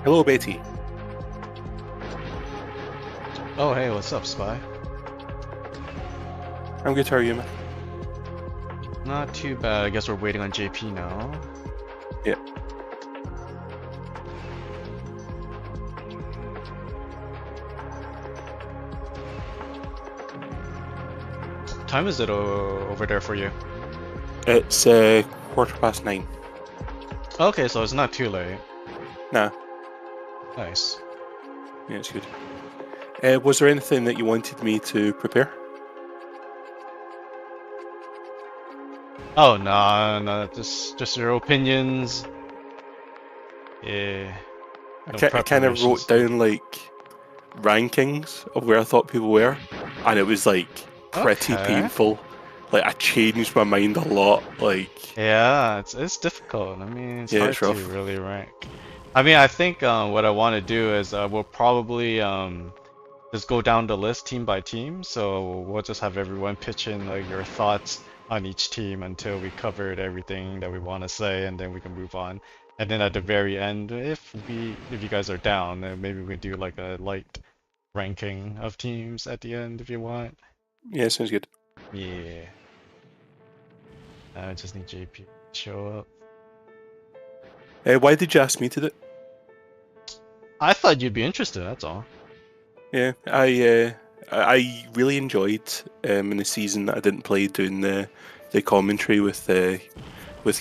Hello, Betty. Oh, hey, what's up, Spy? I'm good, how are you, man? Not too bad. I guess we're waiting on JP now. Yeah. What time is it over there for you? It's 9:15. Okay, so it's not too late. Nah, Nice. yeah, it's good. Was there anything that you wanted me to prepare? Oh, no, just your opinions. Yeah. No I kind of wrote preparations. down like rankings of where I thought people were, and it was like pretty Okay. painful. Like I changed my mind a lot. Like Yeah, it's difficult. I mean, it's Yeah, hard it's to rough. really rank. I mean, I think what I want to do is we'll probably just go down the list team by team. So we'll just have everyone pitch in like your thoughts on each team until we covered everything that we want to say, and then we can move on. And then at the very end, if you guys are down, then maybe we do like a light ranking of teams at the end if you want. yeah, sounds good. Yeah. I just need JP to show up. Why did you ask me to do it? I thought you'd be interested, that's all. Yeah, I really enjoyed in the season that I didn't play doing the commentary with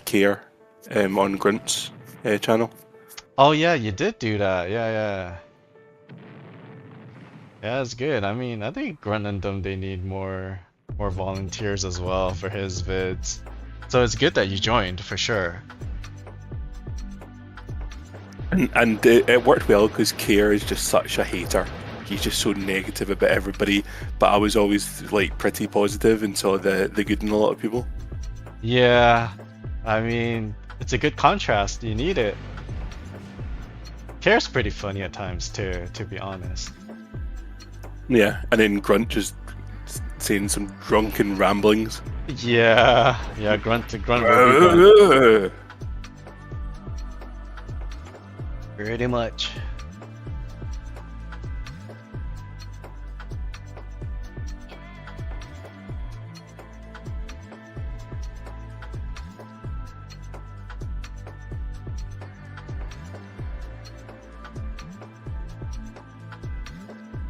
Care on Grunt's channel. Oh yeah, you did do that. Yeah. Yeah, it's good. I mean, I think Grunt and them they need more volunteers as well for his vids. So it's good that you joined for sure. And it worked well because Care is just such a hater. He's just so negative about everybody. But I was always like pretty positive and saw the good in a lot of people. Yeah, I mean, it's a good contrast. You need it. Care's pretty funny at times too, to be honest. Yeah, and then Grunt just saying some drunken ramblings. Yeah, Grunt will be Grunt. Pretty much.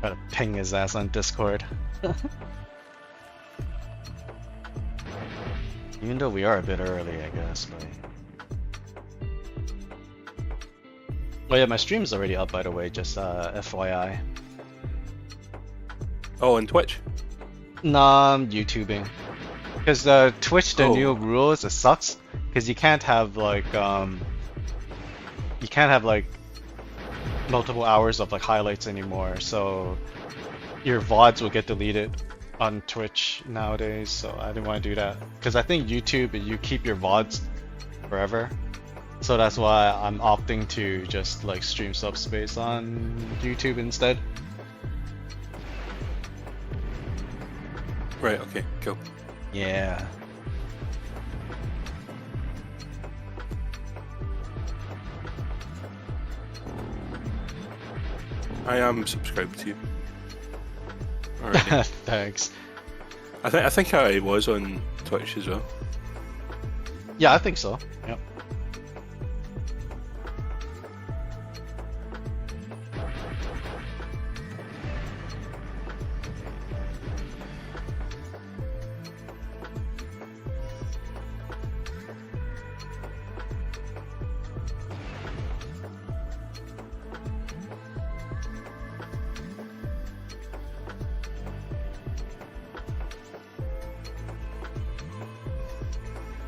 Gotta ping his ass on Discord. Even though we are a bit early, I guess, but... Oh yeah, my stream's already up, by the way, just FYI. Oh, and Twitch? Nah, I'm YouTubing. Because Twitch, the new rules, it sucks. Because you can't have like multiple hours of like highlights anymore. So your VODs will get deleted on Twitch nowadays. So I didn't want to do that. Because I think YouTube, you keep your VODs forever. So that's why I'm opting to just like stream Subspace on YouTube instead. Right, okay, cool. Yeah. I am subscribed to you. Alrighty. Thanks. I think I was on Twitch as well. Yeah, I think so. Yep.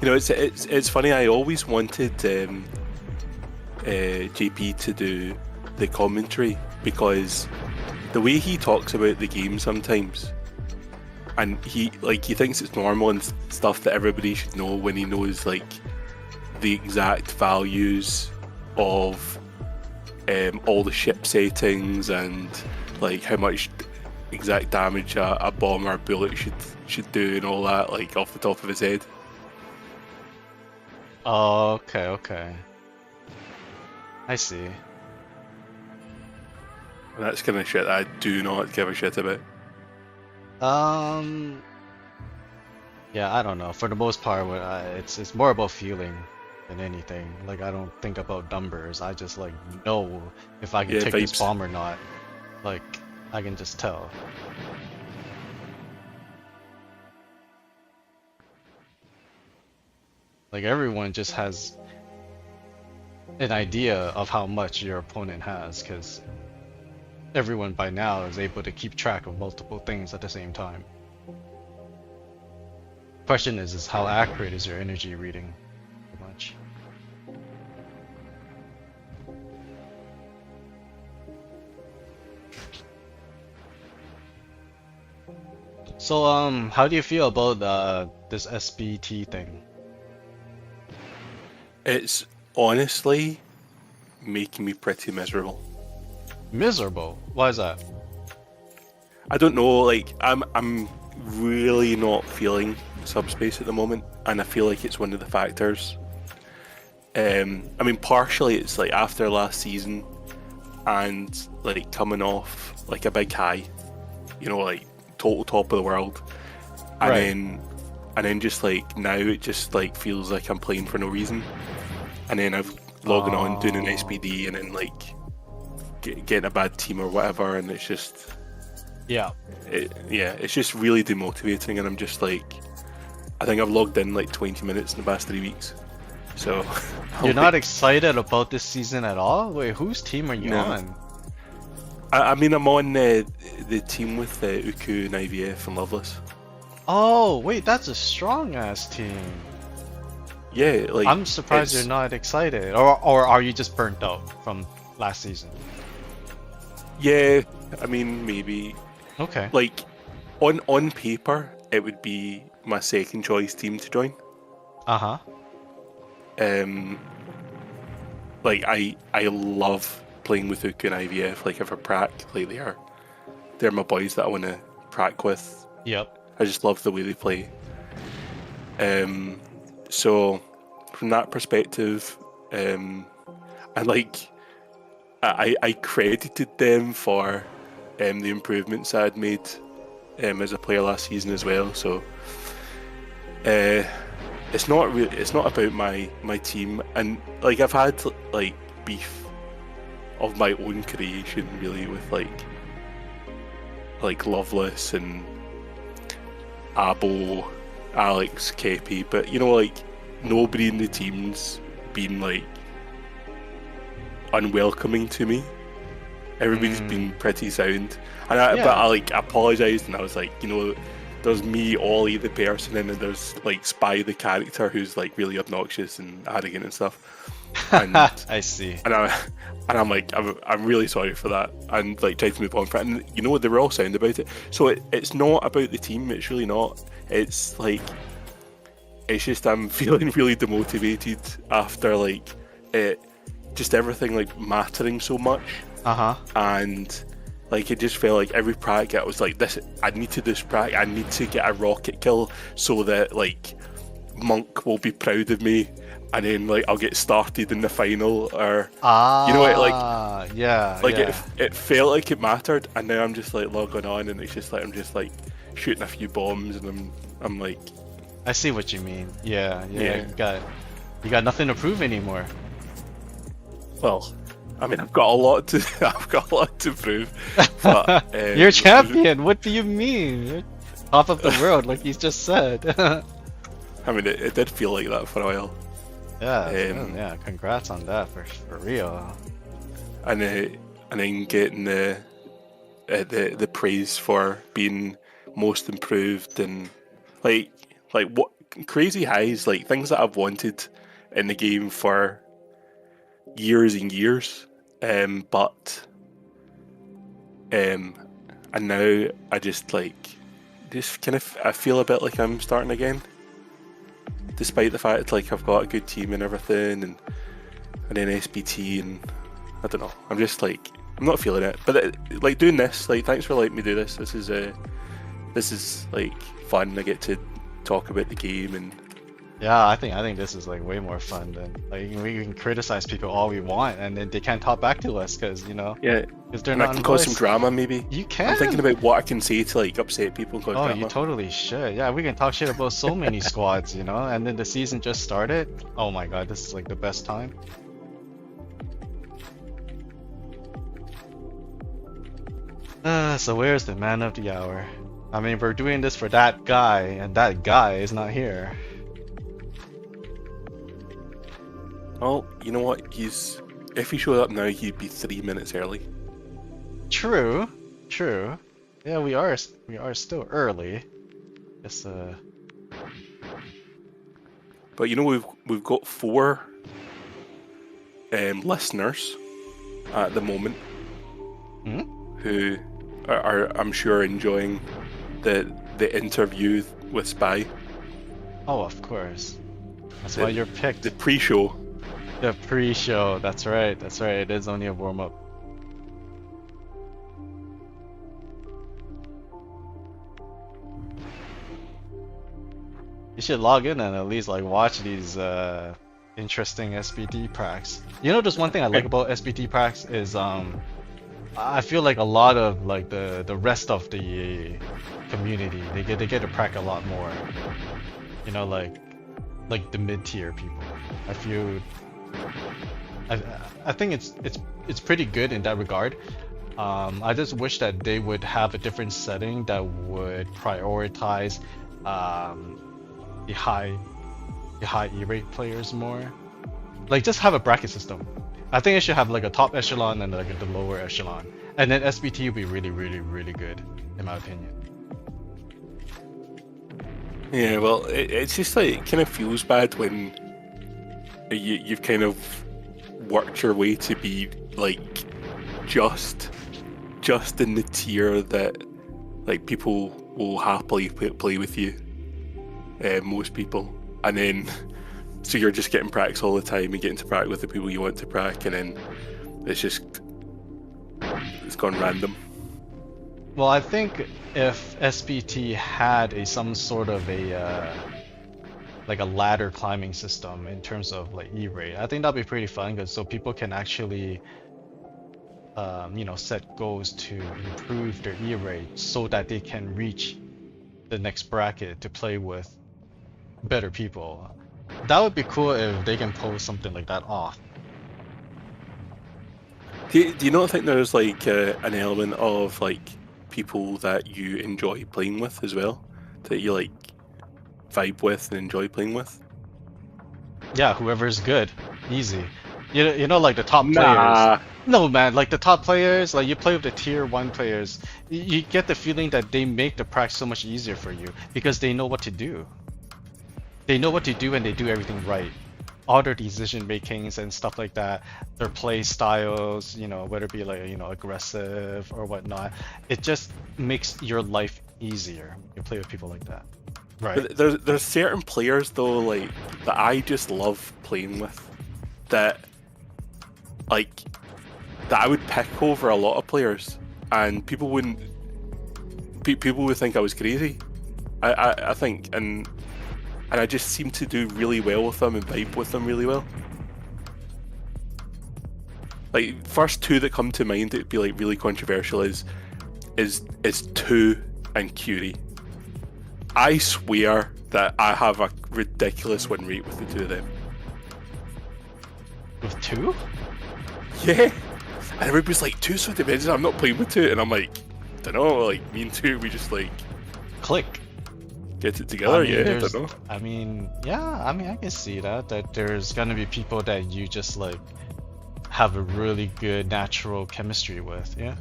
You know, it's funny. I always wanted JP to do the commentary because the way he talks about the game sometimes, and he thinks it's normal and stuff that everybody should know when he knows like the exact values of all the ship settings and like how much exact damage a bomb or a bullet should do and all that, like off the top of his head. Oh, okay, okay. I see. And that's kind of shit I do not give a shit about. Yeah, I don't know. For the most part, it's more about feeling than anything. Like I don't think about numbers. I just like know if I can take this vibes. bomb or not. Like I can just tell. Like everyone just has an idea of how much your opponent has, because everyone by now is able to keep track of multiple things at the same time. Question is how accurate is your energy reading? Pretty much. So how do you feel about this SBT thing? It's honestly making me pretty miserable. Miserable? Why is that? I don't know, like I'm really not feeling Subspace at the moment, and I feel like it's one of the factors. I mean, partially it's like after last season, and like coming off like a big high, you know, like total top of the world, and Right. then just like now it just like feels like I'm playing for no reason, and then I've logging on doing an Oh. SPD, and then like getting a bad team or whatever, and it's just Yeah. it's just really demotivating, and I'm just like, I think I've logged in like 20 minutes in the past 3 weeks, so You're not excited about this season at all? Wait, whose team are you No. on? I mean, I'm on the team with Uku and IVF and Loveless. Oh, wait, that's a strong ass team. Yeah, like I'm surprised it's- you're not excited. Or are you just burnt out from last season? Yeah, I mean, maybe Okay. like on paper it would be my second choice team to join. Uh-huh. Like I love playing with Uku and IVF. Like if I prac, like they're my boys that I want to prac with. Yep. I just love the way they play. So from that perspective, and like I credited them for the improvements I had made as a player last season as well. So it's not about my team, and like I've had like beef of my own creation really with like Loveless and Abo, Alex, Kepi, but you know, like nobody in the team's been like unwelcoming to me. Everybody's been pretty sound, and Yeah. but I like apologised, and I was like, you know, there's me, Ollie the person, and then there's like Spy the character who's like really obnoxious and arrogant and stuff. And I see. I'm like, I'm really sorry for that, and like tried to move on from it. And you know, they were all sound about it. So it's not about the team. It's really not. It's like, it's just I'm feeling really demotivated after like just everything like mattering so much, Uh-huh. and like it just felt like every prac I was like, this, I need to do this prac, I need to get a rocket kill so that like Monk will be proud of me, and then like I'll get started in the final, or you know what, like yeah, yeah. it felt like it mattered, and now I'm just like logging on, and it's just like I'm just like shooting a few bombs, and I'm like, I see what you mean. Yeah, Yeah. you got nothing to prove anymore. Well, I mean, I've got a lot to I've got a lot to prove, but You're champion. What do you mean? You're top of the world, like you just said. I mean, it did feel like that for a while. Yeah, Um, yeah. Congrats on that for real. And then getting the praise for being most improved and like what crazy highs, like things that I've wanted in the game for years and years, but and now I just kind of I feel a bit like I'm starting again, despite the fact like I've got a good team and everything, and then SBT, and I don't know. I'm just like I'm not feeling it. But like doing this, like thanks for letting me do this. This is like fun. I get to talk about the game and Yeah, I think this is like way more fun than like we can criticize people all we want, and then they can't talk back to us because yeah. because they're And I not can in cause voice. some drama maybe. You can. I'm thinking about what I can say to like upset people and cause Oh, drama. you totally should. Yeah, we can talk shit about so many squads, and then the season just started. Oh my god, this is like the best time. So where's the man of the hour? I mean, we're doing this for that guy, and that guy is not here. Well, you know what? If he showed up now, he'd be 3 minutes early. True, true. Yeah, we are still early. Just But we've got 4 listeners at the moment who are I'm sure enjoying the interview with Spy, oh, of course. That's why you're picked. the pre-show. The pre-show. That's right. That's right. It is only a warm-up. You should log in and at least like watch these interesting SBD packs. Just one thing I like about SBD packs is I feel like a lot of like the rest of the community they get to prac a lot more. Like the mid-tier people. I think it's pretty good in that regard. I just wish that they would have a different setting that would prioritize the high E-rate players more. Like just have a bracket system. I think it should have like a top echelon and like the lower echelon, and then SBT would be really, really, really good in my opinion. Yeah, well, it's just like it kind of feels bad when you've kind of worked your way to be like just in the tier that like people will happily play with you. Most people, and then so you're just getting practice all the time and getting to practice with the people you want to practice, and then it's gone random. Well, I think if SBT had some sort of like a ladder climbing system in terms of like E-rate, I think that'd be pretty fun because so people can actually set goals to improve their E-rate so that they can reach the next bracket to play with better people. That would be cool if they can pull something like that off. Do you not think there's like an element of like people that you enjoy playing with as well, that you like vibe with and enjoy playing with? Yeah, whoever's good, easy. Like the top Nah. players. No, man, like the top players, like you play with the tier 1 players, you get the feeling that they make the practice so much easier for you because they know what to do. They know what to do and they do everything right. All their decision makings and stuff like that, their play styles, whether it be like aggressive or whatnot, it just makes your life easier. You play with people like that, right? But there's certain players though, like that I just love playing with, that I would pick over a lot of players, and people would think I was crazy. I think, and I just seem to do really well with them and vibe with them really well. Like first 2 that come to mind, it'd be like really controversial is 2 and Curie. I swear that I have a ridiculous win rate with the two of them. With two? Yeah. And everybody's like, two so defensive, I'm not playing with two. And I'm like, don't know, like, me and two, we just like Click. get it together. I don't know. I mean, I can see that there's gonna be people that you just like have a really good natural chemistry with, yeah.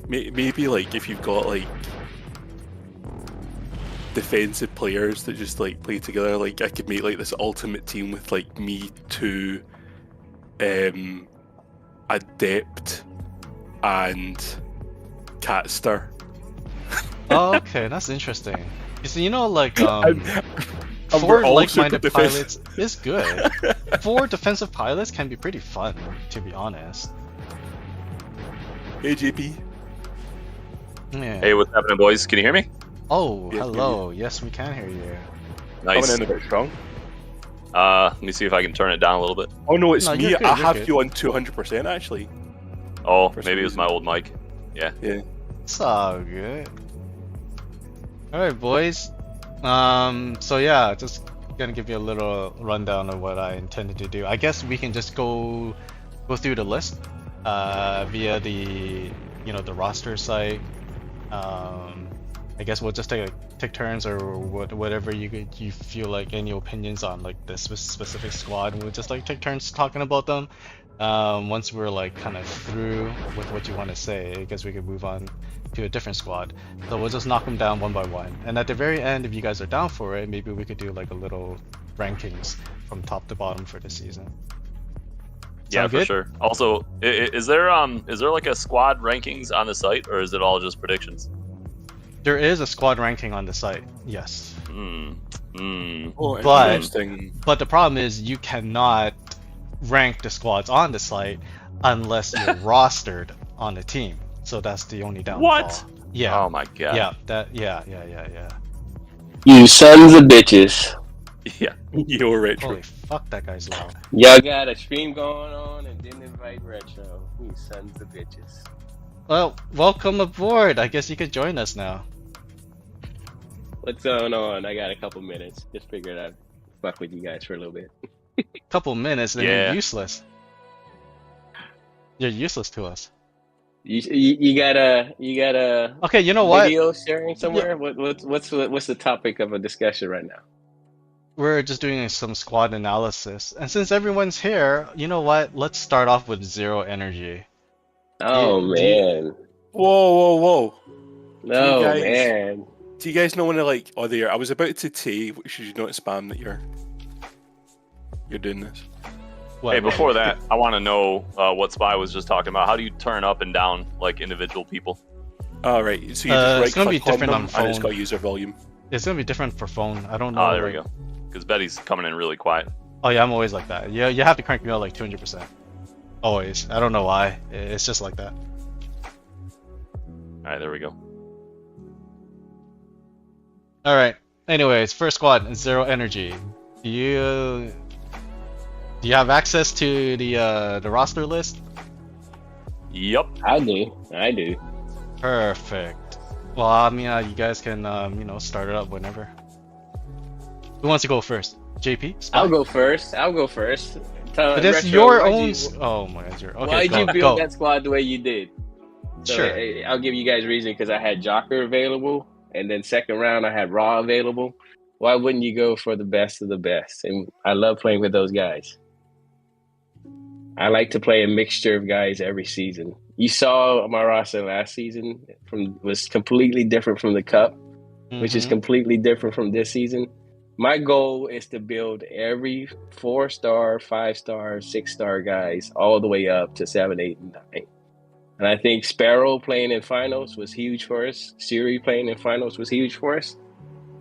Maybe like if you've got like defensive players that just like play together, like I could make like this ultimate team with like me, two, Adept, and Catster. Oh, okay, that's interesting. You know, like And four we're all like-minded super pilots is good. Four defensive pilots can be pretty fun, to be honest. Hey JP. Yeah. Hey, what's happening, boys? Can you hear me? Oh, Yes, hello. Yes, we can hear you. Nice. Coming in a bit strong. Let me see if I can turn it down a little bit. Oh no, it's No, me. you're good, I you're have good. you on 200% actually. Oh, For some maybe it was reason. my old mic. Yeah. It's all good. Alright, boys. So yeah, just gonna give you a little rundown of what I intended to do. I guess we can just go through the list via the the roster site. I guess we'll just take turns or whatever you feel like, any opinions on like this specific squad. We'll just like take turns talking about them. Once we're like kind of through with what you want to say, I guess we can move on to a different squad. So we'll just knock them down one by one. And at the very end, if you guys are down for it, maybe we could do like a little rankings from top to bottom for this season. Yeah, Sound for good? sure. Also, is there like a squad rankings on the site, or is it all just predictions? There is a squad ranking on the site, yes. Hmm. Oh, But- interesting. But the problem is you cannot rank the squads on the site unless you're rostered on the team. So that's the only downfall. What? Yeah. Oh my god. Yeah. You sons of bitches. Yeah. Yo, Retro. Holy fuck, that guy's loud. Y'all got a stream going on and didn't invite Retro. You sons of bitches. Well, welcome aboard. I guess you could join us now. What's going on? I got a couple minutes. Just figured I'd fuck with you guys for a little bit. Couple minutes and Yeah. you're useless. You're useless to us. You got a Okay, you know what? video sharing somewhere? What's the topic of a discussion right now? We're just doing some squad analysis. And since everyone's here, you know what? Let's start off with zero energy. Oh Do you- man. Whoa. No guys- man. Do you guys know when like there? I was about to say, should you not spam that you're doing this? What? Hey, before that, I want to know what Spy was just talking about. How do you turn up and down like individual people? All right. So you It's just gonna right be click different them on and it's phone. got user volume. It's gonna be different for phone. I don't know. Ah, there we like- go. Because Betty's coming in really quiet. Oh yeah, I'm always like that. Yeah, you have to crank me out like 200%. Always. I don't know why. It's just like that. All right, there we go. All right. Anyways, first squad, zero energy. Do you have access to the roster list? Yep. I do. Perfect. Well, I mean, you guys can start it up whenever. Who wants to go first? JP? Spy? I'll go first. But that's Retro, your why'd own. you- Oh my god, okay. Why'd go, you build go. that squad the way you did? So, Sure. I'll give you guys reason because I had Jocker available, and then second round I had Raw available. Why wouldn't you go for the best of the best? And I love playing with those guys. I like to play a mixture of guys every season. You saw my roster last season was completely different from the Cup, which is Mhm. completely different from this season. My goal is to build every 4-star, 5-star, 6-star guys all the way up to 7, 8, and 9. And I think Sparrow playing in finals was huge for us. Siri playing in finals was huge for us.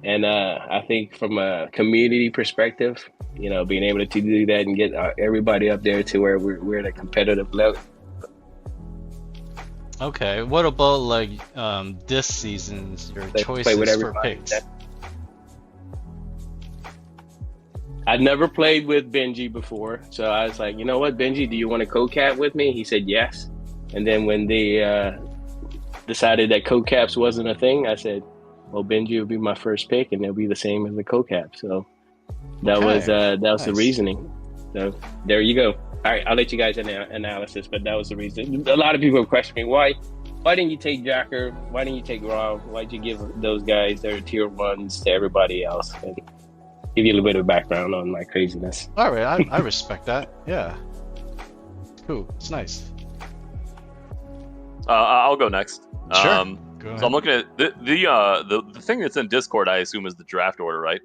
And I think from a community perspective, being able to do that and get everybody up there to where we're at a competitive level. Okay. What about like this season's your Let's play choices with for everybody. picks? I'd never played with Benji before, so I was like, you know what, Benji, do you want to co-cap with me? He said yes. And then when they decided that co-caps wasn't a thing, I said, well, Benji will be my first pick, and it'll be the same as the co-cap. So that Okay, was the nice. reasoning. So there you go. All right, I'll let you guys analysis, but that was the reason. A lot of people have questioned me, why didn't you take Jocker? Why didn't you take Raw? Why'd you give those guys their tier ones to everybody else? And give you a little bit of background on my craziness. All right, I respect that. Yeah. Cool. It's nice. I'll go next. Sure. Go So ahead. I'm looking at the thing that's in Discord. I assume is the draft order, right?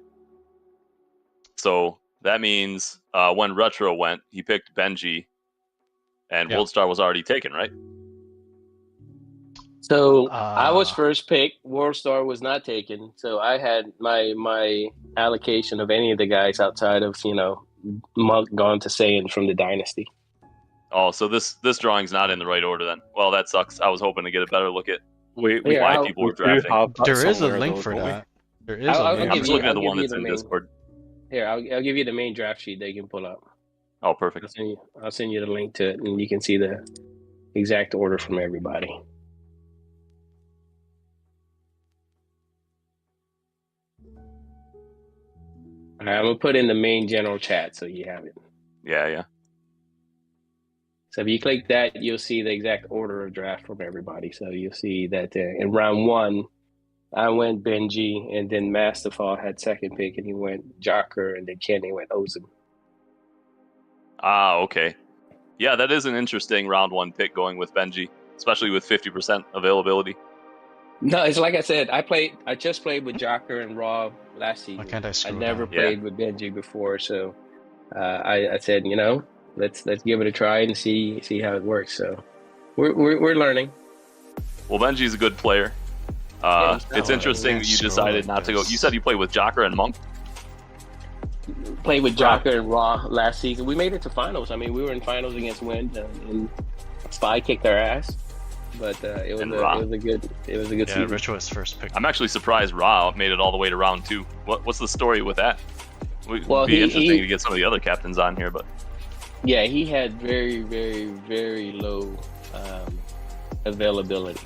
So that means when Retro went, he picked Benji, and Yeah. Worldstar was already taken, right? So I was first pick. Worldstar was not taken. So I had my allocation of any of the guys outside of Monk gone to Saiyan from the Dynasty. Oh, so this drawing's not in the right order then. Well, that sucks. I was hoping to get a better look at We why people were do drafting. have that There is a somewhere, link though, for don't we? that. There is I'll a give link. I'm just you- looking at the I'll one give you that's the in main- Discord. Here, I'll give you the main draft sheet they can pull up. Oh, perfect. I'll send you the link to it, and you can see the exact order from everybody. All right, I'm gonna put in the main general chat so you have it. Yeah. So if you click that, you'll see the exact order of draft from everybody. So you'll see that in round 1, I went Benji, and then Masterfall had second pick, and he went Jocker, and then Kenny went Ozim. Ah, okay. Yeah, that is an interesting round 1 pick going with Benji, especially with 50% availability. No, it's like I said. I just played with Jocker and Raw last season. Why can't I I scroll never down? played with Benji before, so I said, let's give it a try and see how it works. So we're learning. Well, Benji's a good player. Yeah, It's interesting that you Scroll decided like not to go. this. You said you played with Jocker and Monk. Played with Jocker and Raw last season. We made it to finals. I mean, we were in finals against Wind, and Spy kicked our ass. But it was a good Yeah, season. Rich was first pick. I'm actually surprised Ra made it all the way to round 2. What's the story with that? It Well, would be he- interesting to get some of the other captains on here, but Yeah, he had very, very, very low availability.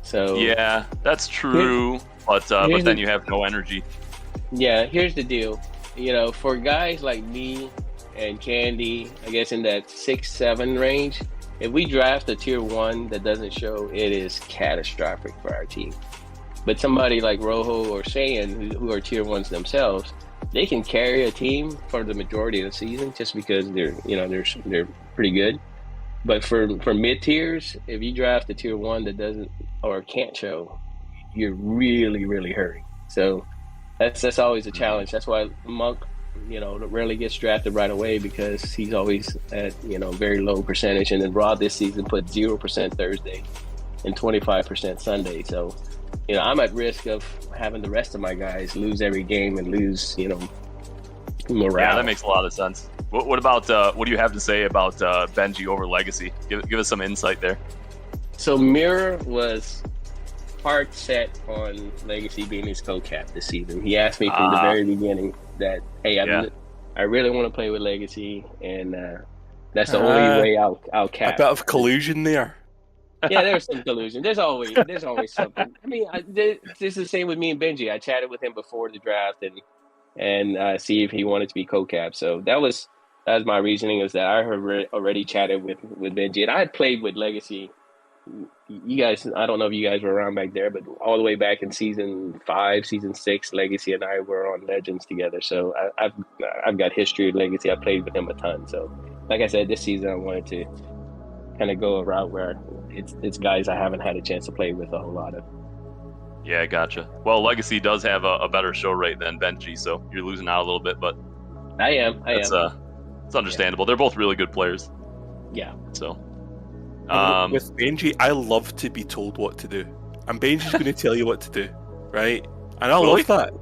So yeah, that's true. But here's then the- you have no energy. yeah, here's the deal. For guys like me and Candy, I guess in that 6-7 range, if we draft a tier 1 that doesn't show, it is catastrophic for our team. But somebody like Rojo or Saiyan, who are tier 1s themselves, they can carry a team for the majority of the season just because they're pretty good. But for mid tiers, if you draft a tier 1 that doesn't or can't show, you're really, really hurting. So that's always a challenge. That's why Monk, rarely gets drafted right away because he's always at very low percentage. And then Rod this season put 0% Thursday and 25% Sunday. So I'm at risk of having the rest of my guys lose every game and lose morale. Yeah, that makes a lot of sense. What about what do you have to say about Benji over Legacy? Give us some insight there. So Mirror was hard set on Legacy being his co-cap this season. He asked me from the very beginning that, hey, I really want to play with Legacy, and that's the only way I'll cap. A bit of collusion there. Yeah, there's some collusion. There's always something. I mean, this is the same with me and Benji. I chatted with him before the draft and see if he wanted to be co-cap. So that was my reasoning, is that I had already chatted with Benji, and I had played with Legacy. You guys, I don't know if you guys were around back there, but all the way back in season 5, season 6, Legacy and I were on Legends together. So I've got history with Legacy. I played with him a ton. So like I said, this season I wanted to kind of go a route where it's guys I haven't had a chance to play with a whole lot of. Yeah, gotcha. Well, Legacy does have a better show rate than Benji, so you're losing out a little bit, but I am. it's understandable. They're both really good players. Yeah. So With Benji, I love to be told what to do. And Benji's going to tell you what to do, right? And I Will he? love that.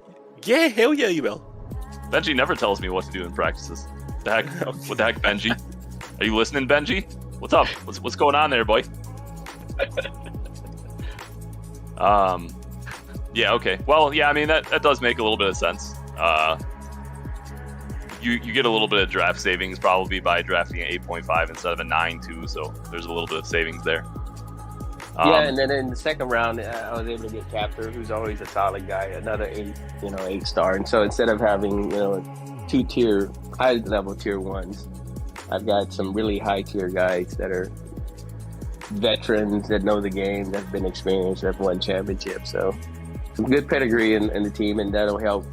Yeah, hell yeah, you will. Benji never tells me what to do in practices. What the heck, Benji? Are you listening, Benji? What's up? What's going on there, boy? Yeah, okay. Well, yeah, I mean that does make a little bit of sense. You get a little bit of draft savings probably by drafting an 8.5 instead of a 9 too, so there's a little bit of savings there. Yeah, and then in the second round, I was able to get Captor, who's always a solid guy, another 8-star. And so instead of having 2-tier, high-level tier ones, I've got some really high-tier guys that are veterans that know the game, that've been experienced, that have won championships. So some good pedigree in the team, and that'll help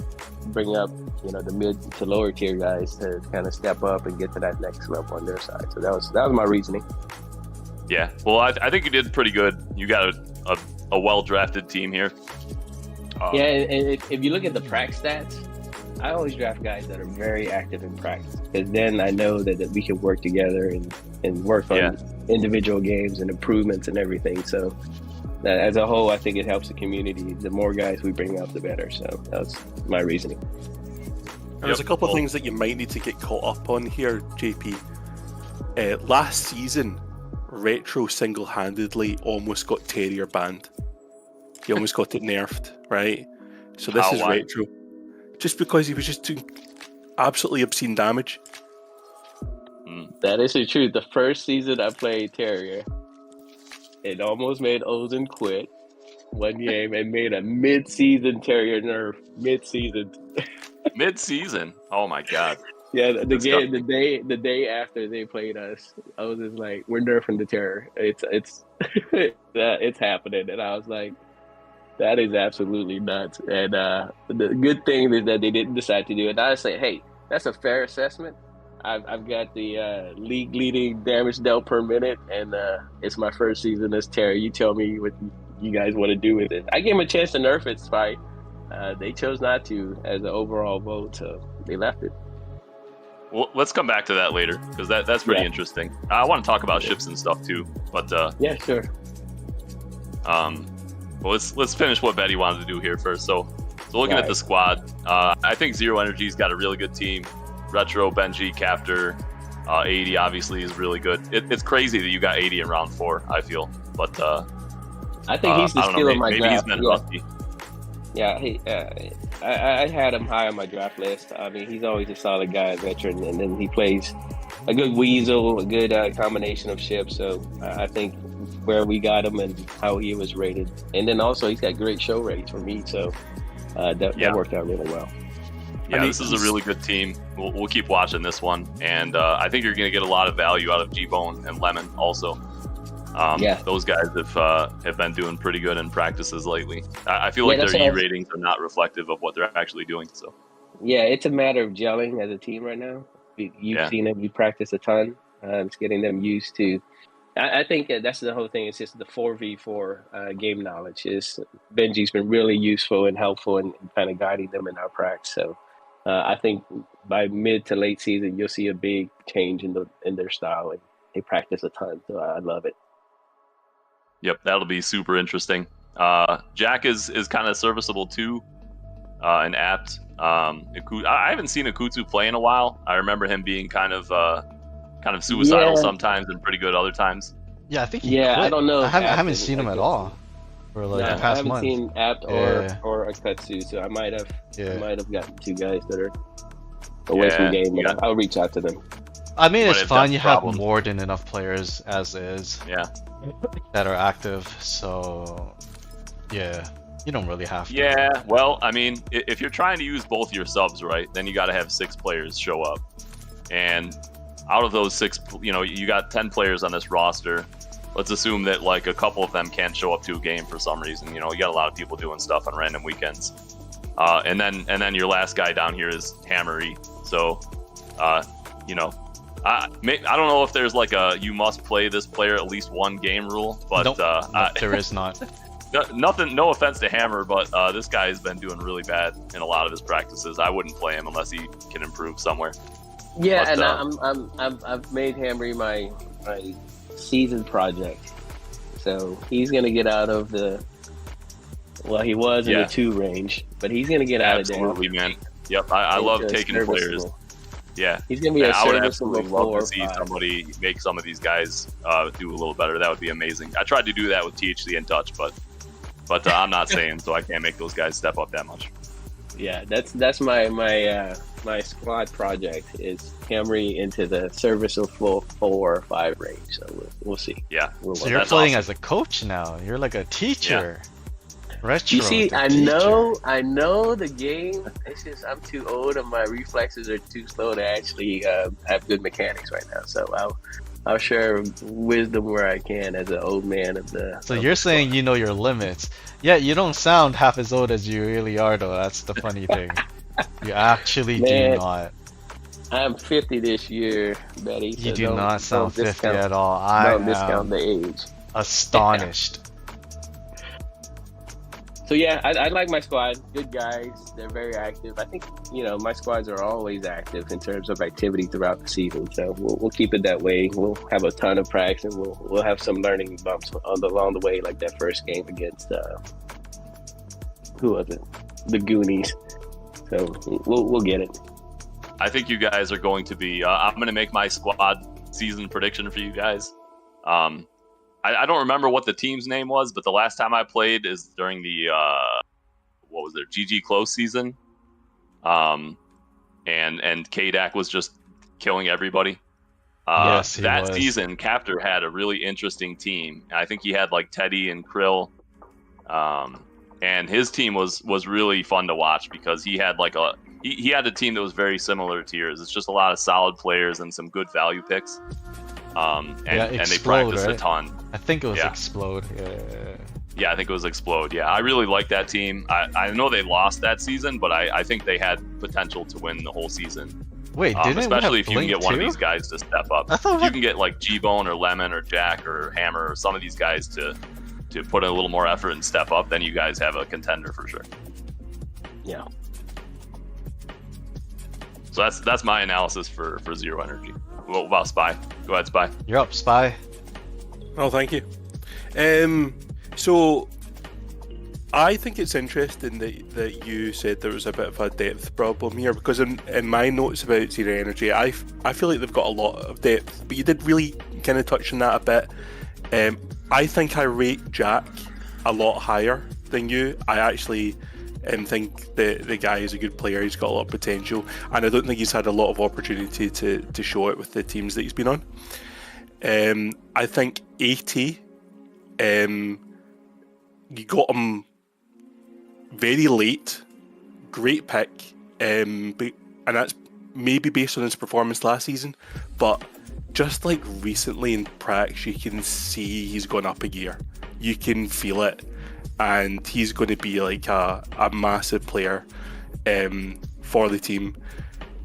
bring up the mid to lower tier guys to kind of step up and get to that next level on their side. So that was my reasoning. Yeah, well, I think you did pretty good. You got a well-drafted team here. Yeah, and if you look at the prac stats, I always draft guys that are very active in practice, because then I know that we can work together and work on individual games and improvements and everything. So that, as a whole, I think it helps the community. The more guys we bring up, the better. So that's my reasoning. And there's a couple of things that you might need to get caught up on here, JP. Last season, Retro single-handedly almost got Terrier banned. He almost got it nerfed, right? So this is why? Retro. Just because he was just doing absolutely obscene damage. That is the truth. The first season I played Terrier, it almost made Ozen quit one game and made a mid-season Terrier nerf. Mid-season. Mid-season? Oh my god. Yeah, the day after they played us, I was just like, "We're nerfing the Terror. It's it's happening." And I was like, "That is absolutely nuts." And the good thing is that they didn't decide to do it. I say, "Hey, that's a fair assessment. I've got the league leading damage dealt per minute, and it's my first season as Terror. You tell me what you guys want to do with it." I gave them a chance to nerf it, Spy. They chose not to as an overall vote, so they left it. Well, let's come back to that later, because that's pretty interesting. I want to talk about ships and stuff too, but yeah, sure. Well, let's finish what Betty wanted to do here first. So looking at the squad, I think Zero Energy's got a really good team. Retro, Benji, Captor, 80 obviously is really good. It's crazy that you got 80 in round 4, I feel, but I think he's the steal of my maybe draft. He's been lucky. Yeah, I had him high on my draft list. I mean, he's always a solid guy, veteran, and then he plays a good weasel, a good combination of ships. So I think where we got him and how he was rated, and then also he's got great show rates for me. So that worked out really well. Yeah, this is a really good team. We'll keep watching this one, and I think you're going to get a lot of value out of G-Bone and Lemon also. Those guys have been doing pretty good in practices lately. I feel like their E ratings are not reflective of what they're actually doing. So yeah, it's a matter of gelling as a team right now. You've seen them. We practice a ton. It's getting them used to. I think that's the whole thing. It's just the 4v4 game knowledge. Benji's been really useful and helpful in kind of guiding them in our practice. So I think by mid to late season, you'll see a big change in their style, and they practice a ton. So I love it. Yep, that'll be super interesting. Jack is kind of serviceable too, and apt. I haven't seen Akutsu play in a while. I remember him being kind of suicidal sometimes and pretty good other times. Yeah, I think he quit. I don't know. I haven't seen him at all for the past month. I haven't seen Apt or Akutsu, so I might have gotten two guys that are away from the game. But I'll reach out to them. I mean, it's fine. You have more than enough players as is. Yeah. That are active, so yeah, you don't really have to. Yeah, well, I mean, if you're trying to use both your subs, right, then you got to have 6 players show up. And out of those 6, you got 10 players on this roster. Let's assume that like a couple of them can't show up to a game for some reason. You got a lot of people doing stuff on random weekends. And then your last guy down here is Hammery. So, I don't know if there's like a you must play this player at least one game rule, but nope, there is not. No offense to Hammer, but this guy has been doing really bad in a lot of his practices. I wouldn't play him unless he can improve somewhere. Yeah, but, I've made Hammer my season project, so he's gonna get out of the. Well, he was in the 2 range, but he's gonna get out of there. Absolutely, man. Yep, I love taking players. Yeah, he's gonna be I would absolutely love to see somebody make some of these guys do a little better. That would be amazing. I tried to do that with THC and Touch, but I'm not saying, so I can't make those guys step up that much. Yeah, that's my squad project is Camry into the serviceable 4 or 5 range. So we'll see. Yeah. We'll So work. you're That's playing awesome. as a coach now. You're like a teacher. Retro, You see, the I teacher. know the game. It's just I'm too old and my reflexes are too slow to actually have good mechanics right now. So I'll share wisdom where I can as an old man of the. So Of you're the saying squad. you know your limits. Yeah, you don't sound half as old as you really are, though. That's the funny thing. You actually do Man, not. I'm 50 this year, Betty. You So do not sound don't 50 discount at all. I don't discount am the age. astonished. So yeah, I like my squad. Good guys. They're very active. I think my squads are always active in terms of activity throughout the season. So we'll keep it that way. We'll have a ton of practice, and we'll have some learning bumps along the way, like that first game against who was it? The Goonies. So we'll get it. I think you guys are going to be. I'm going to make my squad season prediction for you guys. I don't remember what the team's name was, but the last time I played is during the what was it, GG close season, and KDAC was just killing everybody. Yes, he That was. season, Captor had a really interesting team. I think he had like Teddy and Krill, and his team was really fun to watch because he had like he had a team that was very similar to yours. It's just a lot of solid players and some good value picks. And they Explode, practiced right? a ton. I think it was Yeah. Explode. Yeah. Yeah, I think it was Explode. Yeah, I really like that team. I know they lost that season, but I think they had potential to win the whole season. Wait, didn't Especially we if have you can Blink get one of too? these guys to step up. I thought If you can get like G-Bone or Lemon or Jack or Hammer or some of these guys to put in a little more effort and step up, then you guys have a contender for sure. Yeah. So that's my analysis for Zero Energy. What about Spy? Go ahead, Spy. You're up, Spy. Oh, thank you. So I think it's interesting that you said there was a bit of a depth problem here, because in my notes about Zero Energy, I feel like they've got a lot of depth, but you did really kind of touch on that a bit. I think I rate Jack a lot higher than you. I actually think the guy is a good player. He's got a lot of potential, and I don't think he's had a lot of opportunity to show it with the teams that he's been on. I think 80, you got him very late, great pick, and that's maybe based on his performance last season, but just like recently in Prax, you can see he's gone up a gear. You can feel it, and he's going to be like a massive player for the team.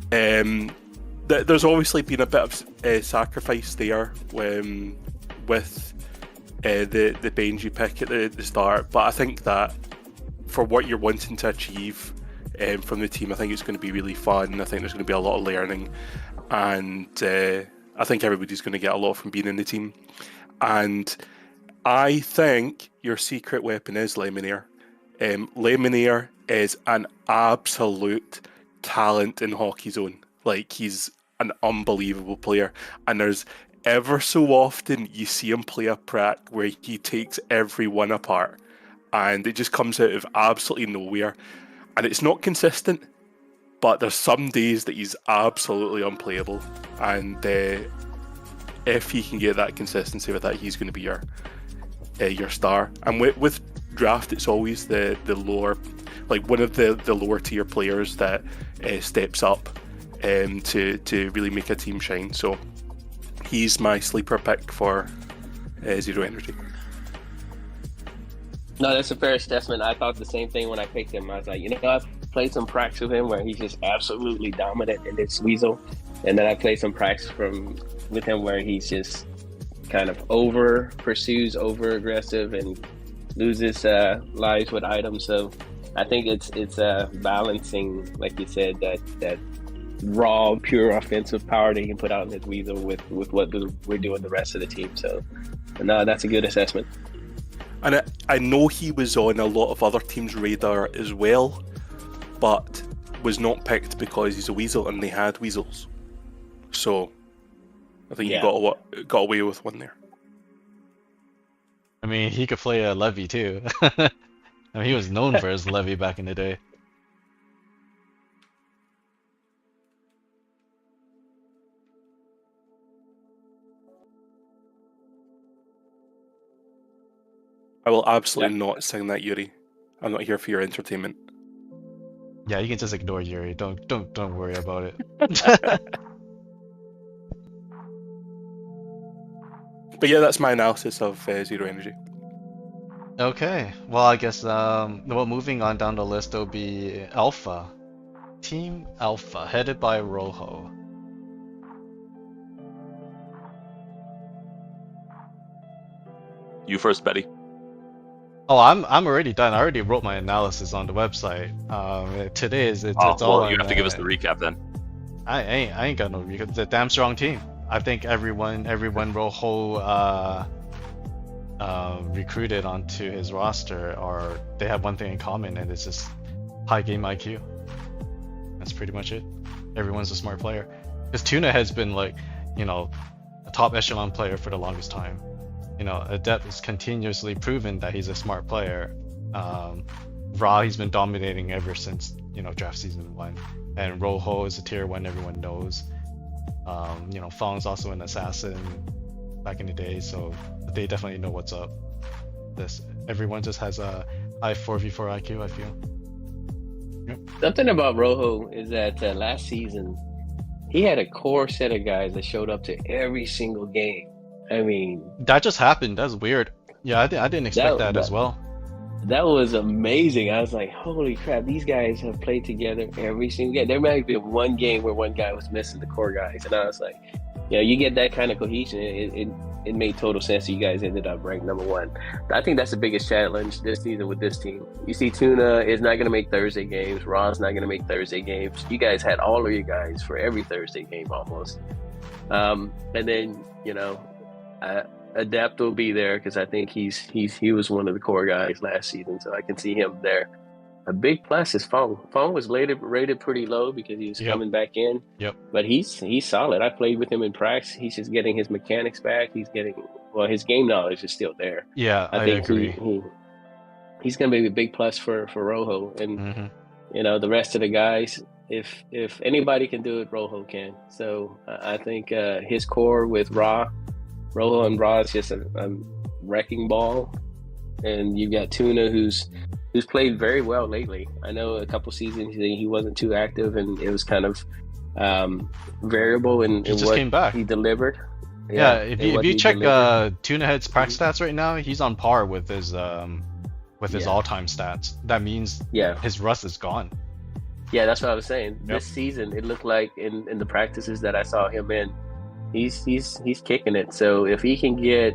There's obviously been a bit of sacrifice there with the Benji pick at the start, but I think that for what you're wanting to achieve from the team, I think it's going to be really fun. I think there's going to be a lot of learning, and I think everybody's going to get a lot from being in the team. And I think your secret weapon is Lemonade. Lemonade is an absolute talent in Hockey Zone. Like, he's an unbelievable player, and there's ever so often you see him play a prac where he takes everyone apart, and it just comes out of absolutely nowhere, and it's not consistent, but there's some days that he's absolutely unplayable, and if he can get that consistency with that, he's going to be your star. And with draft, it's always the lower, like one of the lower tier players that steps up to really make a team shine. So he's my sleeper pick for Zero Energy. No, that's a fair assessment. I thought the same thing when I picked him. I was like, I've played some practice with him where he's just absolutely dominant in this Weasel, and then I played some practice with him where he's just kind of over pursues, over aggressive, and loses lives with items. So I think it's balancing, like you said, that raw, pure offensive power that he can put out in his Weasel with what we're doing the rest of the team. So no, that's a good assessment. And I know he was on a lot of other teams' radar as well, but was not picked because he's a Weasel and they had Weasels. So I think you got away with one there. I mean, he could play a Levy too. I mean, he was known for his Levy back in the day. I will absolutely not sing that, Yuri. I'm not here for your entertainment. Yeah, you can just ignore Yuri. Don't worry about it. But yeah, that's my analysis of Zero Energy. Okay, well, I guess moving on down the list, there'll be Alpha. Team Alpha, headed by Rojo. You first, Betty. Oh, I'm already done. I already wrote my analysis on the website. Today it's all you on, have to give us the recap then. I ain't got no recap. It's a damn strong team. I think everyone Rojo recruited onto his roster, or they have one thing in common, and it's just high game IQ. That's pretty much it. Everyone's a smart player. Because Tuna has been like, a top echelon player for the longest time. Adept has continuously proven that he's a smart player. Ra, he's been dominating ever since, draft season 1. And Rojo is a tier 1 everyone knows. Fong's also an assassin back in the day, so they definitely know what's up. Everyone just has a high 4v4 IQ, I feel. Something about Rojo is that last season, he had a core set of guys that showed up to every single game. I mean, that just happened. That's weird. Yeah, I didn't expect that as well. That was amazing. I was like, holy crap, these guys have played together every single game. There might have been one game where one guy was missing the core guys, and I was like, you get that kind of cohesion. It made total sense that you guys ended up ranked number 1. But I think that's the biggest challenge this season with this team. You see, Tuna is not going to make Thursday games. Ron's not going to make Thursday games. You guys had all of your guys for every Thursday game almost. And then, Adept will be there because I think he was one of the core guys last season, so I can see him there. A big plus is Fong. Fong was rated pretty low because he was coming back in. Yep. But he's solid. I played with him in practice. He's just getting his mechanics back. His game knowledge is still there. Yeah, I think agree. He's going to be a big plus for Rojo. And, the rest of the guys, if anybody can do it, Rojo can. So I think his core with Rojo and Ra is just a wrecking ball. And you've got Tuna who's played very well lately. I know a couple seasons he wasn't too active, and it was kind of variable in what came back. He delivered. Yeah, if you check Tuna Head's prac stats right now, he's on par with his all-time stats. That means his rust is gone. Yeah, that's what I was saying. This season, it looked like in the practices that I saw him in, he's kicking it. So if he can get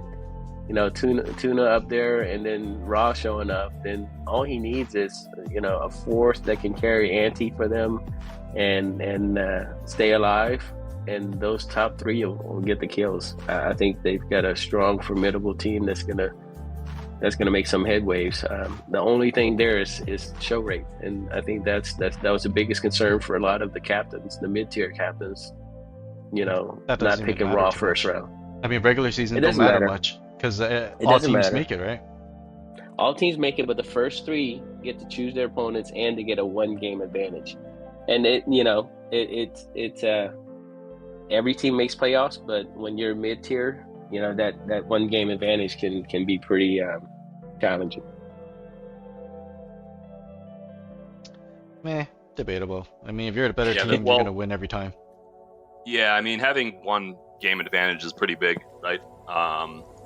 Tuna up there and then Ra showing up, then all he needs is a force that can carry ante for them and stay alive, and those top 3 will get the kills. I think they've got a strong, formidable team that's gonna make some headwaves. The only thing there is show rate, and I think that was the biggest concern for a lot of the captains, the mid-tier captains. Not picking Ra first round. I mean, regular season don't matter much. Because all teams make it, right? All teams make it, but the first 3 get to choose their opponents and to get a 1-game advantage. And it's every team makes playoffs, but when you're mid-tier, that 1-game advantage can be pretty challenging. Meh, debatable. I mean, if you're the better team, you're gonna win every time. Yeah, I mean, having 1-game advantage is pretty big, right?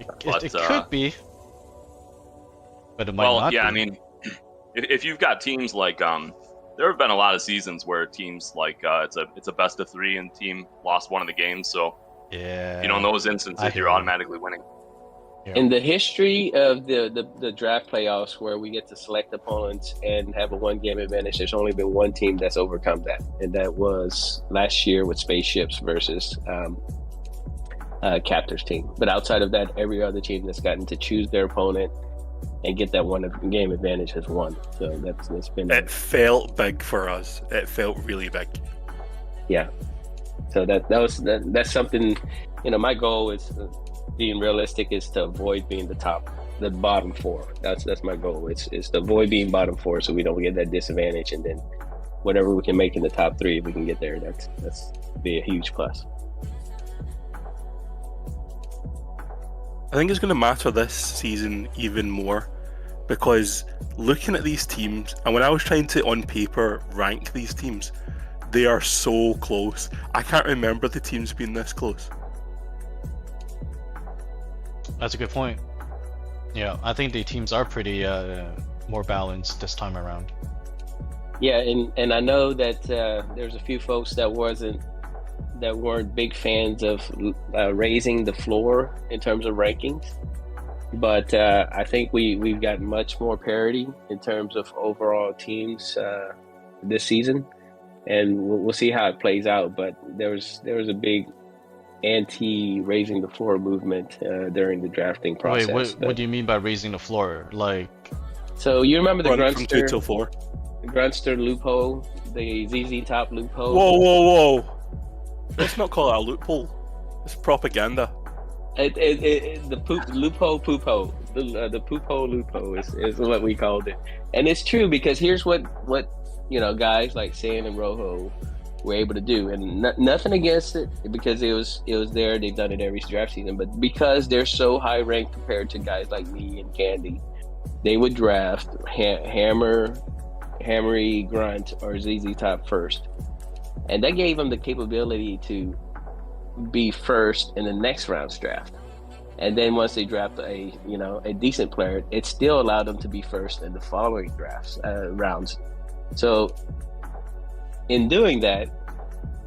It could be, but it might not. Yeah, be. I mean, if you've got teams like there have been a lot of seasons where teams like it's a best of 3 and team lost one of the games, so yeah, in those instances you're automatically winning. Yeah. In the history of the draft playoffs where we get to select opponents and have a 1-game advantage, there's only been one team that's overcome that, and that was last year with Spaceships versus Captor's team. But outside of that, every other team that's gotten to choose their opponent and get that 1-game advantage has won. So that's been. It felt big for us. It felt really big. Yeah. So that's something. My goal is being realistic is to avoid being the bottom 4. That's my goal. It's to avoid being bottom 4 so we don't get that disadvantage, and then whatever we can make in the top 3, if we can get there, that's be a huge plus. I think it's going to matter this season even more because looking at these teams, and when I was trying to on paper rank these teams, they are so close. I can't remember the teams being this close. That's a good point. Yeah, I think the teams are pretty more balanced this time around. Yeah, and I know that there's a few folks that weren't big fans of raising the floor in terms of rankings, but I think we've got much more parity in terms of overall teams this season, and we'll see how it plays out. But there was a big anti-raising the floor movement during the drafting process. Wait, what do you mean by raising the floor? Like, so you remember the Run from 2 till 4. Grunster loophole, the ZZ Top loophole? Whoa! Let's not call it a loophole. It's propaganda. The loophole poophole. The poophole loophole is what we called it, and it's true because here's what guys like San and Rojo were able to do, and nothing against it because it was there. They've done it every draft season, but because they're so high ranked compared to guys like me and Candy, they would draft Hammery, Grunt, or ZZ Top first, and that gave them the capability to be first in the next round's draft. And then once they draft a decent player, it still allowed them to be first in the following rounds. So in doing that,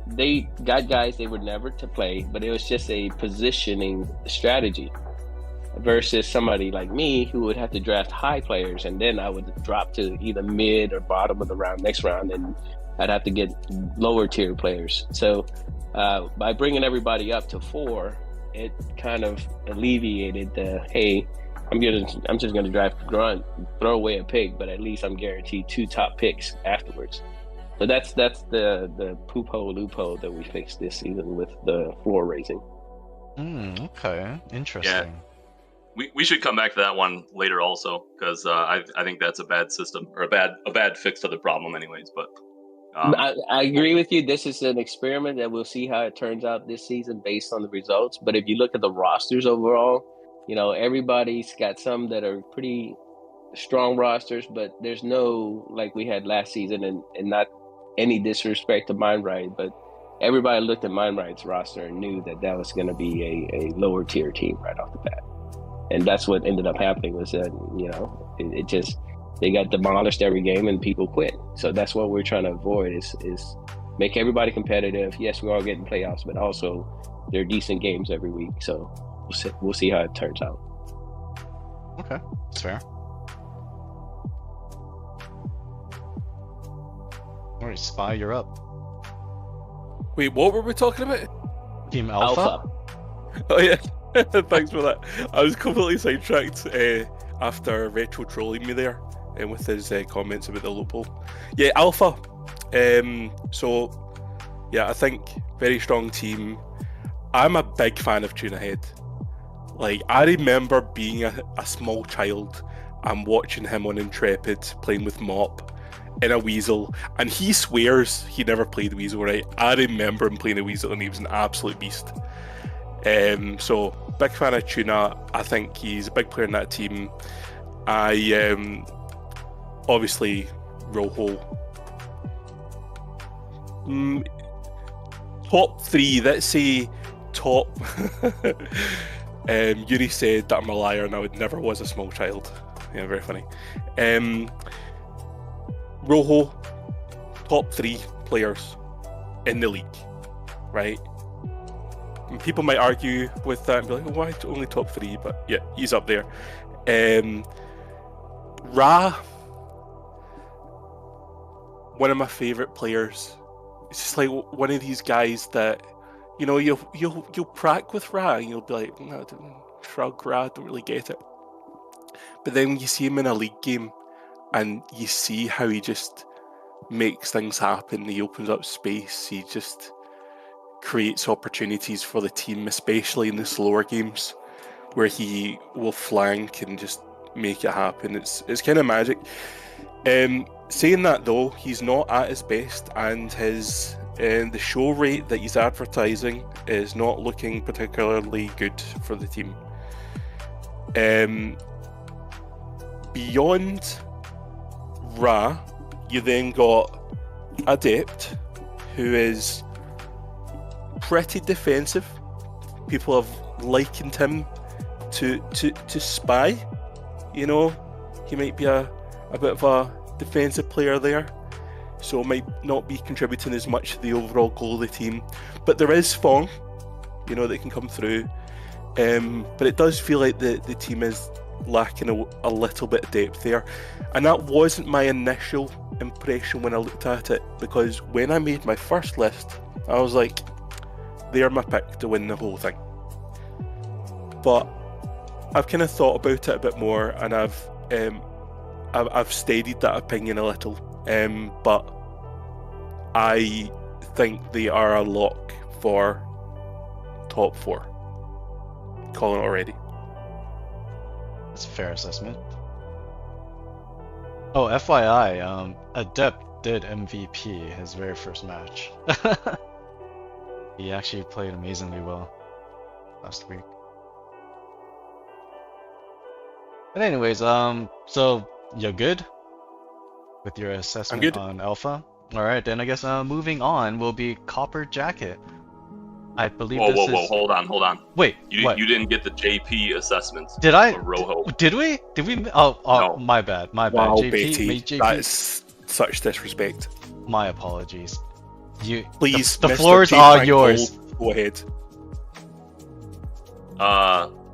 they got guys they were never to play, but it was just a positioning strategy versus somebody like me who would have to draft high players, and then I would drop to either mid or bottom of the next round, and I'd have to get lower tier players. So by bringing everybody up to 4, it kind of alleviated the, hey, I'm just going to draft Grunt, throw away a pick, but at least I'm guaranteed 2 top picks afterwards. So that's the poophole loophole that we fixed this season with the floor raising. Okay, interesting. Yeah. We should come back to that one later also, because I think that's a bad system, or a bad fix to the problem anyways. But I agree with you. This is an experiment that we'll see how it turns out this season based on the results. But if you look at the rosters overall, everybody's got some that are pretty strong rosters, but there's no, like we had last season, and not any disrespect to MindRight, but everybody looked at MindRight's roster and knew that was going to be a lower tier team right off the bat. And that's what ended up happening, was that, it just, they got demolished every game and people quit. So that's what we're trying to avoid is make everybody competitive. Yes, we're all getting playoffs, but also they're decent games every week. So we'll see how it turns out. Okay, that's fair. All right, Spy, you're up. Wait, what were we talking about? Team Alpha? Oh yeah, thanks for that. I was completely sidetracked after Retro trolling me there and with his comments about the loophole. Yeah, Alpha. So yeah, I think very strong team. I'm a big fan of Tuna Head. Like, I remember being a small child and watching him on Intrepid playing with Mop in a Weasel, and he swears he never played Weasel, right? I remember him playing a Weasel and he was an absolute beast. So big fan of Tuna. I think he's a big player in that team. I obviously Rojo. Top 3, let's say top. Yuri said that I'm a liar and I never was a small child. Yeah, very funny. Rojo, top 3 players in the league, right? And people might argue with that and be like, well, why only top 3? But yeah, he's up there. Ra, one of my favourite players. It's just like one of these guys that, you'll prac with Ra and you'll be like, no, shrug, Ra, don't really get it. But then when you see him in a league game and you see how he just makes things happen, he opens up space, he just creates opportunities for the team, especially in the slower games where he will flank and just make it happen. It's kind of magic. Saying that though, he's not at his best, and his the show rate that he's advertising is not looking particularly good for the team. beyond Ra, you then got Adept, who is pretty defensive. People have likened him to Spy. You know, he might be a bit of a defensive player there, so might not be contributing as much to the overall goal of the team. But there is Fong, you know, that can come through. But it does feel like the team is lacking a little bit of depth there. And that wasn't my initial impression when I looked at it, because when I made my first list, I was like, they're my pick to win the whole thing. But I've kind of thought about it a bit more, and I've steadied that opinion a little. But I think they are a lock for top 4. Calling it already. That's a fair assessment. Oh, FYI, Adept did MVP his very first match. He actually played amazingly well last week. But anyways, so you're good with your assessment on Alpha? Alright, then I guess moving on will be Copper Jacket. I believe whoa, hold on. Wait, you didn't get the JP assessment. Did I? For Rojo. Did we? Oh, No. my bad. Wow, JP, Betty, that is such disrespect. My apologies. Please, the Mr. floors are yours. Go ahead.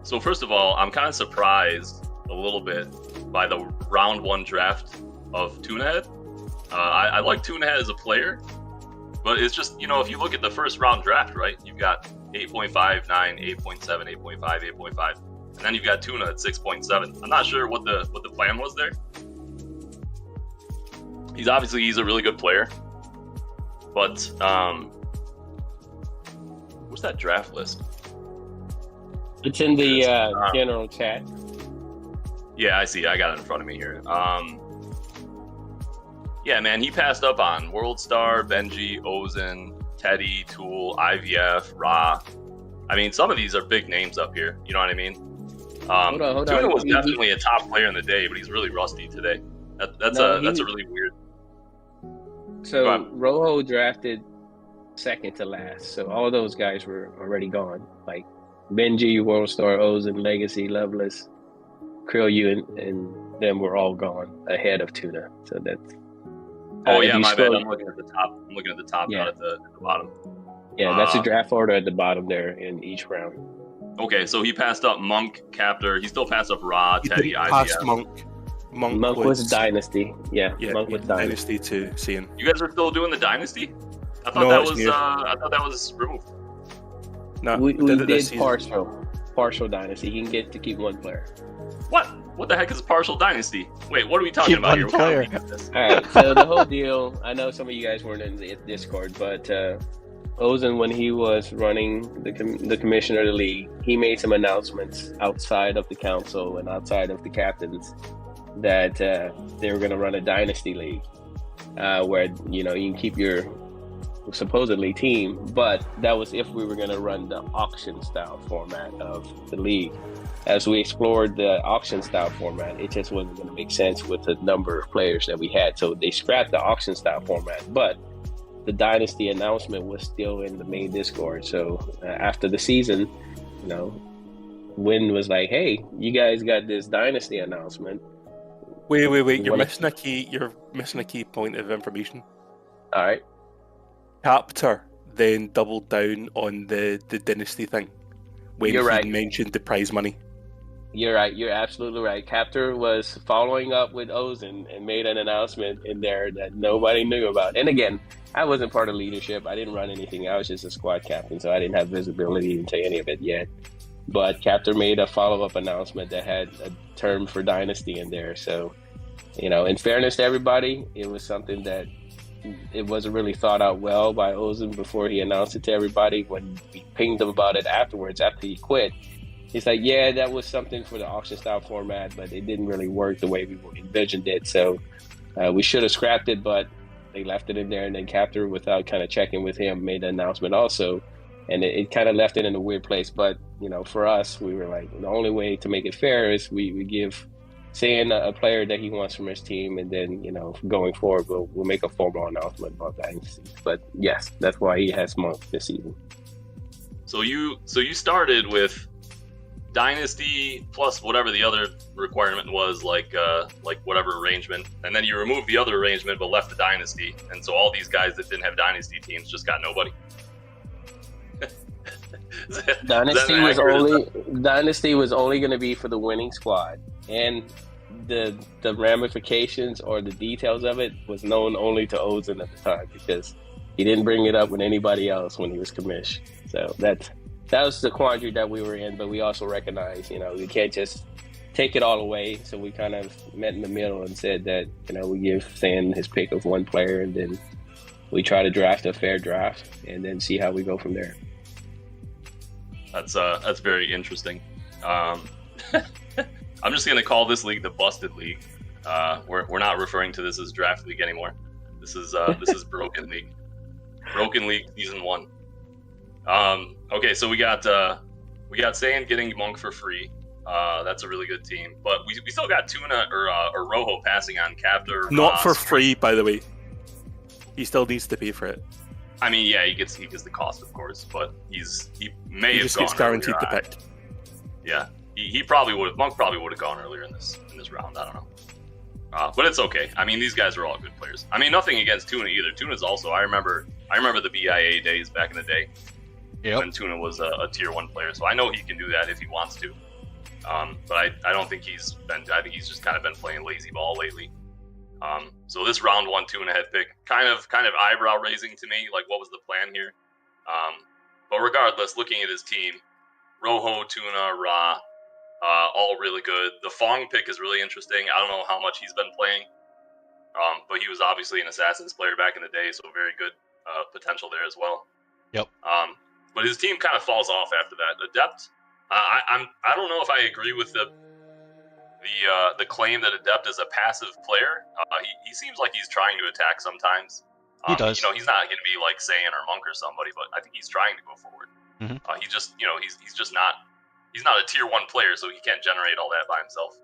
So first of all, I'm kind of surprised a little bit by the round 1 draft of Tunahead. I like Tunahead as a player, but it's just, you know, if you look at the first round draft, right, you've got 8.5, 9, 8.7, 8.5, 8.5, and then you've got Tuna at 6.7. I'm not sure what the plan was there. He's a really good player, but where's that draft list? It's in the general chat. Yeah, I see. I got it in front of me here. Yeah, man, he passed up on Worldstar, Benji, Ozen, Teddy, Tool, IVF, Ra. I mean, some of these are big names up here. You know what I mean? Hold Tuna on. was definitely a top player in the day, but he's really rusty today. That's a really weird. So Rojo drafted second to last. So all those guys were already gone. Like Benji, Worldstar, Ozen, Legacy, Loveless, Krill, and them were all gone ahead of Tuna. So that's. Oh yeah, my bad. I'm looking at the top, Yeah. not at the bottom. Yeah, that's the draft order at the bottom there in each round. Okay, so he passed up Monk, Captor. He still passed up Ra, He Teddy, didn't pass IVF. Monk was Dynasty. Yeah, Yeah, Monk was Dynasty. to Saiyan. You guys are still doing the Dynasty? I thought No, that it's was new. I thought that was removed. No, We it did this season. partial Dynasty. He can get to keep one player. What? What the heck is partial Dynasty? Wait, what are we talking Keep about one here? What kind player. of league is this? All right, so the whole deal. I know some of you guys weren't in the Discord, but Ozen, when he was running the commissioner of the league, he made some announcements outside of the council and outside of the captains that they were going to run a dynasty league where you can keep your supposedly team, but that was if we were going to run the auction style format of the league. As we explored the auction style format, it just wasn't going to make sense with the number of players that we had, so they scrapped the auction style format. But the dynasty announcement was still in the main Discord. So after the season, Win was like, "Hey, you guys got this dynasty announcement." Wait! You're What- missing a key. You're missing a key point of information. All right. Captor then doubled down on the dynasty thing when You're he right. mentioned the prize money. You're right. You're absolutely right. Captor was following up with Ozen and made an announcement in there that nobody knew about. And again, I wasn't part of leadership. I didn't run anything. I was just a squad captain, so I didn't have visibility into any of it yet. But Captor made a follow-up announcement that had a term for Dynasty in there. So, in fairness to everybody, it was something that it wasn't really thought out well by Ozen before he announced it to everybody. When we pinged him about it afterwards, after he quit, he's like, yeah, that was something for the auction style format, but it didn't really work the way we envisioned it. So we should have scrapped it, but they left it in there. And then Captor, without kind of checking with him, made the announcement also. And it kind of left it in a weird place. But, for us, we were like, the only way to make it fair is we give saying a player that he wants from his team, and then going forward we'll make a formal announcement about Dynasty. But yes, that's why he has Monk this season. So you started with Dynasty plus whatever the other requirement was, like whatever arrangement, and then you removed the other arrangement but left the Dynasty, and so all these guys that didn't have Dynasty teams just got nobody. Dynasty was only going to be for the winning squad, and the ramifications or the details of it was known only to Ozan at the time, because he didn't bring it up with anybody else when he was commissioned. So that was the quandary that we were in, but we also recognized, we can't just take it all away. So we kind of met in the middle and said that, we give Sam his pick of one player, and then we try to draft a fair draft and then see how we go from there. That's very interesting. I'm just gonna call this league the Busted League. We're not referring to this as Draft League anymore. This is Broken League. Broken League Season 1. Okay, so we got Saiyan getting Monk for free. That's a really good team, but we still got Tuna or Rojo passing on Captor. Not for free, by the way. He still needs to pay for it. I mean, yeah, he gets the cost, of course, but he may He have just gone gets guaranteed earlier. the pick. Yeah, he probably would have. Monk probably would have gone earlier in this round. I don't know, but it's okay. I mean, these guys are all good players. I mean, nothing against Tuna either. Tuna's also. I remember the BIA days back in the day. Yep. When Tuna was a tier 1 player, so I know he can do that if he wants to. But I don't think he's been. I think he's just kind of been playing lazy ball lately. So this round 1 2.5 pick kind of eyebrow raising to me. Like, what was the plan here? But regardless, looking at his team, Rojo, Tuna, Ra, all really good. The Fong pick is really interesting. I don't know how much he's been playing, but he was obviously an Assassins player back in the day, so very good potential there as well. Yep. But his team kind of falls off after that. Adept, I don't know if I agree with the claim that Adept is a passive player. He seems like he's trying to attack sometimes. He does. He's not going to be like Saiyan or Monk or somebody, but I think he's trying to go forward. Mhm. He just, he's just not. He's not a tier 1 player, so he can't generate all that by himself.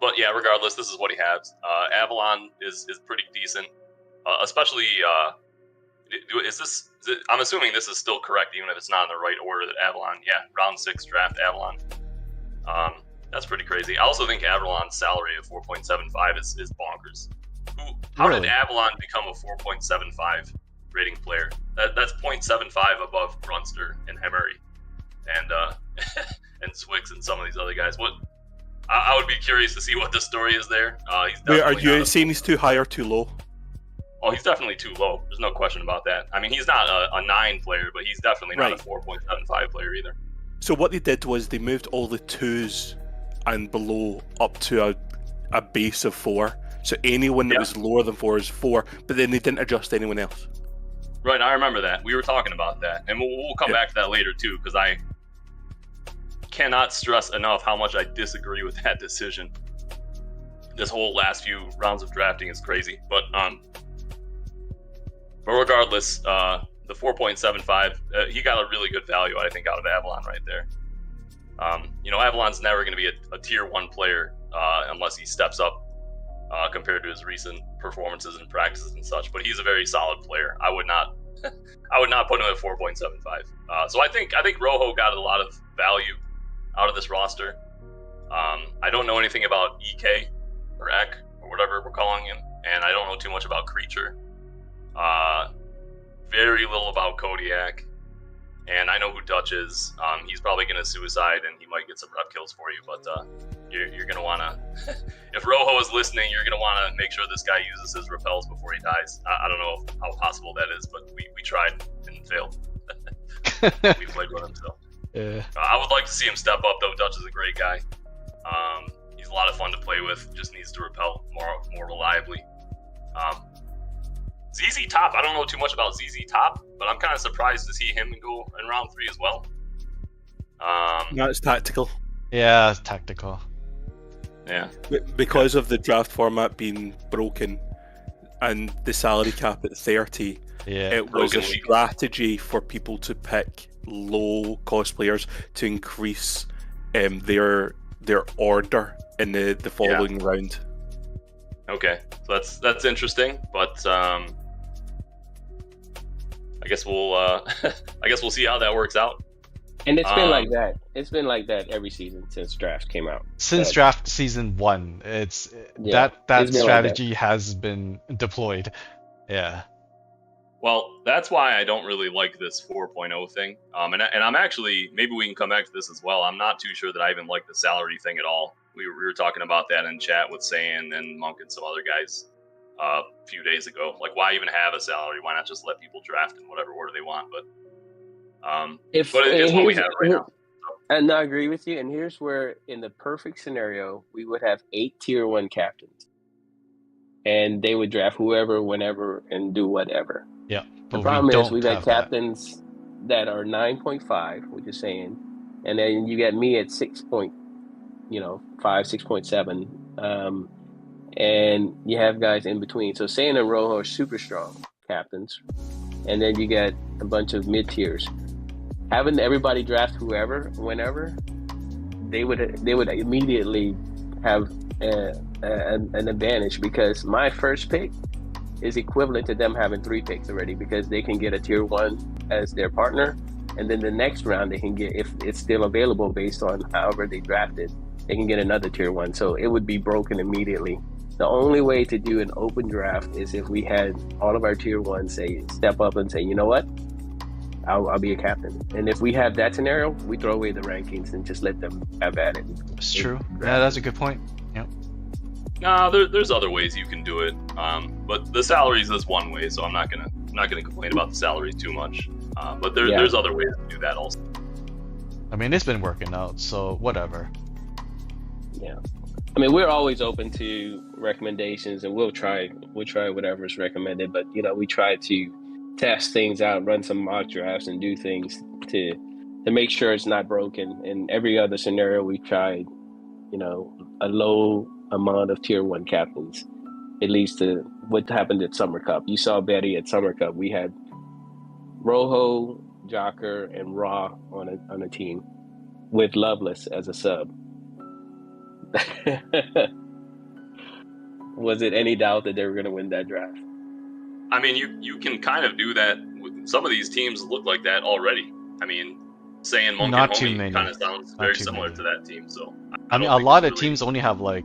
But yeah, regardless, this is what he has. Avalon is pretty decent, especially. I'm assuming this is still correct, even if it's not in the right order. That Avalon, yeah, round 6 draft Avalon. That's pretty crazy. I also think Avalon's salary of 4.75 is bonkers. How did Avalon become a 4.75 rating player? That's 0.75 above Grunster and Hemery, and and Swix and some of these other guys. What? I would be curious to see what the story is there. Wait, are you saying he's too high or too low? Oh, he's definitely too low. There's no question about that. I mean, he's not a 9 player, but he's definitely not a 4.75 player either. So what they did was they moved all the 2s and below up to a base of 4. So anyone that was lower than 4 is 4, but then they didn't adjust anyone else. Right, I remember that. We were talking about that. And we'll come back to that later, too, because I cannot stress enough how much I disagree with that decision. This whole last few rounds of drafting is crazy. But regardless, the 4.75, he got a really good value, I think, out of Avalon right there. Avalon's never going to be a tier 1 player unless he steps up compared to his recent performances and practices and such. But he's a very solid player. I would not put him at 4.75. So I think Rojo got a lot of value out of this roster. I don't know anything about EK or Ek or whatever we're calling him, and I don't know too much about Creature. Very little about Kodiak, and I know who Dutch is. He's probably going to suicide, and he might get some rep kills for you, but you're going to want to, if Rojo is listening, you're going to want to make sure this guy uses his repels before he dies. I don't know how possible that is, but we tried and failed. We played with him, so. Yeah. I would like to see him step up, though. Dutch is a great guy. He's a lot of fun to play with, just needs to repel more reliably. ZZ Top, I don't know too much about ZZ Top, but I'm kind of surprised to see him go in round 3 as well. No, it's tactical. Yeah, it's tactical. Yeah. Because of the draft format being broken and the salary cap at 30, it was a strategy for people to pick low cost players to increase their order in the following round. Okay, so that's interesting, but I guess we'll see how that works out. And it's been like that. It's been like that every season since draft came out. Since draft season 1, it's Yeah, that it's been like strategy has been deployed. Yeah. Well, that's why I don't really like this 4.0 thing. And I'm actually, maybe we can come back to this as well. I'm not too sure that I even like the salary thing at all. We were talking about that in chat with Saiyan and Monk and some other guys a few days ago. Like, why even have a salary? Why not just let people draft in whatever order they want? But it's what we have right now. And I agree with you. And here's where, in the perfect scenario, we would have 8 tier 1 captains. And they would draft whoever, whenever, and do whatever. Yeah. The problem is we've had captains that are 9.5, which is saying, and then you get me at 6.5, 6.7. And you have guys in between. So Saiyan and Rojo are super strong captains. And then you get a bunch of mid-tiers. Having everybody draft whoever, whenever, they would immediately have an advantage, because my first pick is equivalent to them having 3 picks already, because they can get a tier 1 as their partner, and then the next round they can get, if it's still available based on however they drafted, they can get another tier 1. So it would be broken immediately. The only way to do an open draft is if we had all of our tier 1s say, step up and say, you know what, I'll be a captain. And if we have that scenario, we throw away the rankings and just let them have at it. It's true. Yeah, that's a good point. Yeah. Nah, there's other ways you can do it. But the salaries is one way, so I'm not gonna complain about the salaries too much. But there's other ways to do that also. I mean, it's been working out, so whatever. Yeah. I mean, we're always open to recommendations, and we'll try whatever's recommended. But we try to test things out, run some mock drafts, and do things to make sure it's not broken. In every other scenario, we tried, a low amount of tier 1 captains. It leads to what happened at Summer Cup. You saw Betty at Summer Cup. We had Rojo, Jocker, and Raw on a team with Loveless as a sub. Was it any doubt that they were going to win that draft? I mean, you can kind of do that. Some of these teams look like that already. I mean, saying Monk and Homie kind of sounds very similar to that team. So I mean, a lot of teams only have like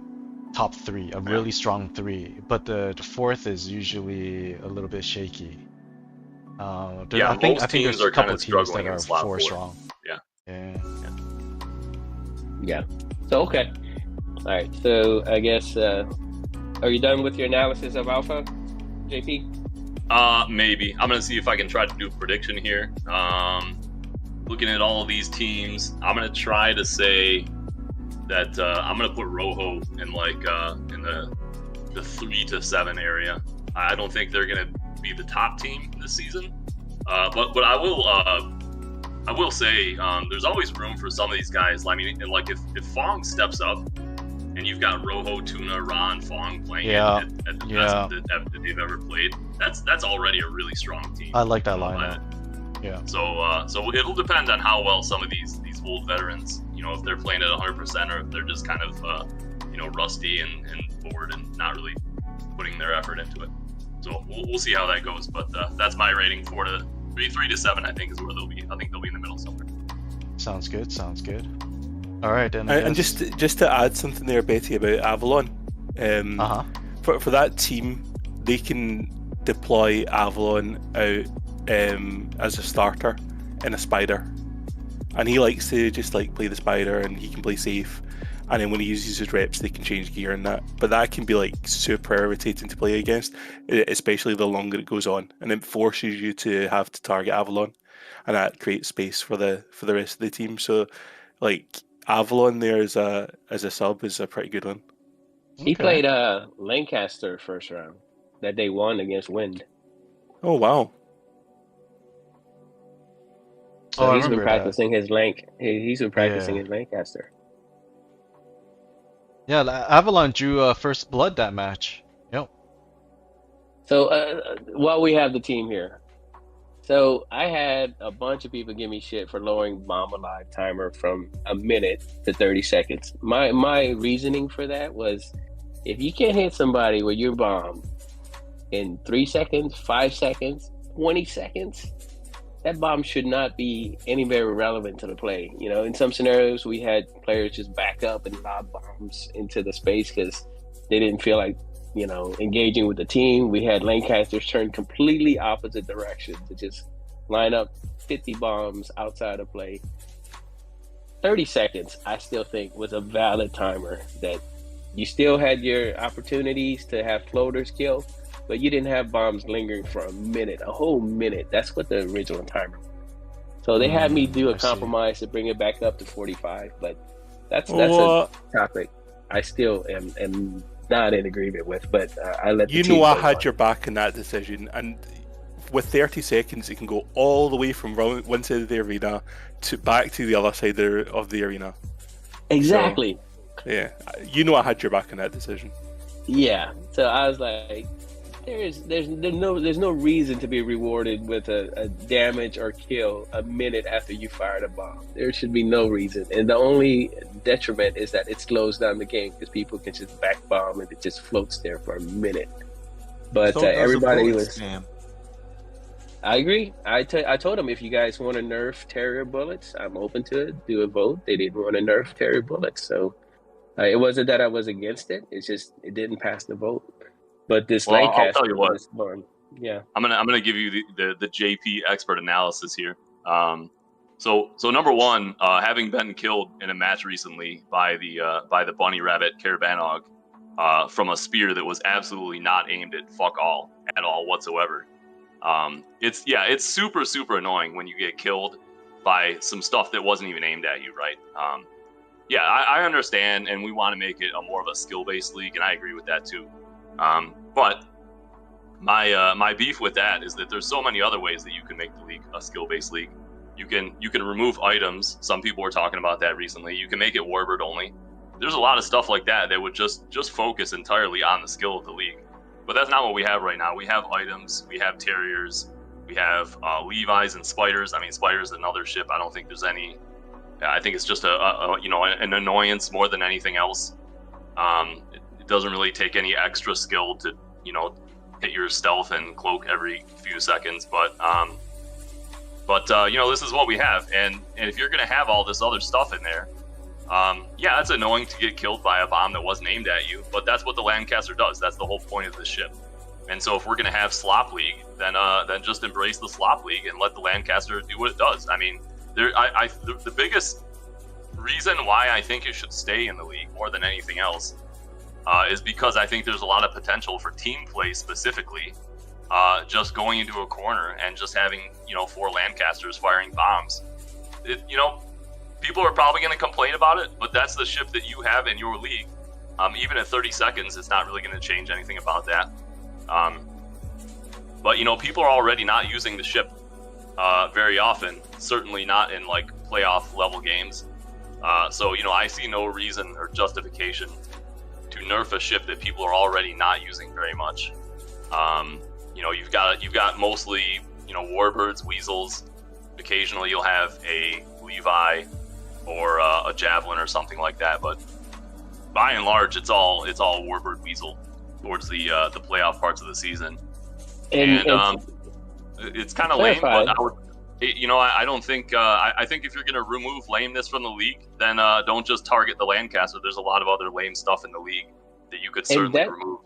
top 3, a really strong 3, but the 4th is usually a little bit shaky. I think there's a couple of teams that are 4 strong. Yeah. So okay. All right. So I guess are you done with your analysis of Alpha, JP? Maybe. I'm gonna see if I can try to do a prediction here. Looking at all of these teams, I'm gonna try to say that I'm gonna put Rojo in in the 3 to 7 area. I don't think they're gonna be the top team this season, but I will say there's always room for some of these guys. I mean, like if Fong steps up, and you've got Rojo, Tuna, Ron, Fong playing at the best that they've ever played. That's already a really strong team. I like that lineup. Yeah. So it'll depend on how well some of these old veterans, if they're playing at 100% or if they're just kind of rusty and bored and not really putting their effort into it. So we'll see how that goes. But that's my rating 3 to 7. I think is where they'll be. I think they'll be in the middle somewhere. Sounds good. All right, then. And just to add something there, Betty, about Avalon. For that team, they can deploy Avalon out as a starter in a spider, and he likes to just play the spider, and he can play safe. And then when he uses his reps, they can change gear and that. But that can be super irritating to play against, especially the longer it goes on, and it forces you to have to target Avalon, and that creates space for the rest of the team. So, Avalon there as a sub is a pretty good one. He played Lancaster first round that they won against Wind. Oh wow! So he's been practicing his He's been practicing his Lancaster. Yeah, Avalon drew first blood that match. Yep. So while we have the team here, So I had a bunch of people give me shit for lowering bomb alive timer from a minute to 30 seconds. My reasoning for that was if you can't hit somebody with your bomb in 3 seconds, 5 seconds, 20 seconds, that bomb should not be any very relevant to the play. You know, in some scenarios, we had players just back up and lob bombs into the space because they didn't feel like, engaging with the team. We had lanecasters turn completely opposite direction to just line up 50 bombs outside of play. 30 seconds, I still think, was a valid timer that you still had your opportunities to have floaters kill, but you didn't have bombs lingering for a whole minute. That's what the original timer was. So they had me do a I see. compromise to bring it back up to 45, but that's Oh, a topic I still am not in agreement with. But I let the you team know I vote had on your it. back in that decision, and with 30 seconds, you can go all the way from one side of the arena to back to the other side of the arena. Exactly. Yeah, you know I had your back in that decision. Yeah. So I was like, there's no reason to be rewarded with a damage or kill a minute after you fired a bomb. There should be no reason, and the only detriment is that it slows down the game because people can just back bomb and it just floats there for a minute. But So does a everybody bullet was. spam. I agree. I told them if you guys want to nerf Terrier bullets, I'm open to it. Do a vote. They didn't want to nerf Terrier bullets, so it wasn't that I was against it. It's just it didn't pass the vote. But this Well, I'll tell Lancaster, you what. this one, yeah. I'm gonna give you the JP expert analysis here. So number one, having been killed in a match recently by the bunny rabbit Carabanog from a spear that was absolutely not aimed at fuck all at all whatsoever. It's super annoying when you get killed by some stuff that wasn't even aimed at you, right? I understand, and we want to make it a more of a skill-based league, and I agree with that too. But my beef with that is that there's so many other ways that you can make the league a skill-based league. You can remove items. Some people were talking about that recently. You can make it warbird only. There's a lot of stuff like that would just focus entirely on the skill of the league. But that's not what we have right now. We have items. We have terriers. We have Levi's and spiders. I mean, spiders is another ship. I don't think there's any. I think it's just an annoyance more than anything else. It doesn't really take any extra skill to hit your stealth and cloak every few seconds, but this is what we have, and if you're gonna have all this other stuff in there, it's annoying to get killed by a bomb that wasn't aimed at you, but that's what the Lancaster does. That's the whole point of this ship. And so if we're gonna have slop league, then just embrace the slop league and let the Lancaster do what it does. I mean, the biggest reason why I think it should stay in the league more than anything else is because I think there's a lot of potential for team play specifically. Just going into a corner and just having 4 Lancasters firing bombs. People are probably going to complain about it, but that's the ship that you have in your league. Even at 30 seconds, it's not really going to change anything about that. But people are already not using the ship very often. Certainly not in like playoff level games. So I see no reason or justification to nerf a ship that people are already not using very much. You've got mostly warbirds, weasels. Occasionally you'll have a Levi or a javelin or something like that, but by and large it's all warbird weasel towards the playoff parts of the season. And it's kind of lame, but I don't think I think if you're going to remove lameness from the league, then don't just target the Lancaster. There's a lot of other lame stuff in the league that you could certainly remove.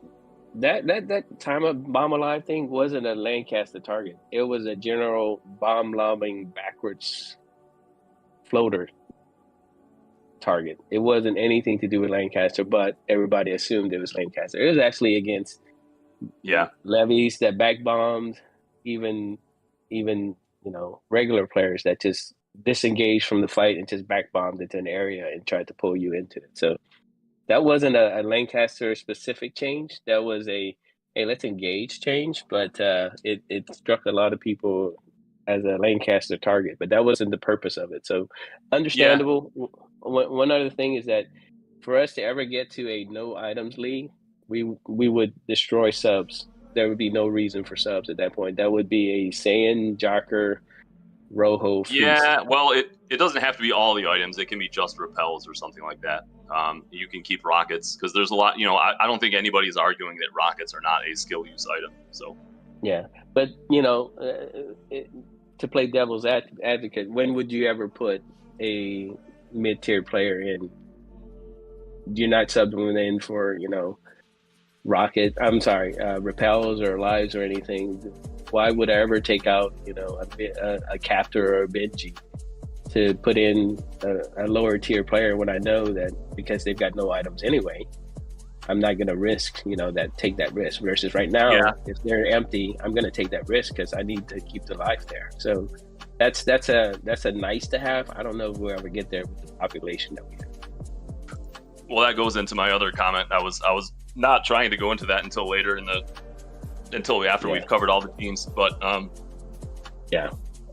That time of bomb alive thing wasn't a Lancaster target. It was a general bomb lobbing backwards floater target. It wasn't anything to do with Lancaster, but everybody assumed it was Lancaster. It was actually against levies that back bombed, even regular players that just disengaged from the fight and just back bombed into an area and tried to pull you into it. So that wasn't a Lancaster specific change. That was a let's engage change, but it struck a lot of people as a Lancaster target, but that wasn't the purpose of it. So understandable. Yeah. One other thing is that for us to ever get to a no items league, we would destroy subs there would be no reason for subs at that point. That would be a Saiyan, Jocker, Rojo feast. Yeah, well, it doesn't have to be all the items. It can be just repels or something like that. You can keep rockets because there's a lot. I don't think anybody's arguing that rockets are not a skill use item. So yeah, but to play devil's advocate, when would you ever put a mid-tier player in? You're not subbing them in for repels or lives or anything. Why would I ever take out a captor or a Benji to put in a lower tier player when I know that because they've got no items anyway, I'm not going to risk take that risk. Versus right now, if they're empty, I'm going to take that risk because I need to keep the life there. So that's a nice to have. I don't know if we'll ever get there with the population that we have. Well, that goes into my other comment. I was not trying to go into that until later after we've covered all the teams. But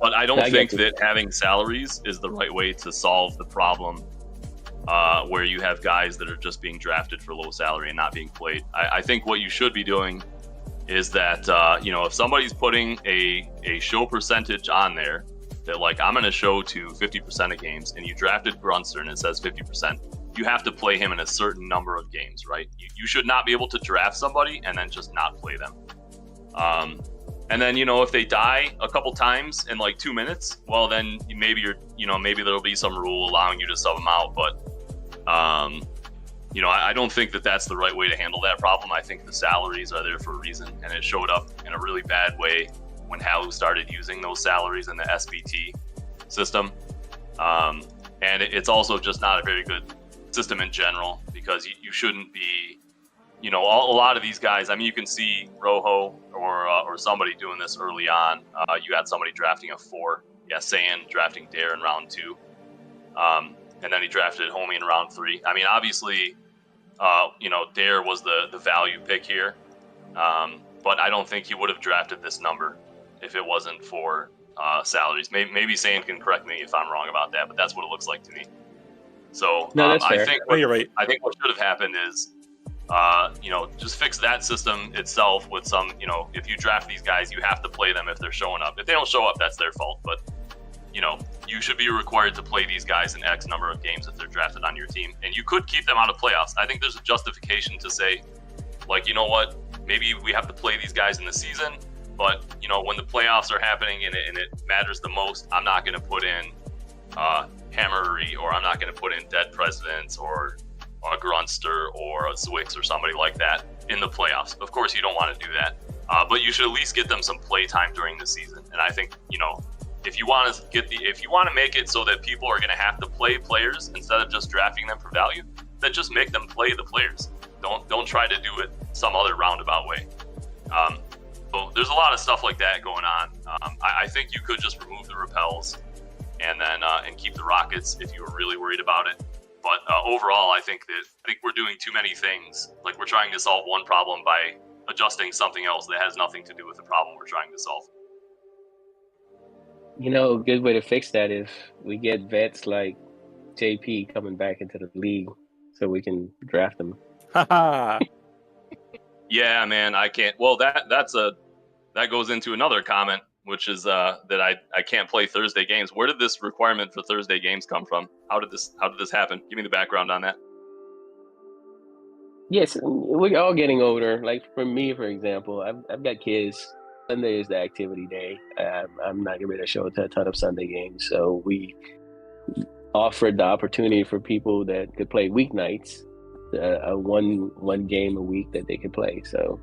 But I don't think that having salaries is the right way to solve the problem where you have guys that are just being drafted for low salary and not being played. I think what you should be doing is that if somebody's putting a show percentage on there that I'm going to show to 50% of games, and you drafted Grunster and it says 50%. You have to play him in a certain number of games, right? You should not be able to draft somebody and then just not play them. And then, if they die a couple times in 2 minutes, well, then maybe maybe there'll be some rule allowing you to sub them out. But, I don't think that that's the right way to handle that problem. I think the salaries are there for a reason, and it showed up in a really bad way when Halu started using those salaries in the SBT system. And it's also just not a very good system in general, because you shouldn't be, a lot of these guys. I mean, you can see Rojo or somebody doing this early on. You had somebody drafting a 4, Saiyan drafting Dare in round 2, and then he drafted Homie in round 3. I mean, obviously, Dare was the value pick here, but I don't think he would have drafted this number if it wasn't for salaries. Maybe Saiyan can correct me if I'm wrong about that, but that's what it looks like to me. So I think you're right. I think what should have happened is, just fix that system itself with some, if you draft these guys, you have to play them if they're showing up. If they don't show up, that's their fault. But, you should be required to play these guys in X number of games if they're drafted on your team. And you could keep them out of playoffs. I think there's a justification to say, you know what, maybe we have to play these guys in the season, but, when the playoffs are happening and it matters the most, I'm not going to put in Hammery, or I'm not going to put in Dead Presidents or a Grunster or a Zwix or somebody like that in the playoffs. Of course, you don't want to do that, but you should at least get them some play time during the season. And I think, if you want to make it so that people are going to have to play players instead of just drafting them for value, then just make them play the players. Don't try to do it some other roundabout way. So there's a lot of stuff like that going on. I think you could just remove the repels and then and keep the rockets if you were really worried about it. But overall, I think we're doing too many things. We're trying to solve one problem by adjusting something else that has nothing to do with the problem we're trying to solve. A good way to fix that is we get vets like JP coming back into the league so we can draft them. Yeah, man, I can't. Well, that goes into another comment, which is that I can't play Thursday games. Where did this requirement for Thursday games come from? How did this happen? Give me the background on that. Yes, we're all getting older. For me, for example, I've got kids. Sunday is the activity day. I'm not going to show a ton of Sunday games, so we offered the opportunity for people that could play weeknights, a one game a week that they could play. So.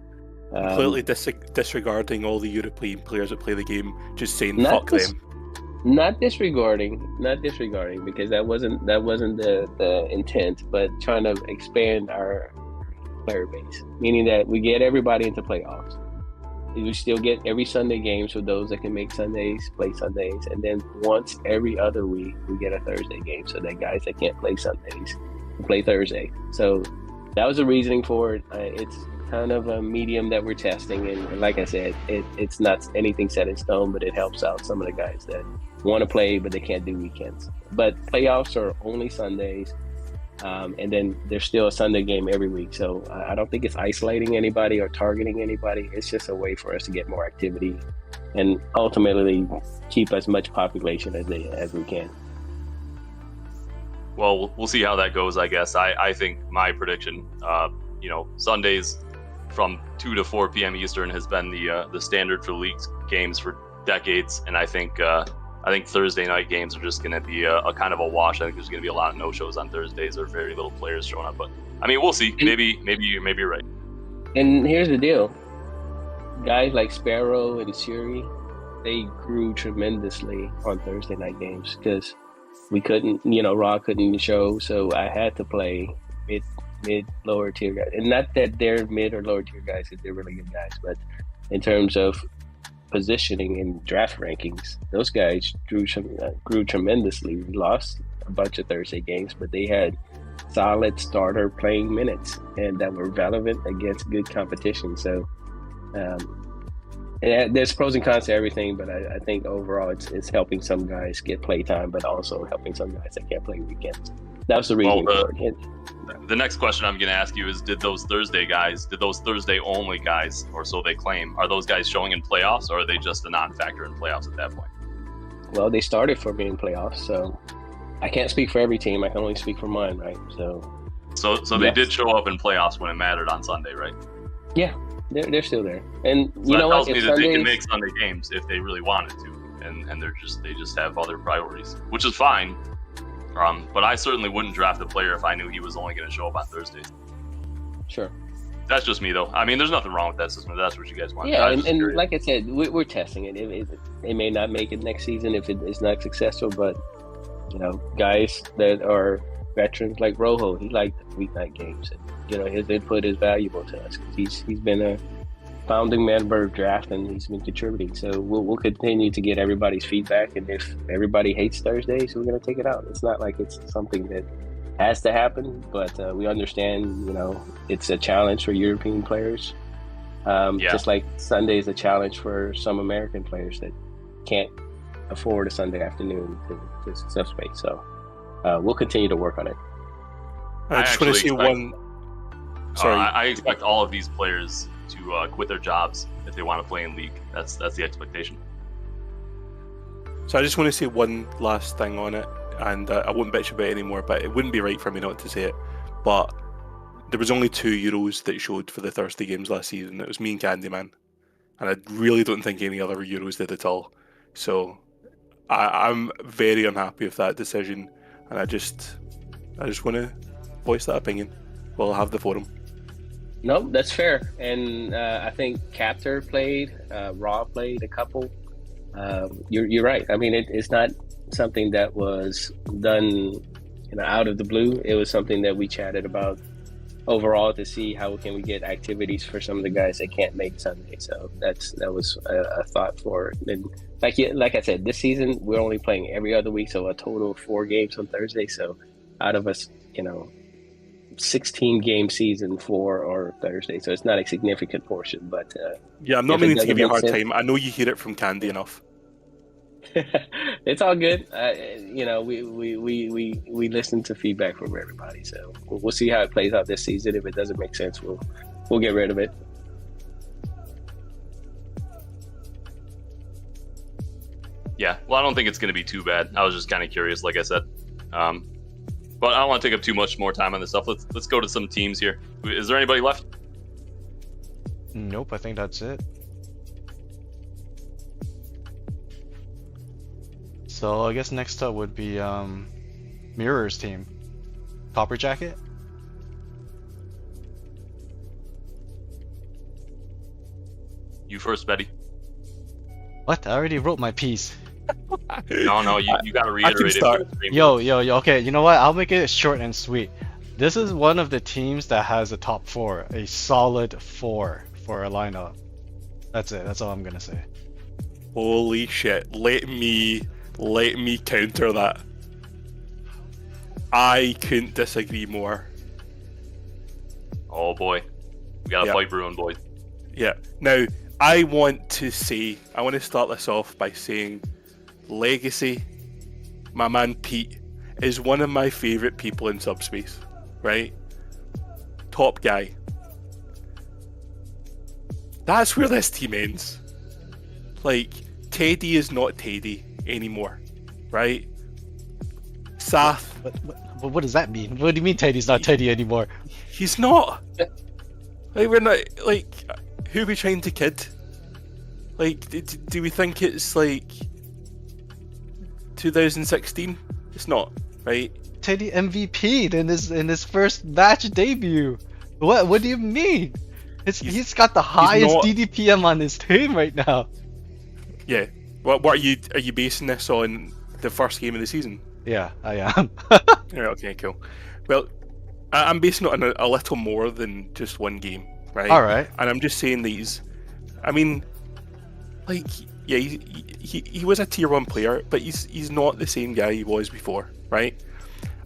Completely disregarding all the European players that play the game, just saying fuck them. Not disregarding, because that wasn't the intent, but trying to expand our player base, meaning that we get everybody into playoffs. We still get every Sunday game, so those that can make Sundays play Sundays, and then once every other week we get a Thursday game, so that guys that can't play Sundays can play Thursday. So that was the reasoning for it. It's kind of a medium that we're testing, and like I said, it's not anything set in stone, but it helps out some of the guys that want to play but they can't do weekends. But playoffs are only Sundays. And then there's still a Sunday game every week. So I don't think it's isolating anybody or targeting anybody. It's just a way for us to get more activity and ultimately keep as much population as we can. Well, we'll see how that goes, I guess. I think my prediction, Sundays from 2 to 4 p.m. Eastern has been the standard for league games for decades, and I think Thursday night games are just going to be a kind of a wash. I think there's going to be a lot of no-shows on Thursdays or very little players showing up. But I mean, we'll see. Maybe you're right. And here's the deal: guys like Sparrow and Suri, they grew tremendously on Thursday night games because we couldn't, Raw couldn't show, so I had to play mid lower tier guys. And not that they're mid or lower tier guys, because they're really good guys, but in terms of positioning in draft rankings, those guys grew tremendously. We lost a bunch of Thursday games, but they had solid starter playing minutes and that were relevant against good competition. So and there's pros and cons to everything, but I think overall it's helping some guys get play time, but also helping some guys that can't play weekends. That was the reason for it. The next question I'm going to ask you is, did those Thursday only guys, or so they claim, are those guys showing in playoffs, or are they just a non-factor in playoffs at that point? Well, they started for me in playoffs, so I can't speak for every team. I can only speak for mine, right? So they did show up in playoffs when it mattered on Sunday, right? Yeah, they're still there. And so you know tells what? me that they can make Sunday games if they really wanted to, and they just have other priorities, which is fine. But I certainly wouldn't draft a player if I knew he was only going to show up on Thursdays. Sure. That's just me, though. I mean, there's nothing wrong with that system. If that's what you guys want. Yeah, and like I said, we're testing it. It may not make it next season if it's not successful, but guys that are veterans like Rojo, he liked weeknight games, and his input is valuable to us because he's been a founding member of draft and he's been contributing. So we'll continue to get everybody's feedback, and if everybody hates Thursdays, we're going to take it out. It's not like it's something that has to happen, but we understand it's a challenge for European players, just like Sunday is a challenge for some American players that can't afford a Sunday afternoon to Subspace. So we'll continue to work on it. I just want to say one. Sorry, I expect all of these players to quit their jobs if they want to play in league. That's the expectation. So I just want to say one last thing on it, and I won't bitch about it anymore, but it wouldn't be right for me not to say it. But there was only 2 Euros that showed for the Thursday games last season. It was me and Candyman, and I really don't think any other Euros did at all. So I'm very unhappy with that decision, and I just want to voice that opinion. We'll have the forum. No, that's fair. And I think Captor played, Raw played a couple. You're right. I mean, it's not something that was done out of the blue. It was something that we chatted about overall to see how can we get activities for some of the guys that can't make Sunday. So that was a thought for it. And like I said, this season we're only playing every other week, so a total of 4 games on Thursday. So out of us, 16 game season 4 or Thursday, so it's not a significant portion, but yeah, I'm not meaning to give you a hard time. I know you hear it from Candy enough. It's all good. We listen to feedback from everybody, so we'll see how it plays out this season. If it doesn't make sense, we'll get rid of it. Yeah, well, I don't think it's going to be too bad. I was just kind of curious, like I said. But I don't want to take up too much more time on this stuff. Let's go to some teams here. Is there anybody left? Nope, I think that's it. So I guess next up would be Mirror's team. Copper Jacket? You first, Betty. What? I already wrote my piece. No, you gotta reiterate it. Yo, okay, you know what? I'll make it short and sweet. This is one of the teams that has a top 4, a solid 4 for a lineup. That's it, that's all I'm gonna say. Holy shit, let me counter that. I couldn't disagree more. Oh boy. We got a fight brewing, boys. Yeah. Now, I want to start this off by saying Legacy, my man Pete, is one of my favourite people in Subspace. right? Top guy. That's where this team ends. Like, Teddy is not Teddy anymore, right? Saf. What does that mean? What do you mean Teddy's not Teddy anymore? He's not. Like, we're not. Like, who are we trying to kid? Like, do we think it's like 2016? It's not, right? Teddy MVP'd in his first match debut. What do you mean? He's got the highest not- DDPM on his team right now. Yeah. What are you basing this on? The first game of the season? Yeah, I am. Yeah, okay, cool. Well, I'm basing it on a little more than just one game, right? All right. And I'm just saying these. I mean, like, yeah, he was a tier 1 player, but he's not the same guy he was before, right?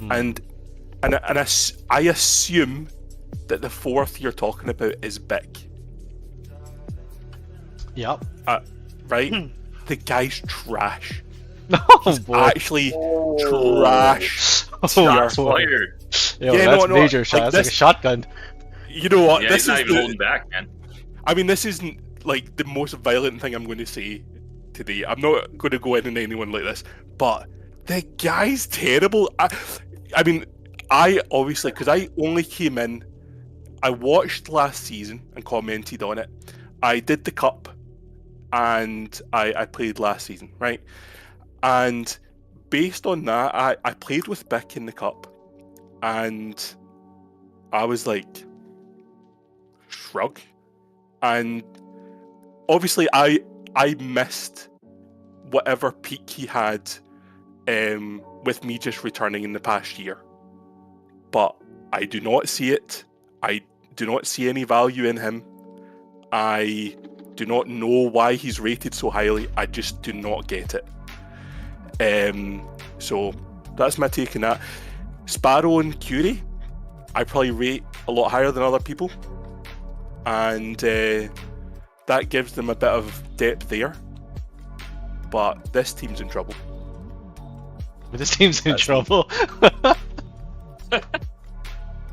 And I assume that the fourth you're talking about is Bick. Yep. Right? The guy's trash. Oh boy. Actually, trash. Shots boy. fired. Yo, Yeah, that's no, major like shot. That's like a this- shotgun. You know what? Yeah, this he's not is even holding back, man. I mean, this isn't like the most violent thing I'm going to say today. I'm not going to go in on anyone like this, but the guy's terrible. I mean, I obviously, because I only came in, I watched last season and commented on it. I did the cup, and I played last season, right? And based on that, I played with Bick in the cup, and I was like, shrug. And obviously I missed whatever peak he had with me just returning in the past year. But I do not see it. I do not see any value in him. I do not know why he's rated so highly. I just do not get it. So that's my take on that. Sparrow and Curie, I probably rate a lot higher than other people. And that gives them a bit of depth there. But this team's in trouble. This team's in trouble.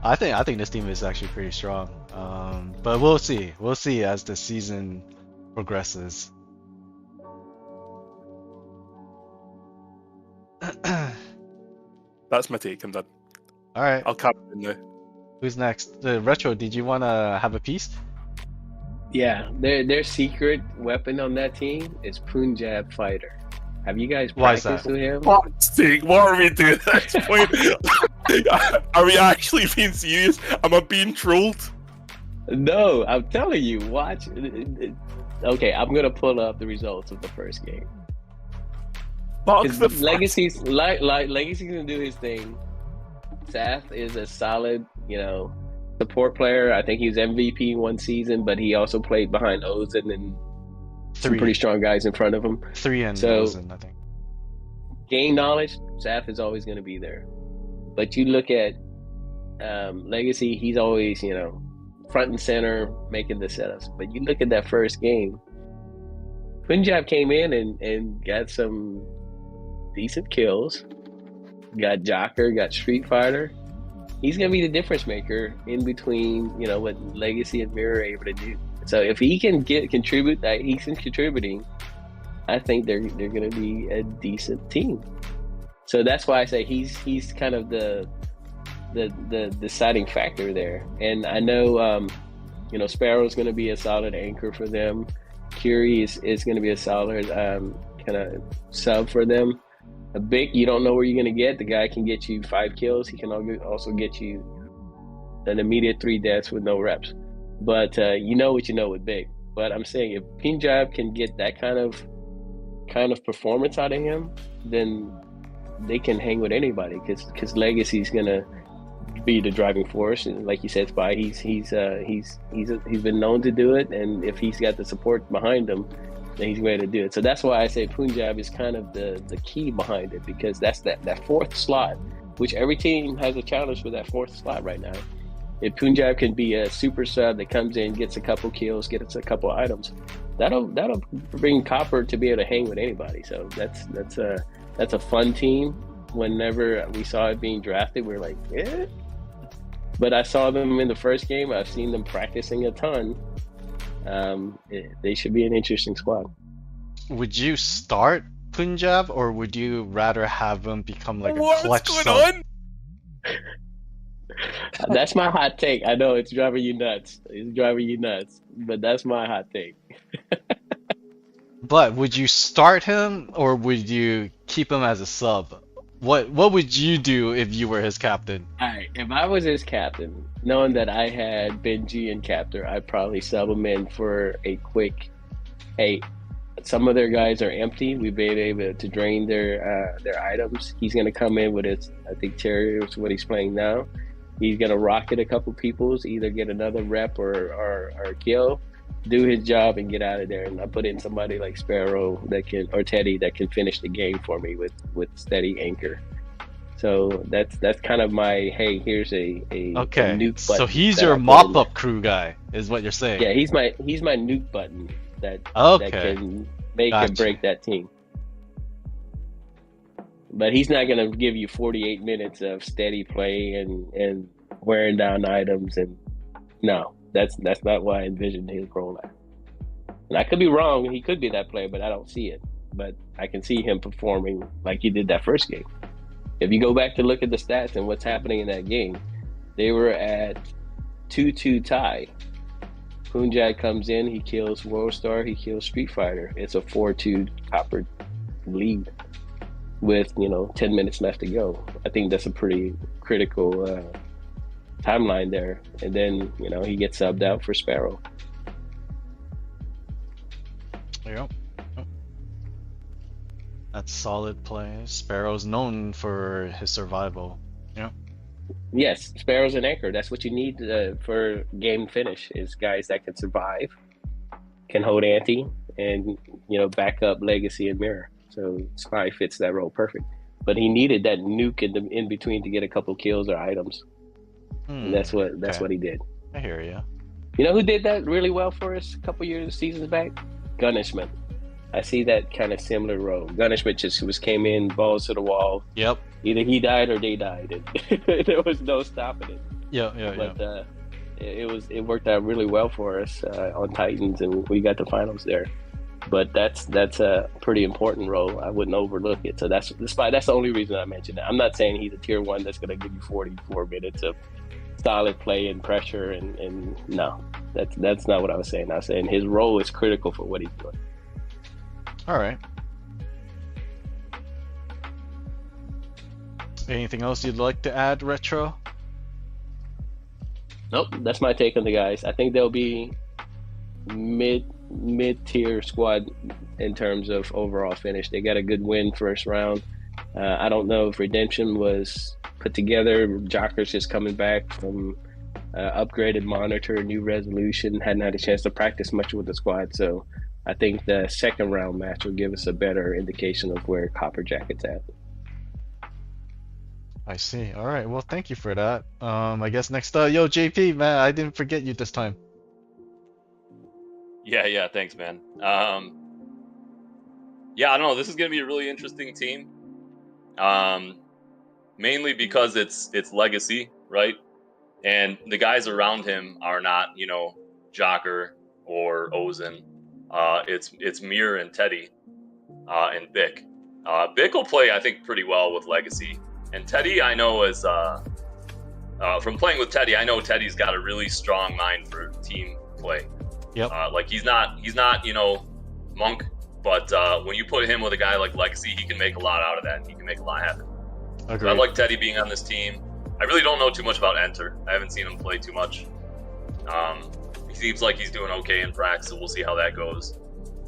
I think this team is actually pretty strong. But we'll see. We'll see as the season progresses. That's my take. I'm done. All right. I'll cap it in now. Who's next? Retro, did you want to have a piece? Yeah, their secret weapon on that team is Punjab Fighter. Have you guys Why is practiced that? with him? Fuck's sake, what are we doing at this point? Are we actually being serious? Am I being trolled? No, I'm telling you, watch. Okay, I'm gonna pull up the results of the first game. Fuck His the fuck. Legacy's Legacy's gonna do his thing. Saf is a solid, support player. I think he was MVP one season, but he also played behind Ozan and some pretty strong guys in front of him. 3 and So- Rosen, I think. Game knowledge, Saf is always going to be there. But you look at Legacy, he's always, front and center making the setups. But you look at that first game, Punjab came in and got some decent kills. Got Jocker, got Street Fighter. He's going to be the difference maker in between, what Legacy and Mirror are able to do. So if he can contribute that he's contributing, I think they're going to be a decent team. So that's why I say he's kind of the deciding factor there. And I know Sparrow's going to be a solid anchor for them. Curie is going to be a solid kind of sub for them. A Bick, you don't know where you're going to get. The guy can get you 5 kills. He can also get you an immediate 3 deaths with no reps. But you know what you know with Bick. But I'm saying if Punjab can get that kind of performance out of him, then they can hang with anybody because Legacy's gonna be the driving force. And like you said, Spy, he's been known to do it. And if he's got the support behind him, then he's ready to do it. So that's why I say Punjab is kind of the key behind it, because that's that fourth slot, which every team has a challenge for that fourth slot right now. If Punjab can be a super sub that comes in, gets a couple kills, gets a couple items, that'll bring Copper to be able to hang with anybody. So that's a fun team. Whenever we saw it being drafted, we were like, yeah. but I saw them in the first game. I've seen them practicing a ton. They should be an interesting squad. Would you start Punjab, or would you rather have him become like a What's clutch going sub? on? That's my hot take. I know it's driving you nuts. It's driving you nuts, but that's my hot take. But would you start him, or would you keep him as a sub? What would you do if you were his captain? All right, if I was his captain, knowing that I had Benji and Captor, I'd probably sub him in for a quick, hey, some of their guys are empty. We've been able to drain their items. He's going to come in with his, I think Terrier is what he's playing now. He's going to rocket a couple peoples, either get another rep or kill, do his job and get out of there. And I put in somebody like Sparrow or Teddy that can finish the game for me with steady anchor. So that's kind of my, hey, here's a Okay, nuke so button he's that your I put in mop-up crew guy, is what you're saying. there. Yeah, he's my nuke button that Okay. can make Gotcha. and break that team. But he's not going to give you 48 minutes of steady play and wearing down items. And no, that's not what I envisioned his role at. And I could be wrong. He could be that player, but I don't see it. But I can see him performing like he did that first game. If you go back to look at the stats and what's happening in that game, they were at 2-2 tie. Punjab comes in, he kills World Star, he kills Street Fighter. It's a 4-2 Copper lead with 10 minutes left to go. I think that's a pretty critical timeline there. And then he gets subbed out for Sparrow. There you go. Oh. That's solid play. Sparrow's known for his survival. Yes, Sparrow's an anchor. That's what you need for game finish is guys that can survive, can hold ante, and back up Legacy and Mirror. So Spy fits that role perfect. But he needed that nuke in between to get a couple kills or items. And that's what he did. I hear you. You know who did that really well for us a couple seasons back? Gunishman. I see that kind of similar role. Gunishman just came in, balls to the wall. Yep. Either he died or they died. There was no stopping it. Yeah. But it worked out really well for us on Titans, and we got the finals there. But that's a pretty important role. I wouldn't overlook it. So that's the only reason I mentioned that. I'm not saying he's a tier 1 that's going to give you 44 minutes of solid play and pressure. And no, that's not what I was saying. I was saying his role is critical for what he's doing. All right. Anything else you'd like to add, Retro? Nope, that's my take on the guys. I think they'll be mid-tier squad in terms of overall finish. They got a good win first round. I don't know if Redemption was put together. Jocker's just coming back from upgraded monitor, new resolution, hadn't had a chance to practice much with the squad. So I think the second round match will give us a better indication of where Copper Jacket's at. I see. All right. Well, thank you for that. I guess next up, yo, JP, man, I didn't forget you this time. Yeah, thanks, man. Yeah, I don't know. This is going to be a really interesting team. Mainly because it's Legacy, right? And the guys around him are not, Jocker or Ozen. It's Mir and Teddy and Bick. Bick will play, I think, pretty well with Legacy. And Teddy, I know is from playing with Teddy, I know Teddy's got a really strong mind for team play. Yep. Like he's not Monk, but when you put him with a guy like Legacy, he can make a lot out of that. He can make a lot happen. Agreed. So I like Teddy being on this team. I really don't know too much about Enter. I haven't seen him play too much. He seems like he's doing okay in prac, so we'll see how that goes.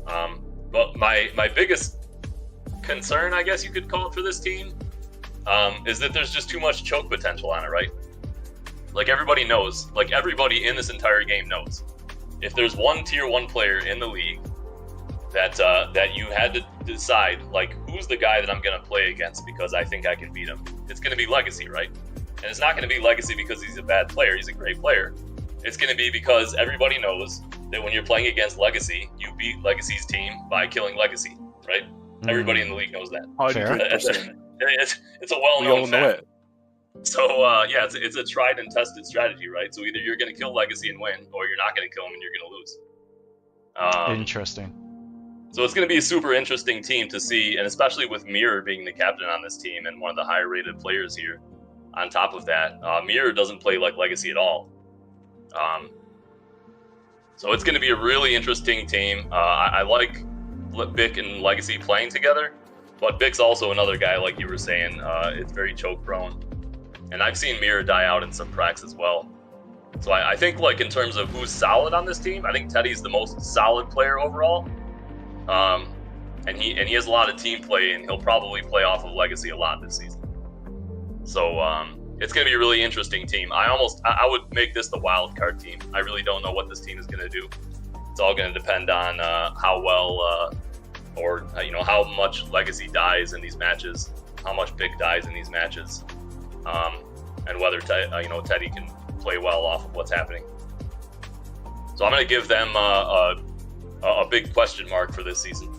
But my biggest concern, I guess you could call it, for this team is that there's just too much choke potential on it, right? Like everybody knows, like everybody in this entire game knows, if there's one tier 1 player in the league that you had to decide, like, who's the guy that I'm going to play against because I think I can beat him, it's going to be Legacy, right? And it's not going to be Legacy because he's a bad player. He's a great player. It's going to be because everybody knows that when you're playing against Legacy, you beat Legacy's team by killing Legacy, right? Everybody in the league knows that. 100%. It's a well-known fact. So yeah, it's a tried and tested strategy, right? So either you're going to kill Legacy and win, or you're not going to kill him and you're going to lose. Interesting. So it's going to be a super interesting team to see, and especially with Mirror being the captain on this team and one of the higher rated players here. On top of that, Mirror doesn't play like Legacy at all. So it's going to be a really interesting team. I like Bick and Legacy playing together, but Bick's also another guy, like you were saying. It's very choke prone. And I've seen Mirror die out in some pracs as well. So I think, like, in terms of who's solid on this team, I think Teddy's the most solid player overall. And he has a lot of team play, and he'll probably play off of Legacy a lot this season. So it's going to be a really interesting team. I would make this the wild card team. I really don't know what this team is going to do. It's all going to depend on how well or how much Legacy dies in these matches, how much Big dies in these matches, and whether Teddy can play well off of what's happening. So I'm going to give them a big question mark for this season.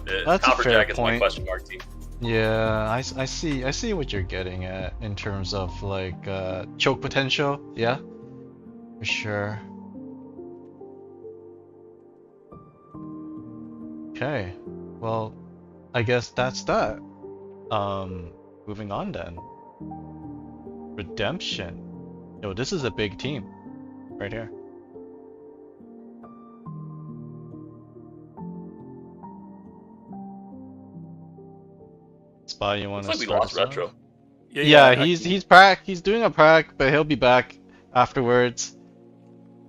That's Copper a fair Jacket's my point. question mark team. Yeah, I see what you're getting at in terms of like choke potential. Yeah, for sure. Okay, well, I guess that's that. Moving on then. Redemption. Yo, this is a big team right here. Spy, you want Looks to like we start lost us off? Retro. Yeah, he's doing a prac, but he'll be back afterwards.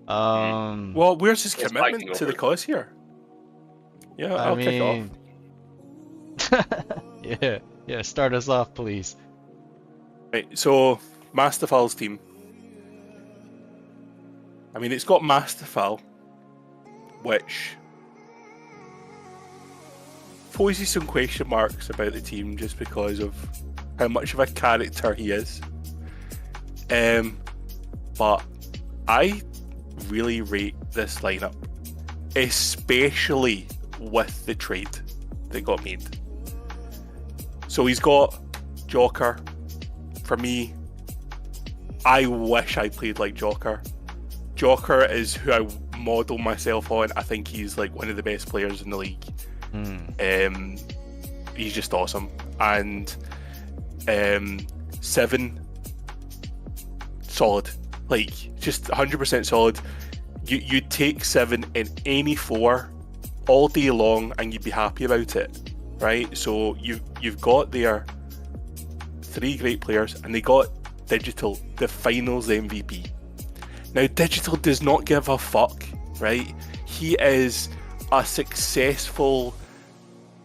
Well, where's his It's commitment fighting to the over. cause here? Yeah, I I'll kick off. mean, yeah, start us off, please. Right, so Mastafal's team. I mean, it's got Mastafal, which poses some question marks about the team just because of how much of a character he is. But I really rate this lineup, especially with the trade that got made. So he's got Joker. For me, I wish I played like Joker. Joker is who I model myself on. I think he's like one of the best players in the league. He's just awesome. And 7, solid. Like, just 100% solid. You'd take 7 in any 4 all day long and you'd be happy about it, right? So you've got there 3 great players, and they got Digital, the finals MVP. Now, Digital does not give a fuck, right? He is a successful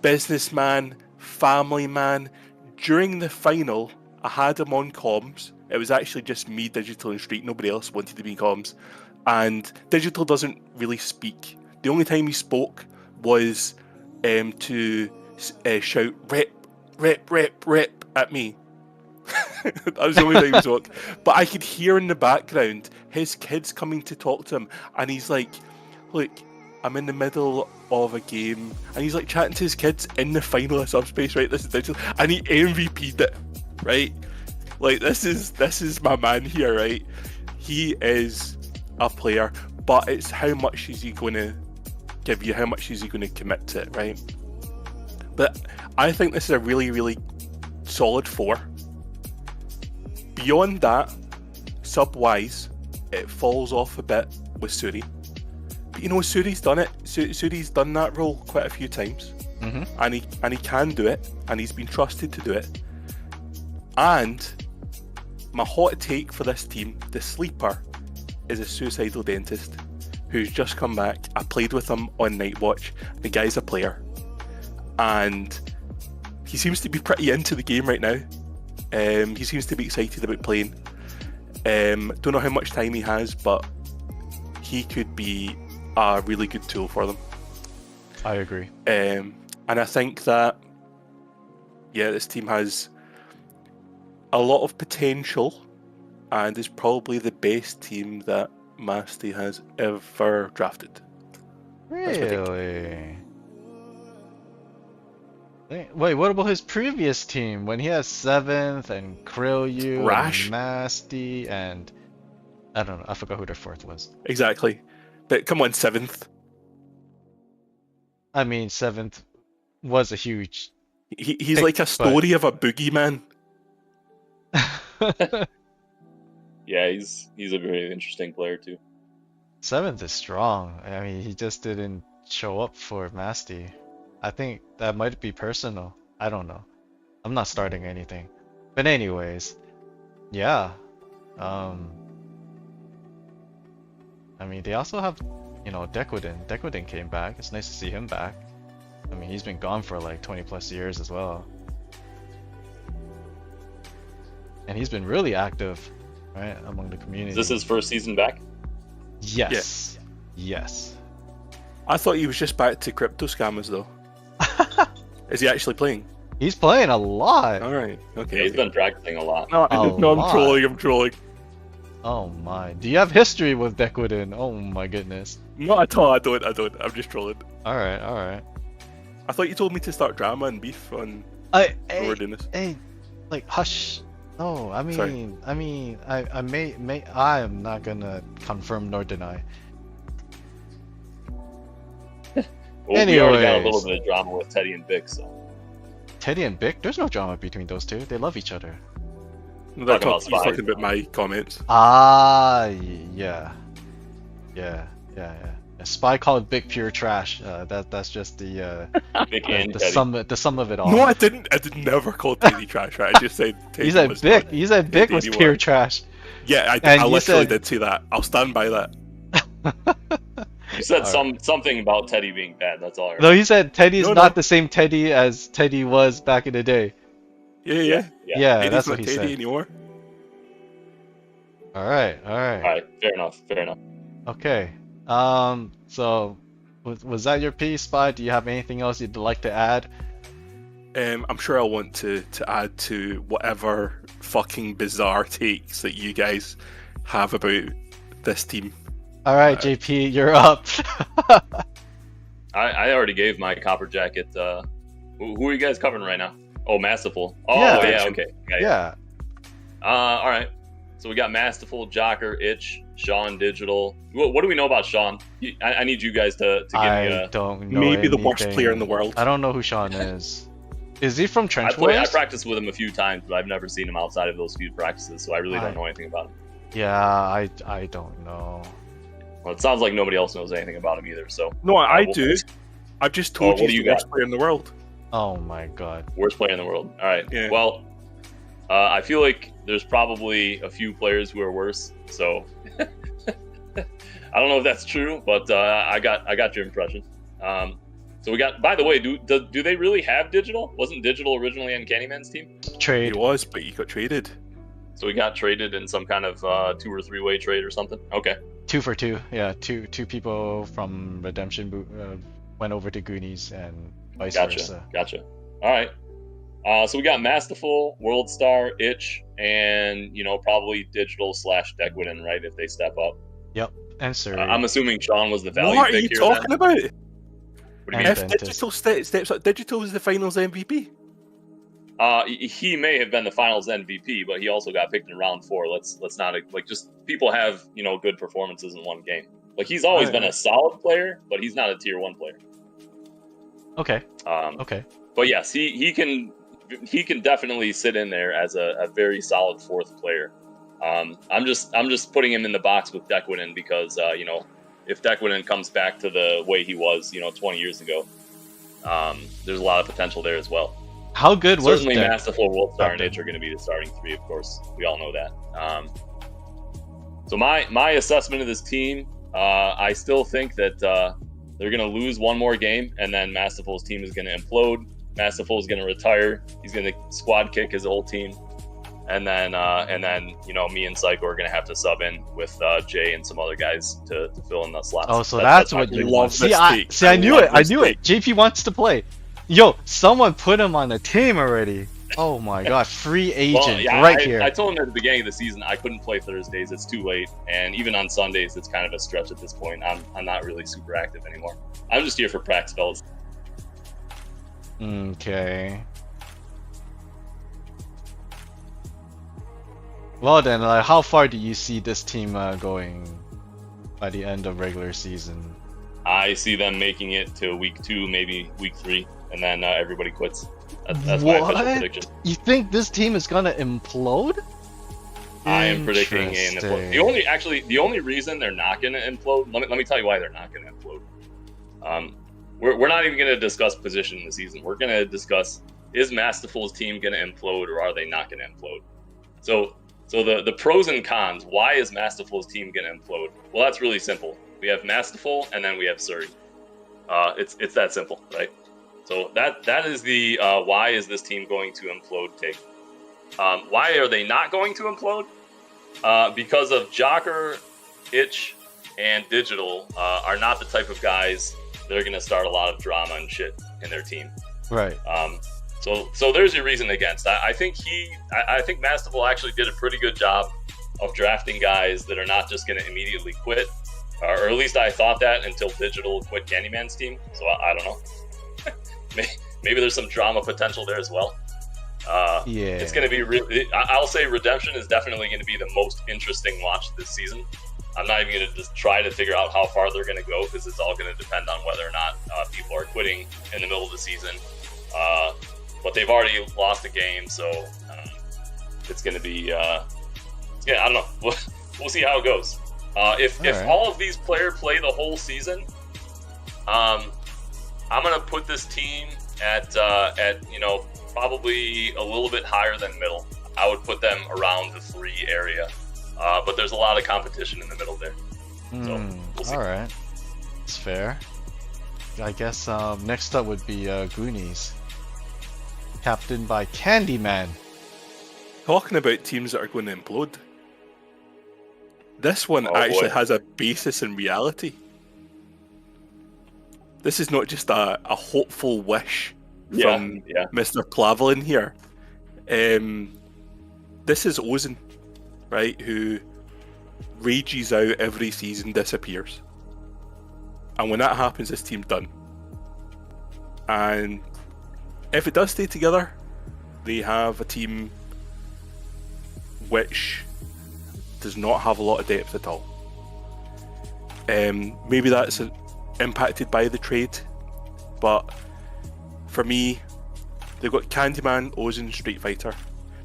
businessman, family man. During the final, I had him on comms. It was actually just me, Digital, and Street. Nobody else wanted to be in comms. And Digital doesn't really speak. The only time he spoke was to shout rip at me. That was the only time he spoke. But I could hear in the background his kids coming to talk to him, and he's like, look, I'm in the middle of a game, and he's like chatting to his kids in the final of Subspace, right? This is Digital, and he MVP'd it, right? Like, this is my man here, right? He is a player, but it's how much is he going to give you, how much is he going to commit to it, right? But I think this is a really, really solid 4. Beyond that, sub-wise, it falls off a bit with Suri. But Suri's done it. Suri's done that role quite a few times. And he can do it, and he's been trusted to do it. And my hot take for this team, the sleeper, is a suicidal dentist who's just come back. I played with him on Night Watch. The guy's a player, and he seems to be pretty into the game right now. He seems to be excited about playing. Don't know how much time he has, but he could be a really good tool for them. I agree. And I think that, this team has a lot of potential and is probably the best team that Masty has ever drafted. Really? Wait, what about his previous team when he had 7th and Krillu Rash. and Masty and I don't know, I forgot who their 4th was. Exactly. But come on, 7th. I mean, 7th was a huge. He's Pick, like a story of a boogeyman. Yeah, he's a very interesting player too. 7th is strong. I mean, he just didn't show up for Masty. I think that might be personal. I don't know. I'm not starting anything. But anyways, yeah. I mean, they also have, Dequidin. Dequidin came back. It's nice to see him back. I mean, he's been gone for like 20 plus years as well. And he's been really active, right, among the community. Is this his first season back? Yes. Yes. I thought he was just back to crypto scammers though. Is he actually playing? He's playing a lot. All right. Okay. Yeah, he's been practicing a lot. No, A no, lot. I'm trolling. Oh my. Do you have history with Dequidin? Oh my goodness. Not at all. I don't. I'm just trolling. Alright, alright. I thought you told me to start drama and beef on Hey, we're doing this. like hush. No, I Sorry. mean, I may, I am not gonna confirm nor deny. Well, we already got a little Anyways. bit of drama with Teddy and Vic, so Teddy and Bick, there's no drama between those two. They love each other. No, Talking about he's Spy. talking about my comments. Ah, yeah. Yeah. Spy called Bick pure trash. That's just the Vic and the Teddy. sum of it all. No, I didn't. I did never call Teddy trash. Right? I just said Teddy You said was Bick. not- You said Bick was Teddy pure was. trash. Yeah, And I you literally said- did say that. I'll stand by that. You said Alright. something about Teddy being bad. That's all I No, remember. he said Teddy's No, not no. the same Teddy as Teddy was back in the day. Yeah. Yeah, Teddy's that's not what he Teddy said. anymore. All right. All right, fair enough. Okay. So was that your piece, Spy? Do you have anything else you'd like to add? I'm sure I'll want to add to whatever fucking bizarre takes that you guys have about this team. All right, JP, you're up. I already gave my copper jacket. Who are you guys covering right now? Oh, Masterful. Oh, Yeah. yeah, okay. Yeah. All right. So we got Masterful, Jocker, Itch, Sean, Digital. What do we know about Sean? I need you guys to give me I a. don't know. Maybe the worst anything. player in the world. I don't know who Sean is. Is he from I Trench Wars? practiced with him a few times, but I've never seen him outside of those few practices, so I really don't know anything about him. Yeah, I don't know. Well, it sounds like nobody else knows anything about him either. So No, I we'll- do. I've just told what you do he's you the worst got? player in the world. Oh my god. Worst player in the world. All right. Yeah. Well, I feel like there's probably a few players who are worse. So I don't know if that's true, but I got your impression. So we got. By the way, do they really have Digital? Wasn't Digital originally on Candyman's team? He Trade. was, but he got traded. So he got traded in some kind of 2 or 3-way trade or something. Okay. 2 for 2. Yeah, two people from Redemption went over to Goonies and vice versa. Gotcha. All right. So we got Masterful, World Star, Itch, and probably Digital / Dequidin, right? If they step up. Yep. And Surrey. I'm assuming Sean was the value What are pick you here. talking Then. about? What do you And mean? If Ventus. Digital steps up, Digital was the finals MVP. He may have been the Finals MVP, but he also got picked in round 4. Let's not just people have good performances in one game. Like he's always been a solid player, but he's not a tier 1 player. Okay. Um, Okay. But yes, he can definitely sit in there as a very solid 4th player. I'm just putting him in the box with Dequidin because if Dequidin comes back to the way he was 20 years ago, there's a lot of potential there as well. How good was Certainly, Deck? Masterful, World Star, and Okay. Itch are going to be the starting 3, of course. We all know that. So my assessment of this team, I still think that they're going to lose one more game, and then Masterful's team is going to implode. Masterful is going to retire. He's going to squad kick his whole team, and then me and Psycho are going to have to sub in with Jay and some other guys to fill in the slots. Oh, so that's my what you prediction. want. love this take. See, I knew love it. I this knew it. JP wants to play. Yo, someone put him on the team already. Oh my god, free agent Well, yeah, right I, here. I told him at the beginning of the season I couldn't play Thursdays. It's too late, and even on Sundays, it's kind of a stretch at this point. I'm not really super active anymore. I'm just here for pracs, fellas. Okay. Well then, how far do you see this team going by the end of regular season? I see them making it to week 2, maybe week 3, and then everybody quits. That's my official prediction. You think this team is gonna implode? I am predicting an implode. The only reason they're not gonna implode. Let me tell you why they're not gonna implode. We're not even gonna discuss position in the season. We're gonna discuss, is Masterful's team gonna implode or are they not gonna implode? So the pros and cons. Why is Masterful's team gonna implode? Well, that's really simple. We have Masterful and then we have Surrey. It's that simple, right? So that is the why is this team going to implode take. Why are they not going to implode? Because of Jocker, Itch, and Digital are not the type of guys that are going to start a lot of drama and shit in their team. Right. So there's your reason against. I think Masterful actually did a pretty good job of drafting guys that are not just going to immediately quit, or at least I thought that until Digital quit Candyman's team. So I don't know. Maybe there's some drama potential there as well. Yeah. It's going to be really. I'll say Redemption is definitely going to be the most interesting watch this season. I'm not even going to just try to figure out how far they're going to go because it's all going to depend on whether or not people are quitting in the middle of the season. But they've already lost a game, so it's going to be. Yeah, I don't know. We'll see how it goes. If all of these players play the whole season, I'm going to put this team at probably a little bit higher than middle. I would put them around the 3 area. But there's a lot of competition in the middle there. So we'll see. Alright. It's fair. I guess next up would be Goonies. Captained by Candyman. Talking about teams that are going to implode. This one actually has a basis in reality. This is not just a hopeful wish from Mr. Plavelin here. This is Ozen, right, who rages out every season, disappears. And when that happens, this team's done. And if it does stay together, they have a team which does not have a lot of depth at all. Maybe that's impacted by the trade, but for me, they've got Candyman, Ozen, Street Fighter.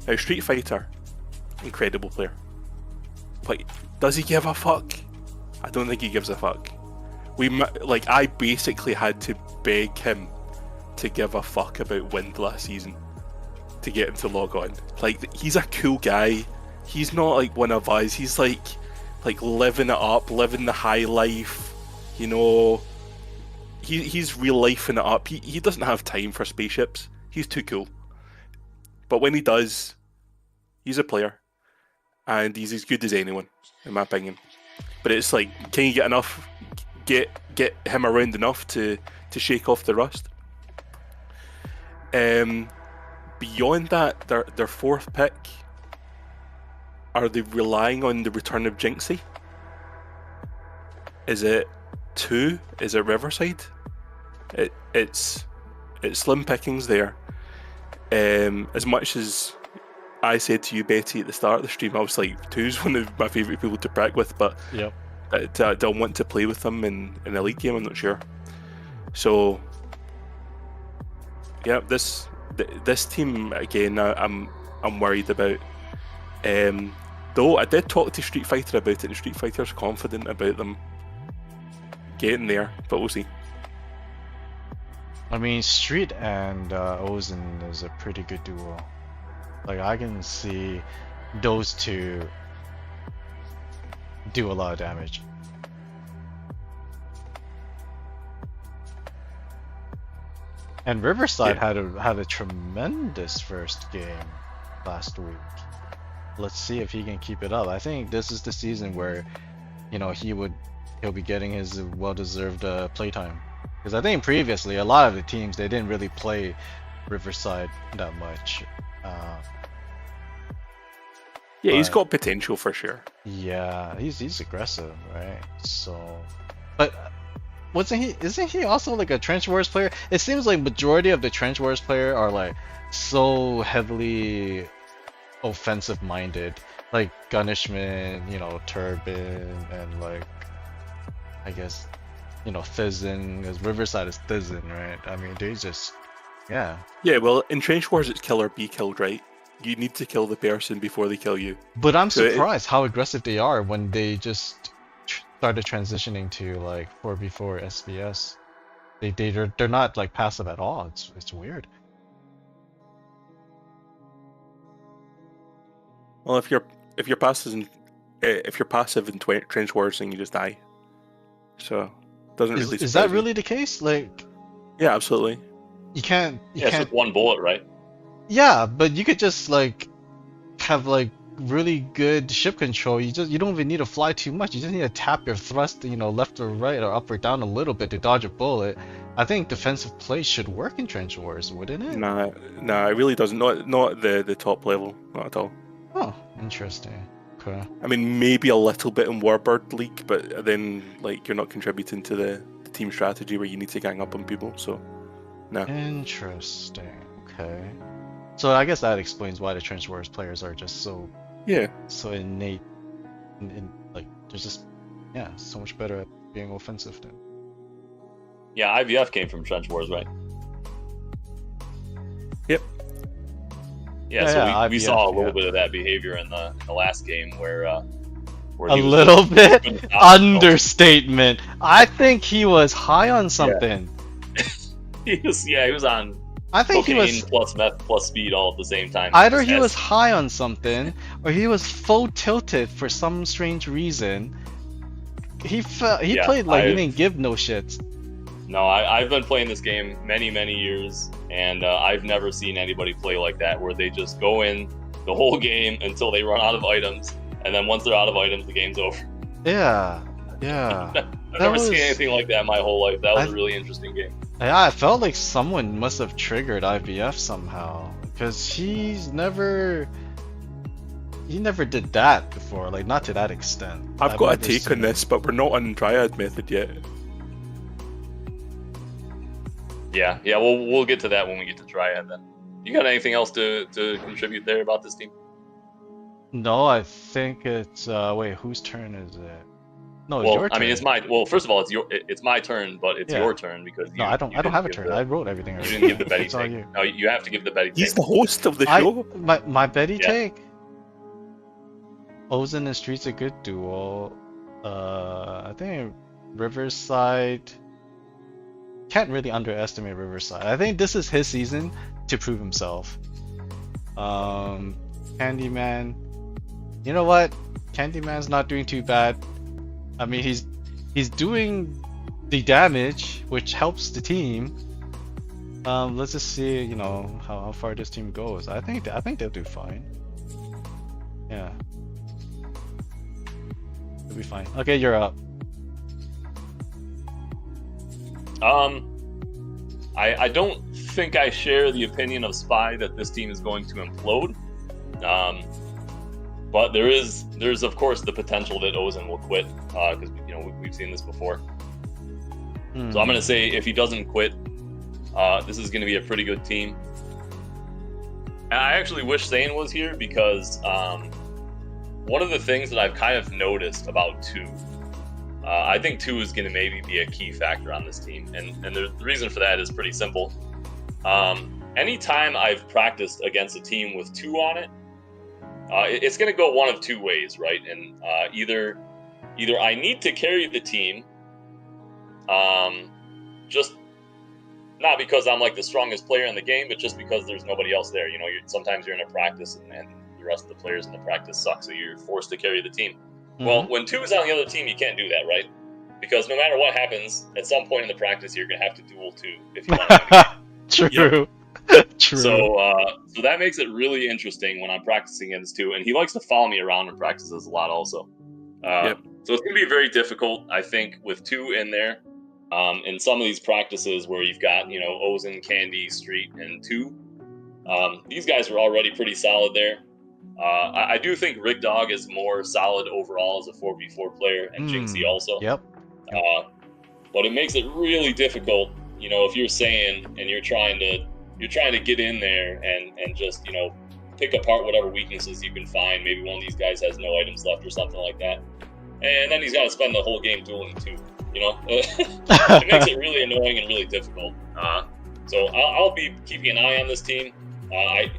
Now, Street Fighter, incredible player. But does he give a fuck? I don't think he gives a fuck. I basically had to beg him to give a fuck about Wind last season to get him to log on. He's a cool guy. He's not like one of us. He's like living it up, living the high life. You know, he's real lifing it up. He doesn't have time for spaceships. He's too cool. But when he does, he's a player. And he's as good as anyone, in my opinion. But it's like, can you get him around enough to shake off the rust? Beyond that, their fourth pick, are they relying on the return of Jinxie? Is it 2? Is it Riverside? It's slim pickings there. As much as I said to you, Betty, at the start of the stream, I was like, 2's one of my favourite people to prac with, but yep. I don't want to play with them in an elite game, I'm not sure. So, yeah, this team, again, I'm worried about. Though I did talk to Street Fighter about it, and Street Fighter's confident about them getting there, but we'll see. I mean, Street and Ozen is a pretty good duo. Like, I can see those two do a lot of damage. And Riverside had a tremendous first game last week. Let's see if he can keep it up. I think this is the season where, you know, he'll be getting his well-deserved playtime. Because I think previously a lot of the teams, they didn't really play Riverside that much. Yeah, he's got potential for sure. Yeah, he's aggressive, right? So, but Isn't he also like a Trench Wars player? It seems like majority of the Trench Wars player are like so heavily offensive minded. Like Gunishman, you know, Turban, and like I guess, you know, Thizzin, because Riverside is Thizzin, right? I mean, they just, yeah. Yeah, well, in Trench Wars, it's kill or be killed, right? You need to kill the person before they kill you. But I'm So surprised how aggressive they are when they just started transitioning to like 4v4 SBS. They're not like passive at all. It's weird. Well, if you're passive in Trench Wars, then you just die. So it doesn't really. Is that surprise me. really the case? Like, Yeah, absolutely. you can't. Yeah, it's with one bullet, right? Yeah, but you could just like have like really good ship control. You don't even need to fly too much. You just need to tap your thrust, you know, left or right or up or down a little bit to dodge a bullet. I think defensive play should work in Trench Wars, wouldn't it? Nah, it really doesn't. Not at the top level, not at all. Oh, interesting. Okay. I mean, maybe a little bit in Warbird League, but then like you're not contributing to the team strategy where you need to gang up on people. So, no. Interesting. Okay. So I guess that explains why the Trench Wars players are just so Yeah. innate, like they're just so much better at being offensive than. Yeah, IVF came from Trench Wars, right? Yep. Yeah, so yeah, we IVF, saw a little yeah. bit of that behavior in the last game where A he was little bit couldn't stop himself. understatement. I think he was high on something. He was on I think he cocaine was plus meth plus speed all at the same time. either Just he has- was high on something or he was full tilted for some strange reason. He Yeah, played like he I've- didn't give no shits. No, I've been playing this game many years, and I've never seen anybody play like that, where they just go in the whole game until they run out of items, and then once they're out of items, the game's over. Yeah. I've never seen anything like that in my whole life. That was a really interesting game. Yeah, I felt like someone must have triggered IVF somehow, because he never did that before, like not to that extent. I've got a never take seen on this, but we're not on Dryad method yet. Yeah, we'll get to that when we get to Triad then. You got anything else to contribute there about this team? No, I think it's wait, whose turn is it? No, it's Well, your turn. I mean, it's my first of all, it's my turn, but it's Yeah. your turn because No, I don't didn't have a give turn. the- I wrote everything You already. didn't give the Betty It's all take. you. No, you have to give the Betty He's take. the host of the show. My Betty Yeah. take. Ozen and Street's a good duo. I think Riverside can't really underestimate Riverside. I think this is his season to prove himself. Candyman, you know what? Candyman's not doing too bad. I mean, he's doing the damage, which helps the team. Let's just see, you know, how far this team goes. I think they'll do fine. Yeah. They'll be fine. Okay, you're up. I don't think I share the opinion of Spy that this team is going to implode. But there's of course the potential that Ozen will quit because we've seen this before. So I'm gonna say if he doesn't quit, this is gonna be a pretty good team. And I actually wish Zane was here because one of the things that I've kind of noticed about 2, I think 2 is gonna maybe be a key factor on this team, and the reason for that is pretty simple. Anytime I've practiced against a team with 2 on it, it's going to go one of 2 ways, right? And either I need to carry the team, just not because I'm like the strongest player in the game, but just because there's nobody else there. You know, sometimes you're in a practice and the rest of the players in the practice suck, so you're forced to carry the team. Well, when 2 is on the other team, you can't do that, right? Because no matter what happens, at some point in the practice, you're going to have to duel 2 if you want to win the game. True. True. So that makes it really interesting when I'm practicing against 2, and he likes to follow me around and practices a lot also. Yep. So it's going to be very difficult, I think, with 2 in there. In some of these practices where you've got, Ozen, Candy, Street, and 2, these guys are already pretty solid there. I do think Rick Dog is more solid overall as a 4v4 player, and Jinxie also. Yep. but it makes it really difficult. You know, if you're saying and you're trying to get in there and just pick apart whatever weaknesses you can find. Maybe one of these guys has no items left or something like that, and then he's got to spend the whole game dueling too. It makes it really annoying and really difficult. So I'll be keeping an eye on this team.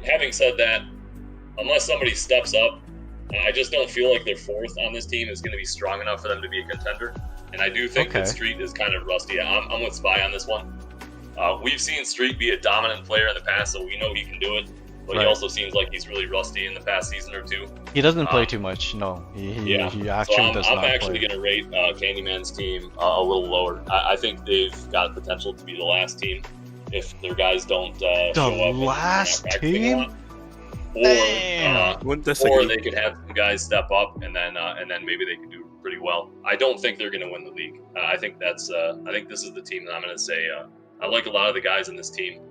Having said that, unless somebody steps up, I just don't feel like their fourth on this team is going to be strong enough for them to be a contender. And I do think that Street is kind of rusty. I'm with Spy on this one. We've seen Street be a dominant player in the past, so we know he can do it. But he also seems like he's really rusty in the past season or two. He doesn't play too much. No, he actually does not I'm actually play. going to rate Candyman's team a little lower. I think they've got potential to be the last team if their guys don't show up. The last team? Or they could have some guys step up and then maybe they can do pretty well. I don't think they're going to win the league. I think this is the team that I'm going to say. I like a lot of the guys in this team.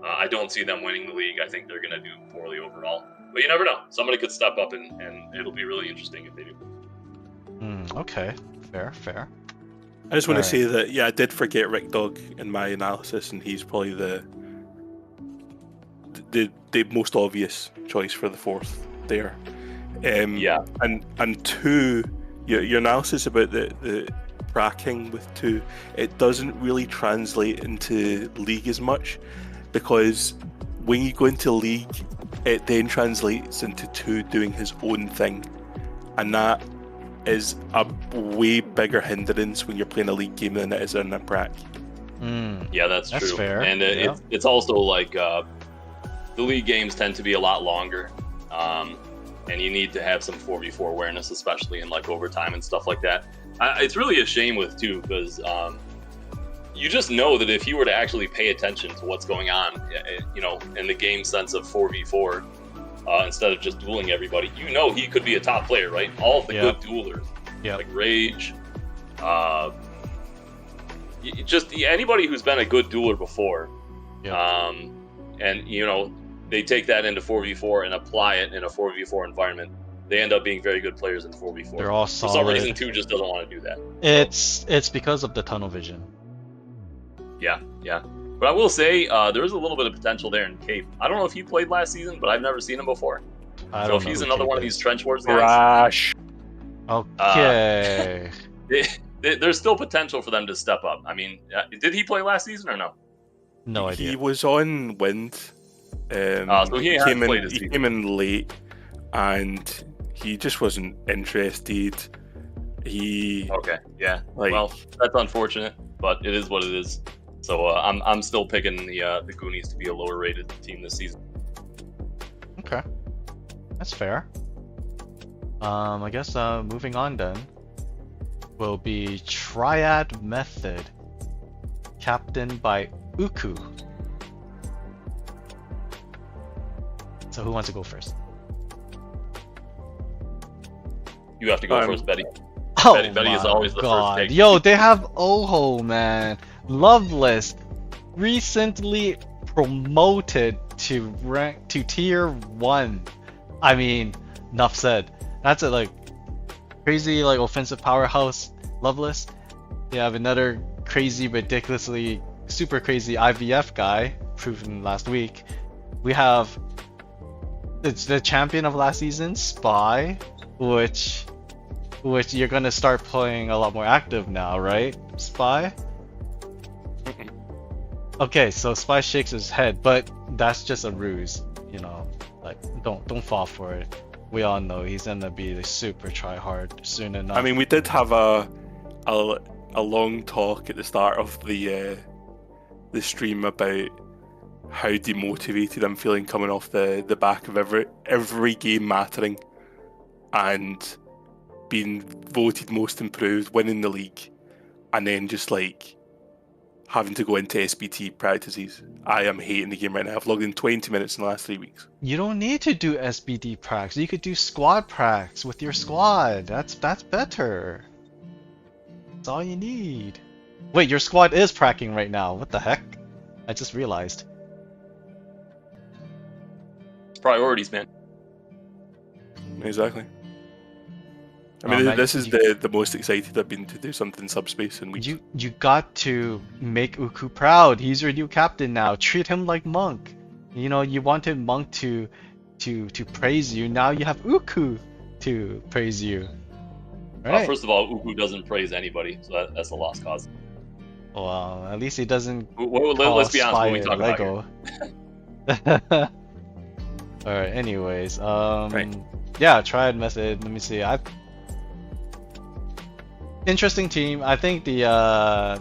I don't see them winning the league. I think they're going to do poorly overall. But you never know. Somebody could step up and it'll be really interesting if they do. Okay, fair. I just want to say that I did forget Rick Dog in my analysis, and he's probably the most obvious choice for the fourth there. And two, your analysis about the bracking with two, it doesn't really translate into league as much, because when you go into league, it then translates into two doing his own thing, and that is a way bigger hindrance when you're playing a league game than it is in a brack. Yeah, that's true. That's fair. And it's also like the league games tend to be a lot longer, and you need to have some 4v4 awareness, especially in like overtime and stuff like that. It's really a shame with two, because you just know that if you were to actually pay attention to what's going on, in the game sense of 4v4, instead of just dueling everybody, he could be a top player, right? All of the good duelers, like Rage, anybody who's been a good dueler before, and they take that into 4v4 and apply it in a 4v4 environment, they end up being very good players in 4v4. They're all solid. For some reason, 2 just doesn't want to do that. It's because of the tunnel vision. Yeah. But I will say, there's a little bit of potential there in Cape. I don't know if he played last season, but I've never seen him before. So if he's another one of these Trench Wars guys... Crash! Okay. There's still potential for them to step up. I mean, did he play last season or no? No idea. He was on Wind. So he came in late, and he just wasn't interested. Okay, yeah. Well, that's unfortunate, but it is what it is. So I'm still picking the Goonies to be a lower rated team this season. Okay, that's fair. I guess moving on then will be Triad Method, captained by Uku. So who wants to go first? You have to go first, Betty. Oh Betty is always the first pick. Yo, they have Oho, man. Loveless recently promoted to tier 1. I mean, enough said. That's a crazy offensive powerhouse, Loveless. You have another crazy, ridiculously super crazy IVF guy, proven last week. We have the champion of last season, Spy, which you're gonna start playing a lot more active now, right, Spy? Okay, so Spy shakes his head, but that's just a ruse, don't fall for it. We all know he's gonna be the super try hard soon enough. I mean, we did have a long talk at the start of the stream about how demotivated I'm feeling coming off the back of every game mattering and being voted most improved, winning the league, and then just having to go into SBT practices. I am hating the game right now. I've logged in 20 minutes in the last 3 weeks. You don't need to do SBD pracs. You could do squad pracs with your squad. That's better. That's all you need. Wait, your squad is pracking right now. What the heck? I just realized. It's priorities, man. Exactly. I mean, man, this is the most excited I've been to do something Subspace in weeks. you got to make Uku proud. He's your new captain now. Treat him like Monk. You know, you wanted Monk to praise you. Now you have Uku to praise you. Right? First of all, Uku doesn't praise anybody, so that's a lost cause. Well, at least he doesn't Let's be honest when we talk about Lego. All right. Anyways, Right. yeah, triad method. Let me see. Interesting team. I think the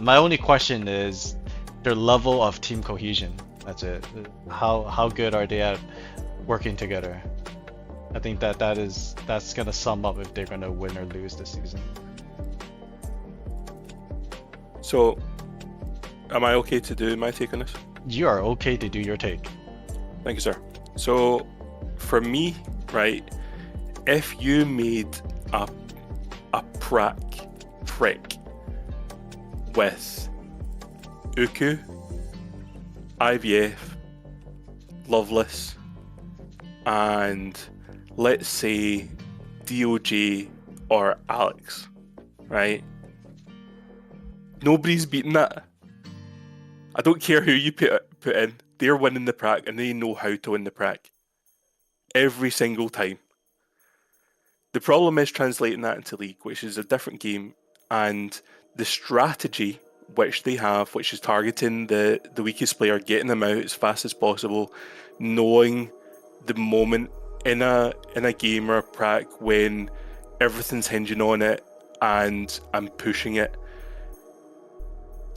my only question is their level of team cohesion. That's it. How good are they at working together? I think that's gonna sum up if they're gonna win or lose this season. So, am I okay to do my take on this? You are okay to do your take. Thank you, sir. So, for me, right, if you made a prick with Uku, IVF, Loveless, and let's say DOJ or Alex, right? Nobody's beating that. I don't care who you put in. They're winning the prac and they know how to win the prac. Every single time. The problem is translating that into League, which is a different game, and the strategy which they have, which is targeting the weakest player, getting them out as fast as possible, knowing the moment in a game or a prac when everything's hinging on it and I'm pushing it.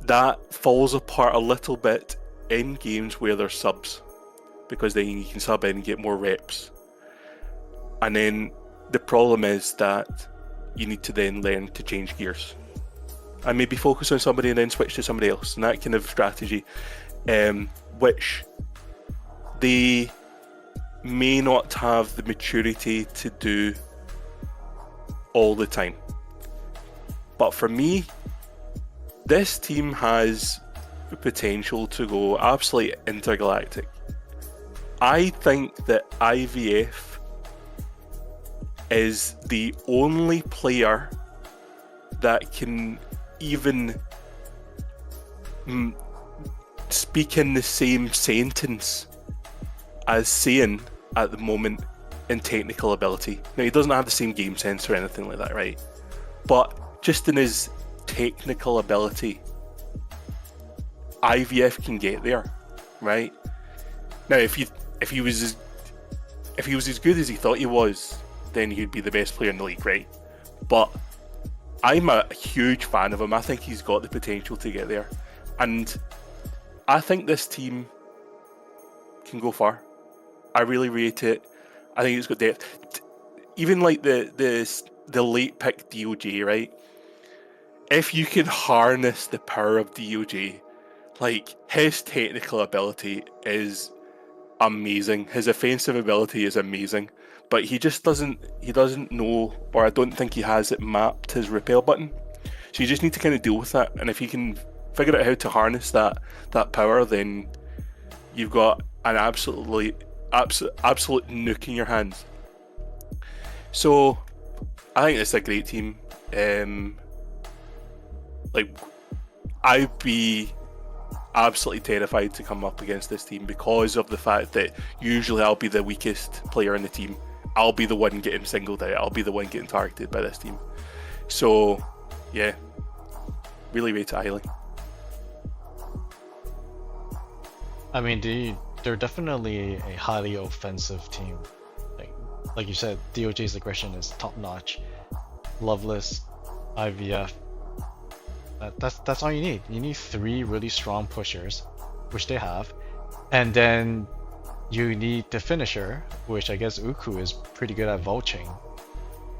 That falls apart a little bit in games where there's subs, because then you can sub in and get more reps. And then the problem is that you need to then learn to change gears and maybe focus on somebody and then switch to somebody else, and that kind of strategy, which they may not have the maturity to do all the time. But for me, this team has the potential to go absolutely intergalactic. I think that IVF is the only player that can even speak in the same sentence as Saiyan at the moment in technical ability. Now, he doesn't have the same game sense or anything like that, right? But just in his technical ability, IVF can get there, right? Now, if he was as good as he thought he was, then he'd be the best player in the league, right? But I'm a huge fan of him. I think he's got the potential to get there, and I think this team can go far. I really rate it. I think it's got depth. Even like the late pick DOJ, right? If you can harness the power of DOJ, like, his technical ability is amazing. His offensive ability is amazing, but he just doesn't know, or I don't think he has it mapped, his repel button. So you just need to kind of deal with that, and if you can figure out how to harness that power, then you've got an absolute nuke in your hands. So I think it's a great team. Like, I'd be absolutely terrified to come up against this team because of the fact that usually I'll be the weakest player in the team. I'll be the one getting singled out. I'll be the one getting targeted by this team. So, yeah, really rate it highly. I mean, they're definitely a highly offensive team. Like you said, DOJ's aggression is top notch. Loveless, IVF. That's all you need. You need 3 really strong pushers, which they have, and then you need the finisher, which I guess Uku is pretty good at vulturing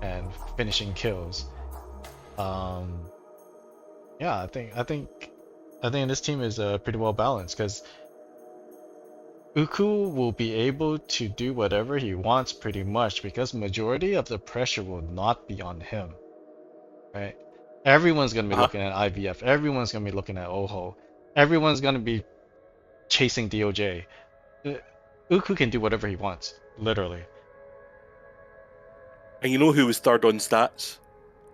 and finishing kills. Yeah, I think this team is pretty well balanced, because Uku will be able to do whatever he wants pretty much, because majority of the pressure will not be on him, right? Everyone's gonna be looking at IVF. Everyone's gonna be looking at Oho. Everyone's gonna be chasing DOJ. Uku can do whatever he wants, literally. And you know who was third on stats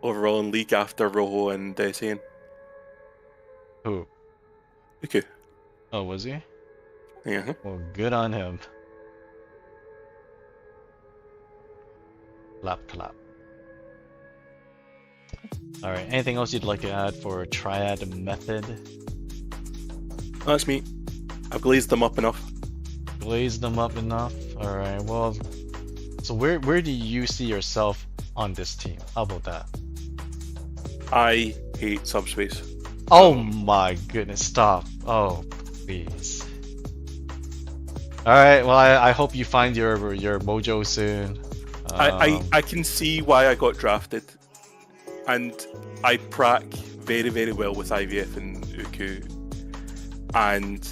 overall in league after Rojo and Sane. Who? Okay. Oh, was he? Yeah. Well, good on him. Clap. Alright, anything else you'd like to add for triad method? That's me. I've glazed them up enough. Glazed them up enough? Alright, well, so where do you see yourself on this team? How about that? I hate Subspace. Oh my goodness, stop. Oh, please. Alright, well, I hope you find your mojo soon. I can see why I got drafted. And I prac very, very well with IVF and Uku. And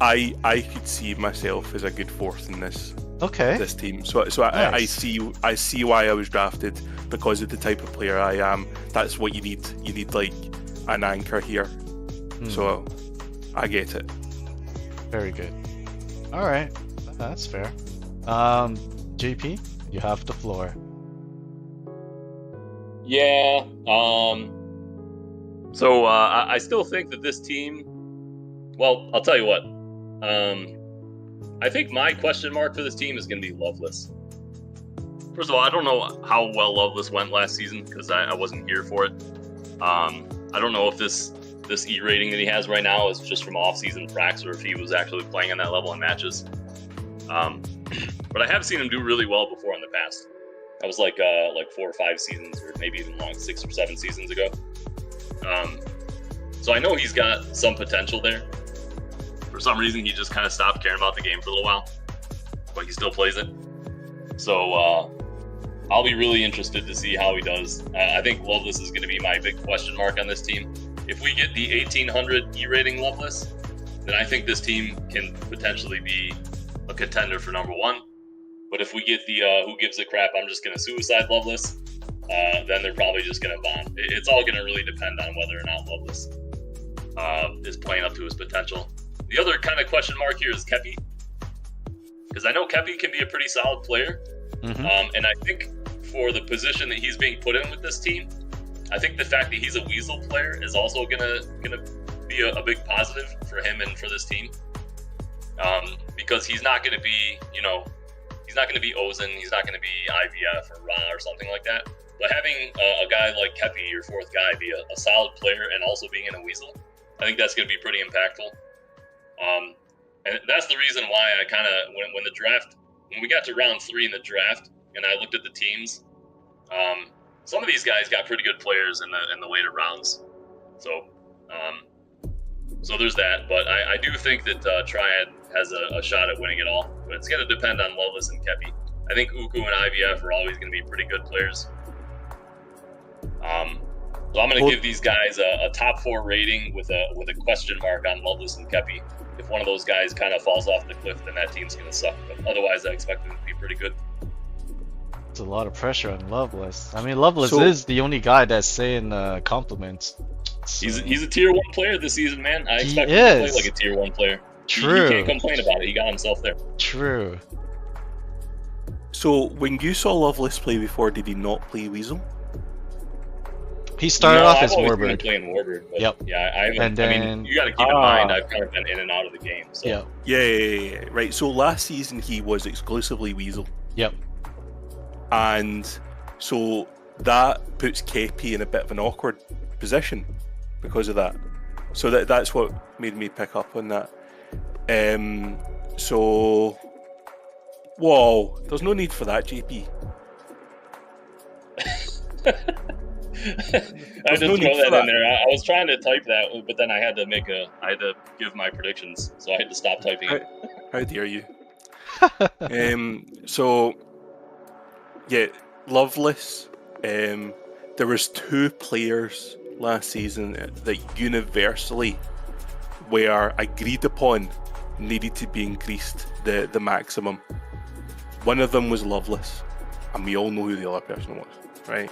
I could see myself as a good fourth in this team. So Nice. I see why I was drafted, because of the type of player I am. That's what you need. You need like an anchor here. So I get it. Very good. Alright, that's fair. JP, you have the floor. Yeah. So I still think that this team. Well, I'll tell you what. I think my question mark for this team is going to be Loveless. First of all, I don't know how well Loveless went last season because I wasn't here for it. I don't know if this E rating that he has right now is just from off-season pracs or if he was actually playing on that level in matches. But I have seen him do really well before in the past. That was like 4 or 5 seasons, or maybe even 6 or 7 seasons ago. So I know he's got some potential there. For some reason, he just kind of stopped caring about the game for a little while, but he still plays it. So I'll be really interested to see how he does. I think Loveless is going to be my big question mark on this team. If we get the 1800 E rating Loveless, then I think this team can potentially be a contender for number 1. But if we get the who gives a crap, I'm just going to suicide Loveless, then they're probably just going to bomb. It's all going to really depend on whether or not Loveless is playing up to his potential. The other kind of question mark here is Kepi, because I know Kepi can be a pretty solid player, and I think for the position that he's being put in with this team, I think the fact that he's a Weasel player is also gonna be a big positive for him and for this team, because he's not gonna be, he's not gonna be Ozen, he's not gonna be IVF or Ra or something like that. But having a guy like Kepi, your fourth guy, be a solid player and also being in a Weasel, I think that's gonna be pretty impactful. And that's the reason why I kind of, when we got to round 3 in the draft, and I looked at the teams, some of these guys got pretty good players in the later rounds. So there's that. But I do think that Triad has a shot at winning it all. But it's going to depend on Loveless and Kepi. I think Uku and IVF are always going to be pretty good players. So I'm going to give these guys a top 4 rating with a question mark on Loveless and Kepi. If one of those guys kind of falls off the cliff, then that team's going to suck. But otherwise, I expect them to be pretty good. It's a lot of pressure on Loveless. I mean, Loveless is the only guy that's saying compliments. So. He's a tier 1 player this season, man. I expect him to play like a tier 1 player. True. He can't complain about it. He got himself there. True. So when you saw Loveless play before, did he not play Weasel? He started off as I've always Warbird. been playing Warbird. But Yep. Yeah, I haven't. And I mean, you got to keep in mind I've kind of been in and out of the game. So. Yep. Yeah. Right. So last season he was exclusively Weasel. Yep. And so that puts Kepi in a bit of an awkward position because of that. So that's what made me pick up on that. So, whoa, there's no need for that, JP. I just throw that in there. I was trying to type that, but then I had to give my predictions, so I had to stop typing it. How dare you? So, yeah, Loveless. There was 2 players last season that universally were agreed upon needed to be increased the maximum. One of them was Loveless, and we all know who the other person was, right?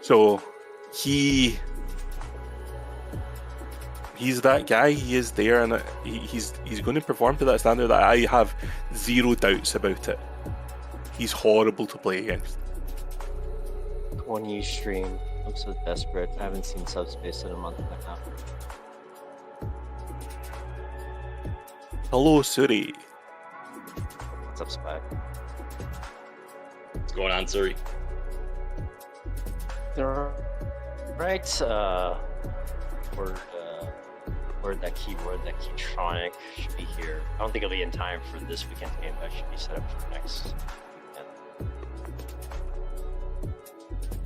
So he's that guy. He is there, and he's going to perform to that standard. I have 0 doubts about it. He's horrible to play against. One you stream. I'm so desperate. I haven't seen Subspace in a month and a half. Hello, Suri. What's up, Spy? What's going on, Suri? Right, word that keyword, that Keytronic should be here. I don't think it'll be in time for this weekend's game, but it should be set up for next weekend.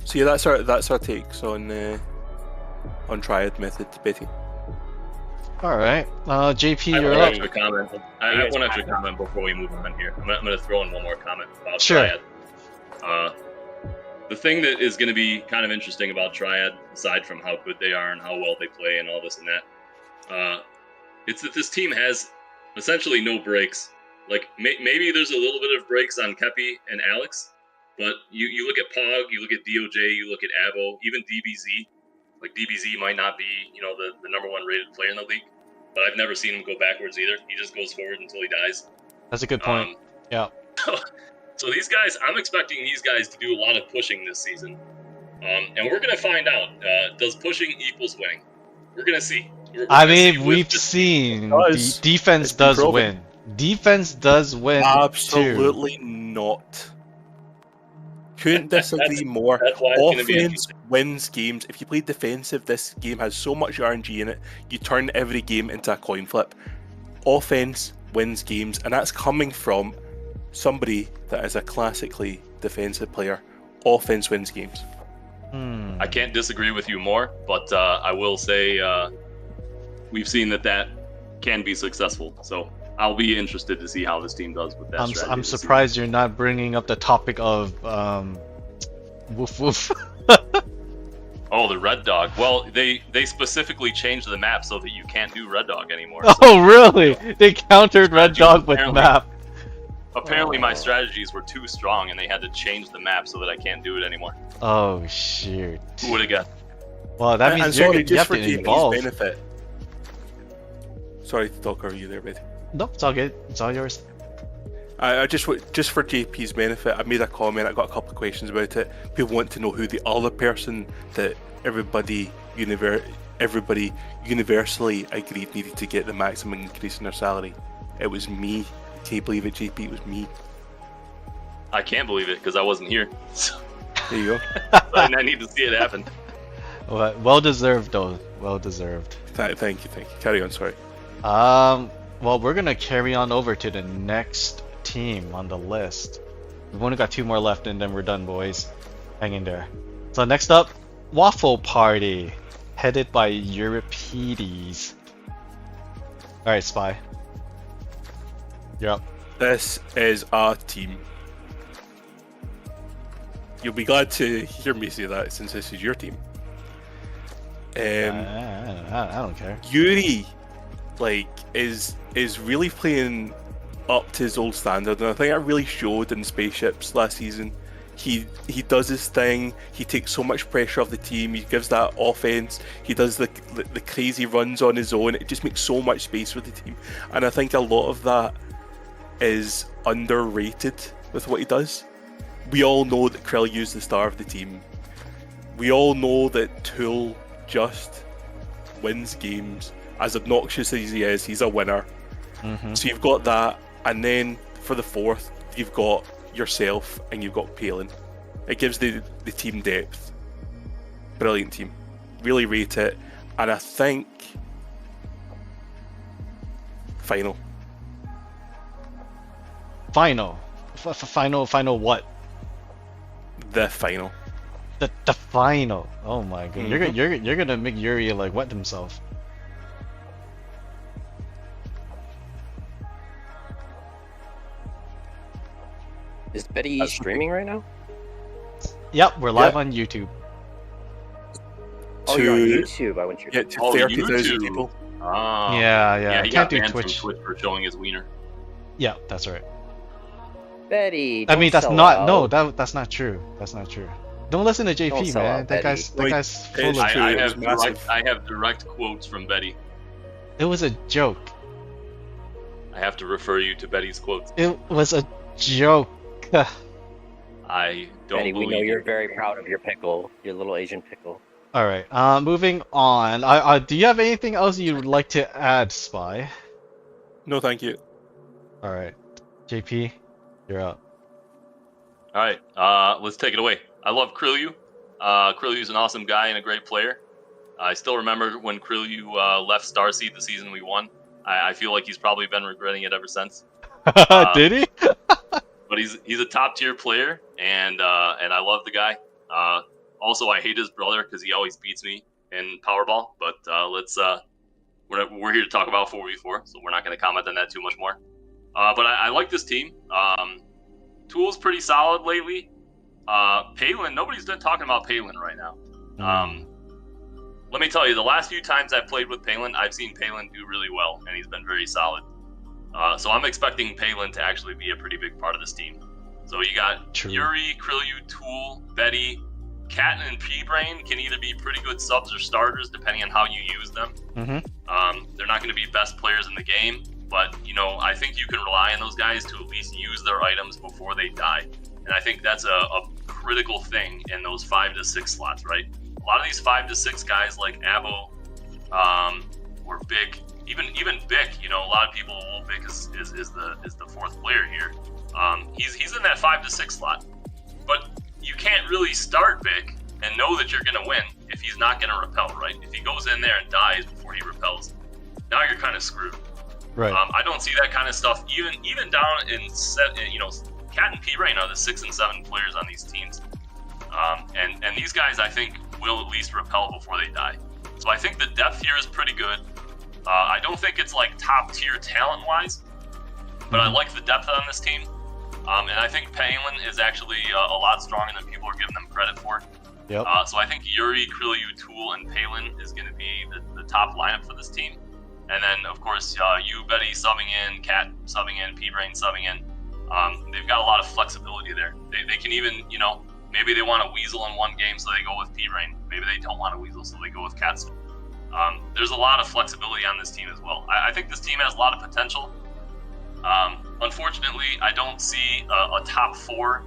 So yeah, that's our takes on triad method betting. All right, JP, I have you're one up. extra comment. I have one extra comment before we move on here. I'm gonna throw in one more comment about Sure. Triad. The thing that is going to be kind of interesting about Triad, aside from how good they are and how well they play and all this and that, it's that this team has essentially no breaks. Like, maybe there's a little bit of breaks on Kepi and Alex, but you look at Pog, you look at DOJ, you look at Abo, even DBZ. Like, DBZ might not be, the number one rated player in the league, but I've never seen him go backwards either. He just goes forward until he dies. That's a good point. Yeah. So these guys, I'm expecting these guys to do a lot of pushing this season. And we're going to find out, does pushing equals winning? We're going to see. I mean, we've seen defense does proven. win. Defense does win. Absolutely too. not. Couldn't disagree more. That's why it's gonna be Offense wins games. If you play defensive, this game has so much RNG in it, you turn every game into a coin flip. Offense wins games, and that's coming from somebody that is a classically defensive player. Offense wins games. I can't disagree with you more, but I will say we've seen that can be successful. So I'll be interested to see how this team does with that strategy. I'm surprised you're not bringing up the topic of woof woof. Oh, the Red Dog. Well, they specifically changed the map so that you can't do Red Dog anymore. Oh, really? They countered Red Dog with apparently- map. Apparently my strategies were too strong and they had to change the map so that I can't do it anymore. Oh, shoot. Who would have guessed? Well, that means and you're sorry, you just have for to JP's evolve. benefit. Sorry to talk over you there, buddy. Nope, it's all good. It's all yours. I just for JP's benefit, I made a comment. I got a couple of questions about it. People want to know who the other person that everybody universally agreed needed to get the maximum increase in their salary. It was me. Can you believe it, JP? It was me. I can't believe it because I wasn't here. There you go. I need to see it happen. Well deserved, though. Well deserved. Thank you. Carry on. Sorry. Well, we're gonna carry on over to the next team on the list. We've only got 2 more left, and then we're done, boys. Hang in there. So next up, Waffle Party, headed by Euripides. All right, Spy. You're up. This is our team. You'll be glad to hear me say that since this is your team. I don't care. Yuri, is really playing up to his old standard, and I think that really showed in Spaceships last season. He does his thing. He takes so much pressure off the team. He gives that offense. He does the crazy runs on his own. It just makes so much space for the team, and I think a lot of that is underrated with what he does. We all know that Krill's the star of the team. We all know that Tool just wins games. As obnoxious as he is, he's a winner. Mm-hmm. So you've got that, and then for the fourth, you've got yourself and you've got Palin. It gives the team depth. Brilliant team. Really rate it. And I think final. Final what? The final. The final. Oh my god. Mm-hmm. You're gonna make Yuri wet himself. Is Betty streaming right now? Yep, we're live on YouTube. Oh, you're on YouTube. I went to Yeah, your to Oh, 30,000 YouTube. people. Yeah. He Can't got do banned Twitch. from Twitch for showing his wiener. Yeah, that's right. Betty. I mean, don't that's sell not. out. No, that's not true. That's not true. Don't listen to Don't JP, sell man. out, That Betty. guy's Wait, full it's of. true. I it was have massive. I have direct quotes from Betty. It was a joke. I have to refer you to Betty's quotes. It was a joke. I don't Benny, we believe know you're you. very proud of your pickle, your little Asian pickle. All right. Moving on. Do you have anything else you would like to add, Spy? No, thank you. All right. JP, you're up. All right, let's take it away. I love Krillu. Krillu's an awesome guy and a great player. I still remember when Krillu left Starseed the season we won. I feel like he's probably been regretting it ever since. Did he? But he's a top tier player, and I love the guy. Also, I hate his brother because he always beats me in Powerball. But we're here to talk about 4v4, so we're not going to comment on that too much more. But I like this team. Tool's pretty solid lately. Palin, nobody's been talking about Palin right now. Let me tell you, the last few times I've played with Palin, I've seen Palin do really well, and he's been very solid. So I'm expecting Palin to actually be a pretty big part of this team. So you got True. Yuri, Krillu, Tool, Betty, Cat, and P-Brain can either be pretty good subs or starters depending on how you use them. They're not going to be best players in the game, but I think you can rely on those guys to at least use their items before they die. And I think that's a critical thing in those 5 to 6 slots, right? A lot of these 5 to 6 guys like Abo or Bick, even Bick, a lot of people, Bick is the 4th player here. He's in that 5 to 6 slot, but you can't really start Bick and know that you're going to win if he's not going to repel, right? If he goes in there and dies before he repels, now you're kind of screwed. Right. I don't see that kind of stuff even down in Cat and P-Brain are the 6 and 7 players on these teams, and these guys I think will at least repel before they die. So I think the depth here is pretty good. I don't think it's like top tier talent wise, but I like the depth on this team. And I think Palin is actually a lot stronger than people are giving them credit for. Yep. So I think Yuri, Krillu, Tool, and Palin is going to be the top lineup for this team. And then, of course, you, Betty, subbing in, Cat subbing in, P-Brain subbing in. They've got a lot of flexibility there. They can even, maybe they want to weasel in one game, so they go with P-Brain. Maybe they don't want to weasel, so they go with Cat. There's a lot of flexibility on this team as well. I think this team has a lot of potential. Unfortunately, I don't see a top 4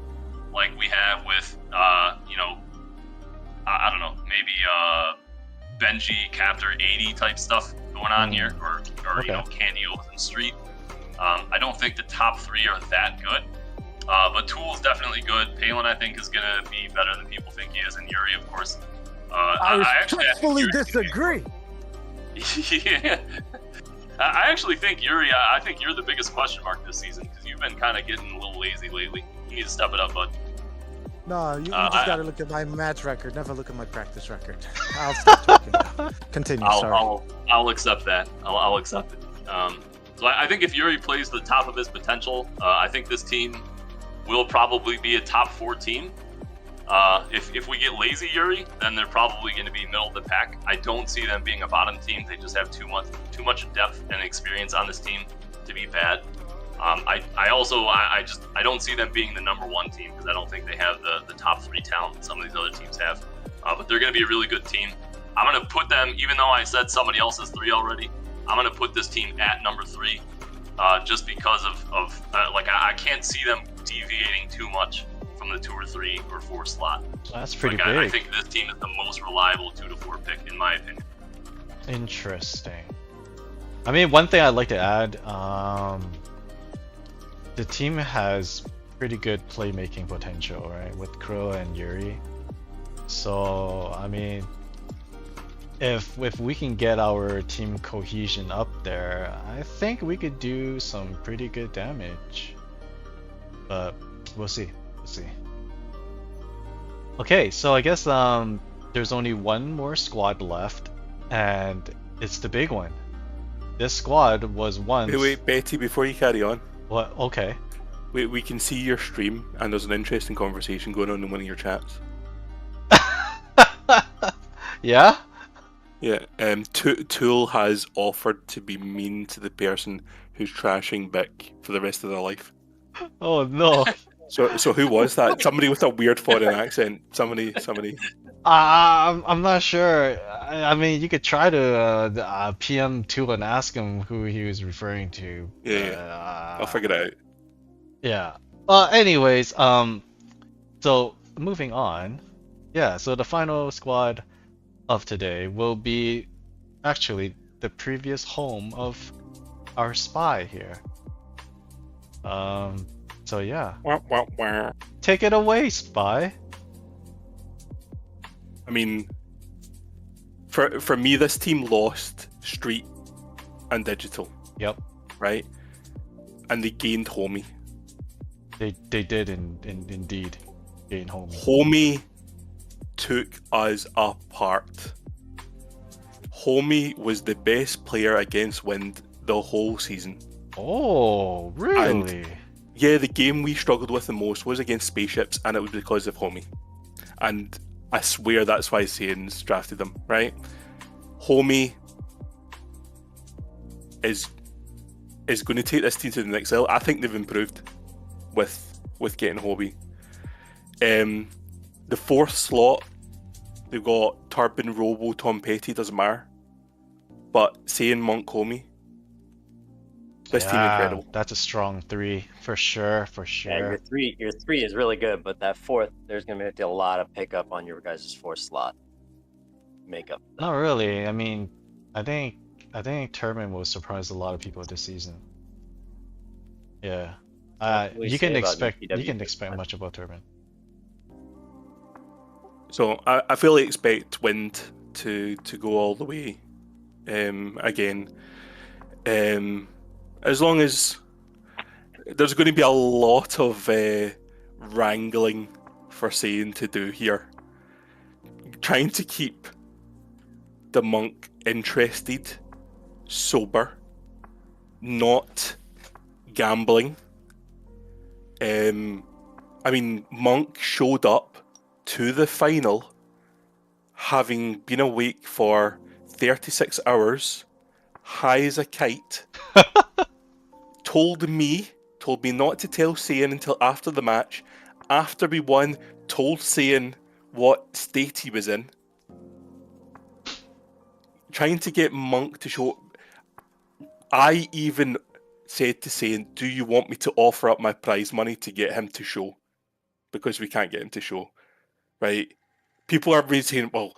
like we have with, I don't know, maybe Benji, Captor 80 type stuff going on here, or Okay. Candy Oath and Street. I don't think the top 3 are that good, but Tool's definitely good. Palin, I think, is going to be better than people think he is, and Yuri, of course. I respectfully disagree. Yeah. I actually think Yuri, I think you're the biggest question mark this season because you've been kind of getting a little lazy lately. You need to step it up, bud. No, you just gotta look at my match record, never look at my practice record. I'll stop talking now. Continue, sorry. I'll accept that. I'll accept it. So I think if Yuri plays to the top of his potential, I think this team will probably be a top 4 team. If we get lazy Yuri, then they're probably going to be middle of the pack. I don't see them being a bottom team. They just have too much depth and experience on this team to be bad. I don't see them being the number 1 team because I don't think they have the top 3 talent that some of these other teams have. But they're going to be a really good team. I'm going to put them, even though I said somebody else's 3 already, I'm going to put this team at number 3 just because of I can't see them deviating too much from the 2 or 3 or 4 slot. That's pretty big. big. I think this team is the most reliable 2 to 4 pick in my opinion. Interesting. I mean, one thing I'd like to add, the team has pretty good playmaking potential, right, with Crow and Yuri. So, I mean, if we can get our team cohesion up there, I think we could do some pretty good damage. But we'll see. Okay, so I guess there's only one more squad left, and it's the big one. This squad was once. Wait, Betty, before you carry on. What? Okay. We can see your stream, and there's an interesting conversation going on in one of your chats. Yeah? Yeah, Tool has offered to be mean to the person who's trashing Bick for the rest of their life. Oh no. So who was that? Somebody with a weird foreign accent. Somebody. I'm not sure. I mean, you could try to PM Tool and ask him who he was referring to. Yeah. I'll figure it out. Yeah. Anyways, So moving on, yeah. So the final squad of today will be actually the previous home of our spy here. So yeah, Wah, wah, wah. take it away, spy. I mean, for me, this team lost Street and Digital, Yep, right? And they gained Homie. they did indeed gain home. Homie took us apart. Homie was the best player against Wind the whole season. Oh, really? Yeah, the game we struggled with the most was against Spaceships, and it was because of Homie. And I swear that's why Saiyans drafted him, right? Homie is going to take this team to the next level. I think they've improved with getting Homie. The fourth slot, they've got Turbin, Robo, Tom Petty, doesn't matter. But Saiyan, Monk, Homie. This team incredible. That's a strong 3 for sure, Yeah, your three is really good, but that fourth, there's gonna be a lot of pickup on your guys' fourth slot. Makeup. Not really. I mean, I think Turbin will surprise a lot of people this season. Yeah. What do we You say can about expect UPW? much about Turbin. So I fully expect Wind to go all the way again. As long as there's going to be a lot of wrangling for Saiyan to do here. Trying to keep the Monk interested, sober, not gambling. I mean, Monk showed up to the final having been awake for 36 hours, high as a kite, told me not to tell Saiyan until after the match. After we won, told Saiyan what state he was in. Trying to get Monk to show. I even said to Saiyan, do you want me to offer up my prize money to get him to show? Because we can't get him to show. Right? People are really saying, well,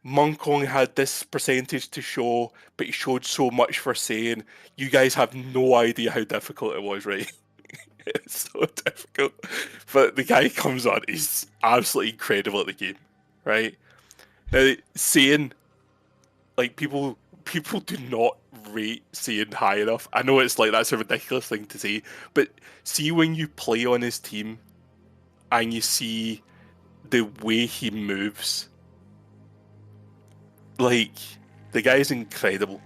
Monk only had this percentage to show, but he showed so much for Saiyan. You guys have no idea how difficult it was, right? It's so difficult. But the guy comes on, he's absolutely incredible at the game, right? Now, Saiyan, like, people do not rate Saiyan high enough. I know it's like, that's a ridiculous thing to say, but see when you play on his team and you see the way he moves, like, the guy's incredible.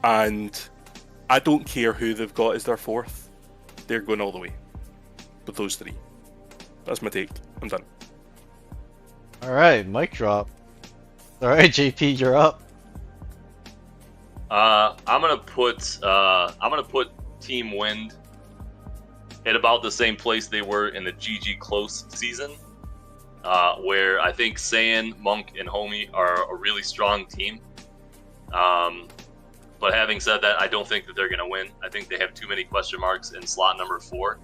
And I don't care who they've got as their fourth. They're going all the way with those 3. That's my take. I'm done. Alright, mic drop. Alright, JP, you're up. I'm gonna put Team Wind at about the same place they were in the GG Close season, where I think Saiyan, Monk, and Homie are a really strong team. But having said that, I don't think that they're gonna win. I think they have too many question marks in slot number 4,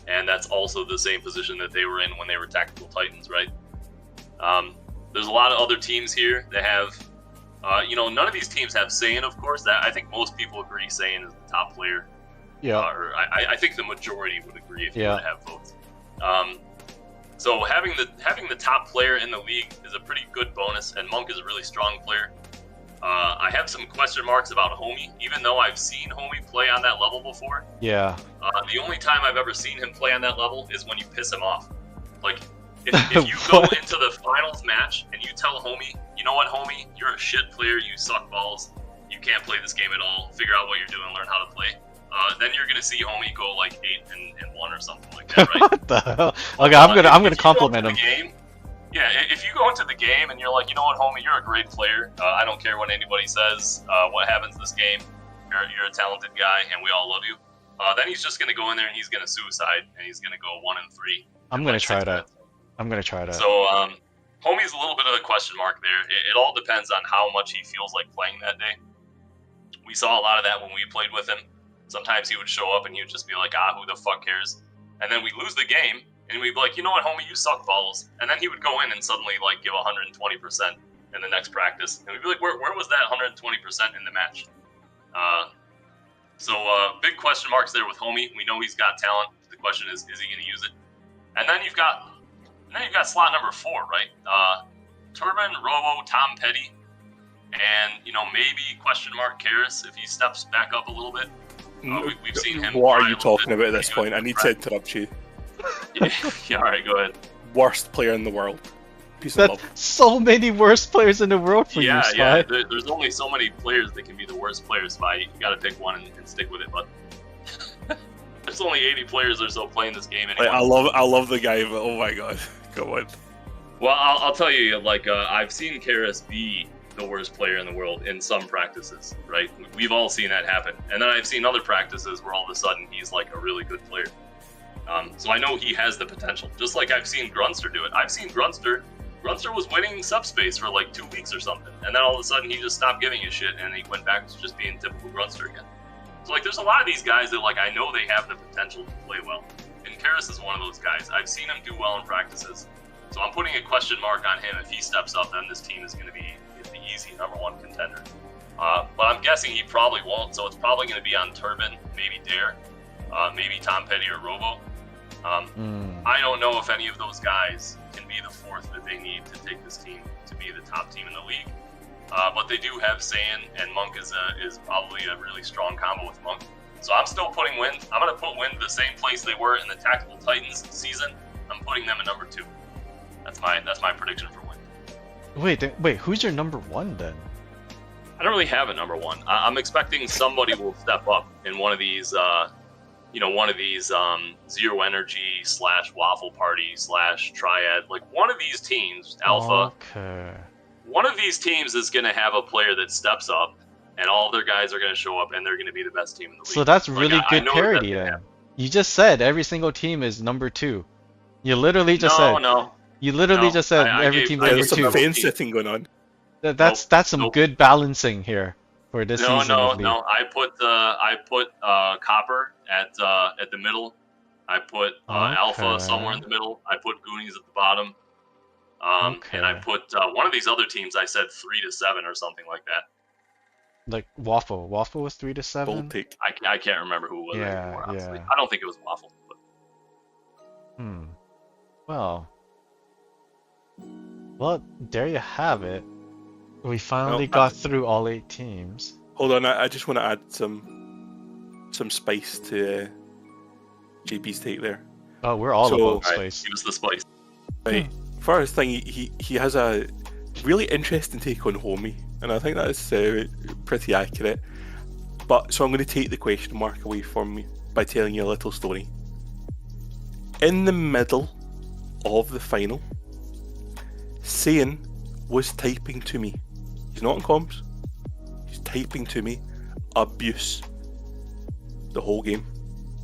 and that's also the same position that they were in when they were Tactical Titans, right? There's a lot of other teams here that have, none of these teams have Saiyan, of course. That I think most people agree Saiyan is the top player. Yeah. Or I think the majority would agree if you were to have votes. So having the top player in the league is a pretty good bonus, and Monk is a really strong player. I have some question marks about Homie, even though I've seen Homie play on that level before. Yeah. The only time I've ever seen him play on that level is when you piss him off. Like, if you go into the finals match and you tell Homie, you know what, Homie, you're a shit player, you suck balls, you can't play this game at all, figure out what you're doing, learn how to play. Then you're gonna see Homie go like 8-1 or something like that, right? What the hell? Okay, I'm gonna compliment him. Yeah, if you go into the game and you're like, you know what, Homie, you're a great player. I don't care what anybody says. What happens this game? You're a talented guy, and we all love you. Then he's just gonna go in there and he's gonna suicide, and he's gonna go 1-3. I'm gonna try that. I'm gonna try that. So, Homie's a little bit of a question mark there. It all depends on how much he feels like playing that day. We saw a lot of that when we played with him. Sometimes he would show up and he would just be like, who the fuck cares? And then we lose the game, and we'd be like, you know what, homie, you suck balls. And then he would go in and suddenly like give 120% in the next practice, and we'd be like, where was that 120% in the match? So big question marks there with homie. We know he's got talent. The question is he going to use it? And then you've got slot number 4, right? Turbin, Robo, Tom Petty, and maybe question mark Karras if he steps back up a little bit. We've seen him. What are you talking about at this point? I need to interrupt you. Yeah, all right, go ahead. Worst player in the world. Piece of That's love. so many worst players in the world for you, Spy. Yeah. There's only so many players that can be the worst players, Spy. You got to pick one and stick with it. But there's only 80 players or so playing this game anyway. I love the guy, but oh my god, go on. Well, I'll tell you, I've seen Karras be the worst player in the world in some practices, right? We've all seen that happen. And then I've seen other practices where all of a sudden he's like a really good player. So I know he has the potential. Just like I've seen Grunster do it. I've seen Grunster was winning Subspace for like 2 weeks or something. And then all of a sudden he just stopped giving a shit and he went back to just being typical Grunster again. So there's a lot of these guys that I know they have the potential to play well. And Karras is one of those guys. I've seen him do well in practices. So I'm putting a question mark on him. If he steps up, then this team is going to be the easy #1 contender. But I'm guessing he probably won't, so it's probably going to be on Turbin, maybe Dare, maybe Tom Petty or Robo. I don't know if any of those guys can be the 4th that they need to take this team to be the top team in the league. But they do have Saiyan, and Monk is probably a really strong combo with Monk. So I'm still putting Wind. I'm going to put Wind the same place they were in the Tactical Titans season. I'm putting them at number 2. That's my prediction for Wind. Wait, who's your number 1 then? I don't really have a number 1. I'm expecting somebody will step up in one of these, Zero Energy / Waffle Party / Triad. Like one of these teams, Alpha. Okay. One of these teams is going to have a player that steps up, and all their guys are going to show up, and they're going to be the best team in the league. So that's really I good know parity then. You just said every single team is number 2. You literally just said. No. You literally just said every gave- team's I number gave There's some 2. fence sitting going on. That's some Nope. good balancing here for this season. of league. No. I put Copper at the middle. I put Alpha Okay. somewhere in the middle. I put Goonies at the bottom. And I Okay. put one of these other teams. I said 3 to 7 or something like that. Like Waffle. Waffle was 3 to 7. Bold take. I can't remember who it was Yeah, anymore. Honestly, yeah. I don't think it was Waffle. But Well, there you have it. We finally No, got through all 8 teams. Hold on, I just want to add some spice to JP's take there. Oh, we're all So- about Alright, space. give us the spice. Right. First thing, he has a really interesting take on Homie, and I think that's pretty accurate. So I'm going to take the question mark away from me by telling you a little story. In the middle of the final, Saiyan was typing to me. He's not on comms. He's typing to me abuse the whole game,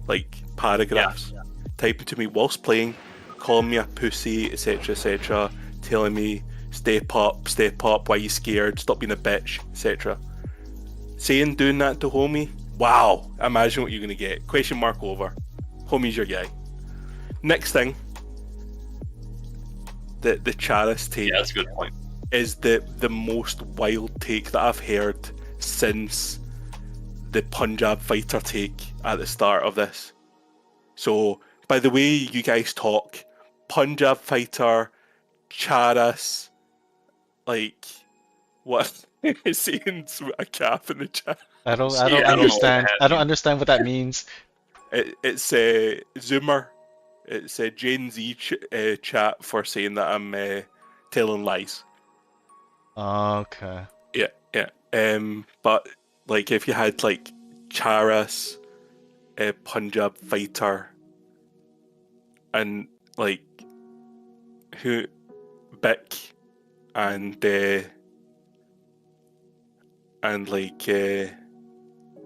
like paragraphs. Typing to me whilst playing, calling me a pussy, etc., telling me step up, why you scared, stop being a bitch, etc. Saying doing that to Homie, wow, imagine what you're gonna get. Question mark over. Homie's your guy. Next thing, the Charis take Yeah, that's a good point. is the most wild take that I've heard since the Punjab fighter take at the start of this. So, by the way you guys talk, Punjab fighter, Charis, like, what? Saying a cap in the chat. I don't Yeah, I don't know understand. what that I don't understand what that means. It's Zoomer. It's a Gen Z chat for saying that I'm telling lies. Okay. Yeah. But like if you had like Charis, Punjab fighter, and like who, Bick, and like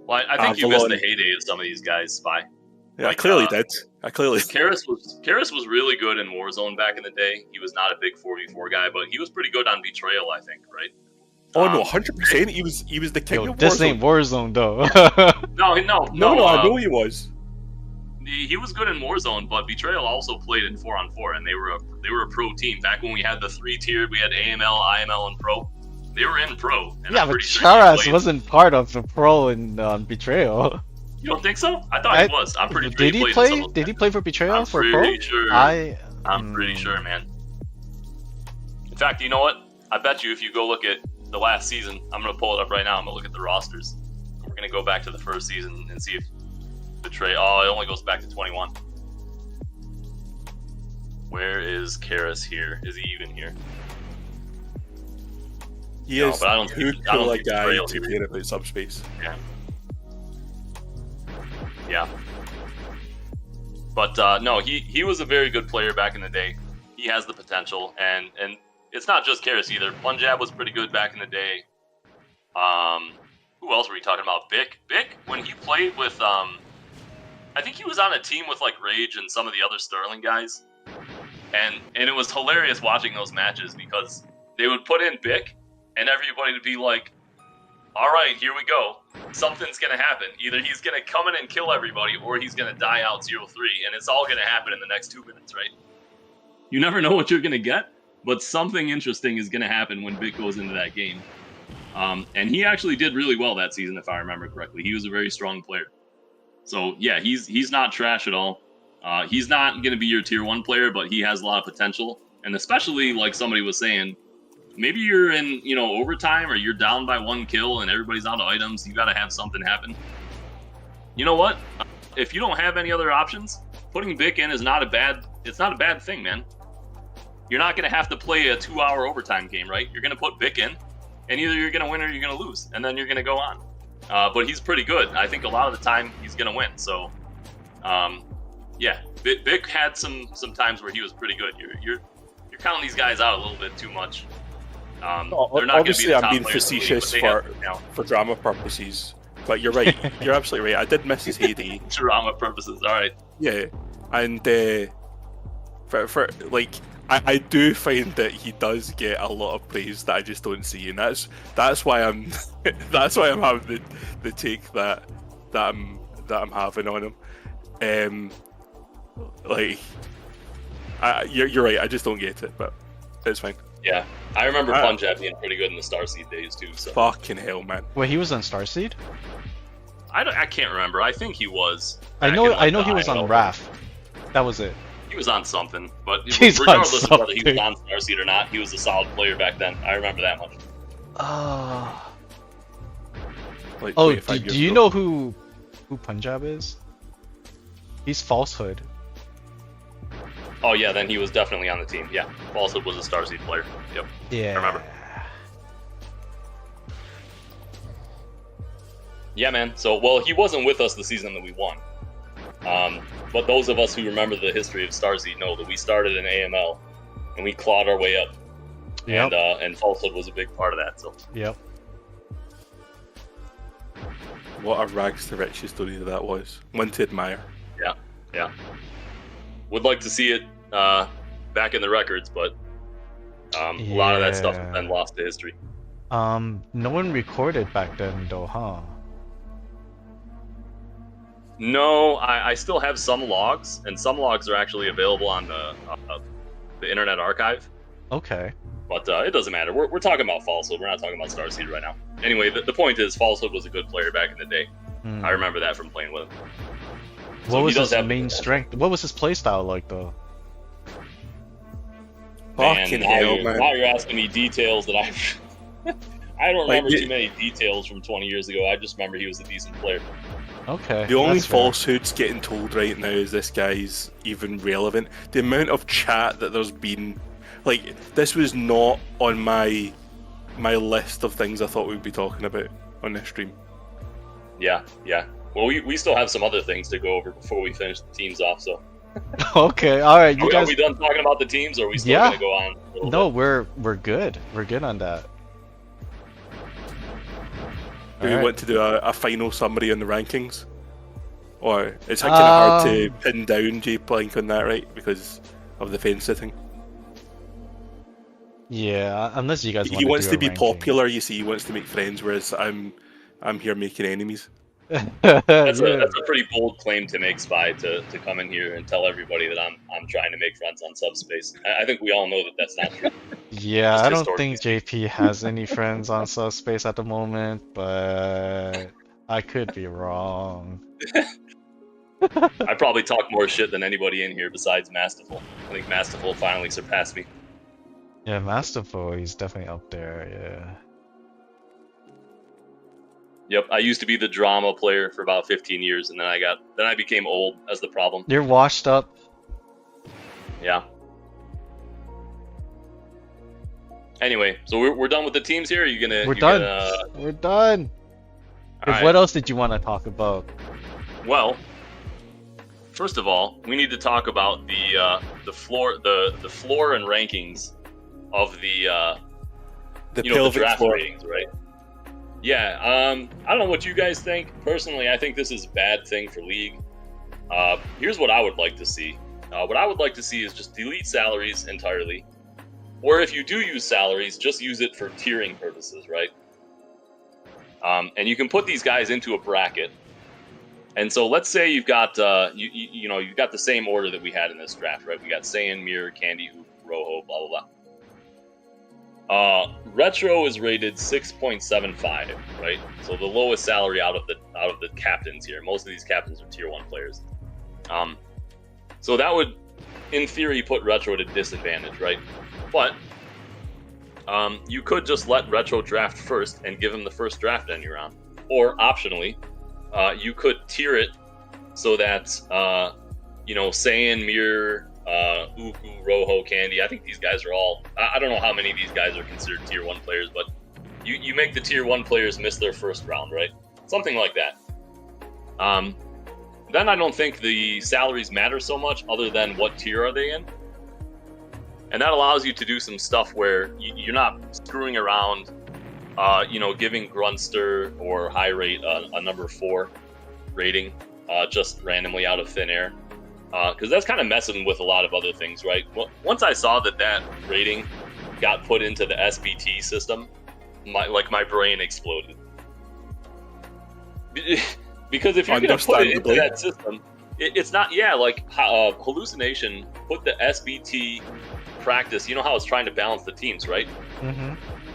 Well, I think you missed Avalon. the heyday of some of these guys, Spy. yeah, Like, I clearly did. I clearly. Karras was really good in Warzone back in the day. He was not a big 4v4 guy, but he was pretty good on Betrayal, I think, right? Oh no, 100%. He was the king Yo, of this Warzone. ain't Warzone though. No, No, I know he was. He was good in Warzone, but Betrayal also played in 4-on-4, and they were a pro team. Back when we had the 3-tiered, we had AML, IML, and Pro. They were in Pro. And Yeah, I'm but pretty sure he Charas played. wasn't part of the Pro in Betrayal. You don't think so? I thought he was. I'm pretty sure Did he played in play? some of Did he them. play for Betrayal I'm for Pro? pretty sure. I'm pretty sure, man. In fact, you know what? I bet you if you go look at the last season, I'm gonna pull it up right now. I'm gonna look at the rosters. We're gonna go back to the first season and see if Betray. Oh, it only goes back to 21. Where is Karis here? Is he even here? He No, is but I don't too think- I don't cool a think guy Betrayal to here. care about Subspace. Yeah. But no, he was a very good player back in the day. He has the potential, and it's not just Karis either. Punjab was pretty good back in the day. Who else were we talking about? Bick, when he played with I think he was on a team with like Rage and some of the other Sterling guys. And it was hilarious watching those matches because they would put in Bick and everybody would be like, all right, here we go. Something's going to happen. Either he's going to come in and kill everybody or he's going to die out 0-3, and it's all going to happen in the next 2 minutes, right? You never know what you're going to get, but something interesting is going to happen when Bick goes into that game. And he actually did really well that season, if I remember correctly. He was a very strong player. So, yeah, he's not trash at all. He's not going to be your tier 1 player, but he has a lot of potential. And especially, like somebody was saying, maybe you're in, overtime or you're down by 1 kill and everybody's out of items. You got to have something happen. You know what? If you don't have any other options, putting Bick in is not a bad thing, man. You're not going to have to play a 2-hour overtime game, right? You're going to put Bick in, and either you're going to win or you're going to lose, and then you're going to go on. But he's pretty good. I think a lot of the time he's going to win. So, yeah, Bick had some times where he was pretty good. You're counting these guys out a little bit too much. They're not going to be Obviously, the I'm top being players in the league, facetious but they have, for drama purposes. But you're right. You're absolutely right. I did miss his heyday. drama purposes. All right. Yeah, and for like, I do find that he does get a lot of praise that I just don't see, and that's why I'm having the take that I'm having on him. Like, you're right. I just don't get it, but it's fine. Yeah, I remember Punjab being pretty good in the Starseed days too. So Fucking hell, man. Wait, he was on Starseed? I can't remember. I think he was. I back know in, like, he the was on IML. RAF. That was it. He was on something, but He's on regardless of whether he was something. on Starseed or not, he was a solid player back then. I remember that much. Like, Oh, 25 do years you ago. know who Punjab is? He's Falsehood. Oh yeah, then he was definitely on the team. Yeah, Falsehood was a Starseed player. Yep. Yeah. I remember. Yeah, man. So, well, he wasn't with us the season that we won. But those of us who remember the history of Starseed know that we started in AML and we clawed our way up. Yep. And Falsehood was a big part of that. So, Yep. What a rags to riches story that was. One to admire. yeah. Would like to see it back in the records, but a lot of that stuff has been lost to history. No one recorded back then though, huh? No, I still have some logs, and some logs are actually available on the Internet Archive. Okay. But it doesn't matter. We're talking about Falsehood. We're not talking about Starseed right now. Anyway, the point is, Falsehood was a good player back in the day. I remember that from playing with him. So What he was does his have main potential. strength? What was his playstyle like though? Fucking hell, man. Now you're asking me details that I don't remember Like, too many details from 20 years ago. I just remember he was a decent player. Okay. The only that's fair. falsehoods getting told right now is this guy's even relevant. The amount of chat that there's been, like, this was not on my list of things I thought we'd be talking about on this stream. Yeah. Well, we still have some other things to go over before we finish the teams off. So, Okay, all right. You are guys. we done talking about the teams, or are we still Yeah. going to go on? A little No, bit? we're good. We're good on that. Do we Alright. want to do a final summary on the rankings? Or it's kind of hard to pin down Jplank on that, right? Because of the fence sitting. Yeah, unless you guys want He wants do to a be ranking. popular, you see. He wants to make friends, whereas I'm here making enemies. That's Yeah. a pretty bold claim to make, Spy, to come in here and tell everybody that I'm trying to make friends on Subspace. I think we all know that that's not true. Yeah, Just I don't historically think JP has any friends on Subspace at the moment, but I could be wrong. I probably talk more shit than anybody in here besides Masterful. I think Masterful finally surpassed me. Yeah, Masterful, he's definitely up there, yeah. Yep, I used to be the drama player for about 15 years, and then I became old as the problem. You're washed up. Yeah. Anyway, so we're done with the teams here. Are you gonna? We're done. We're done. All right. What else did you want to talk about? Well, first of all, we need to talk about the floor and rankings of the draft floor. ratings, right? Yeah. I don't know what you guys think. Personally, I think this is a bad thing for League. Here's what I would like to see. What I would like to see is just delete salaries entirely. Or if you do use salaries, just use it for tiering purposes, right? And you can put these guys into a bracket. And so let's say you've got you've got the same order that we had in this draft, right? We got Saiyan, Mirror, Candy, Hoop, Rojo, blah blah blah. Retro is rated 6.75, right? So the lowest salary out of the captains here. Most of these captains are tier 1 players. So that would, in theory, put Retro at a disadvantage, right? But you could just let Retro draft first and give him the first draft any round. Or, optionally, you could tier it so that, Saiyan, Mirror, Uku, Rojo, Candy, I think these guys are all... I don't know how many of these guys are considered tier 1 players, but you make the tier 1 players miss their first round, right? Something like that. Then I don't think the salaries matter so much other than what tier are they in. And that allows you to do some stuff where you're not screwing around, giving Grunster or High Rate a number 4 rating just randomly out of thin air. Because that's kind of messing with a lot of other things, right? Well, once I saw that rating got put into the SBT system, my brain exploded. Because if you're going to put it into that system, it's not, Hallucination put the SBT practice, you know how it's trying to balance the teams, right? Mm-hmm.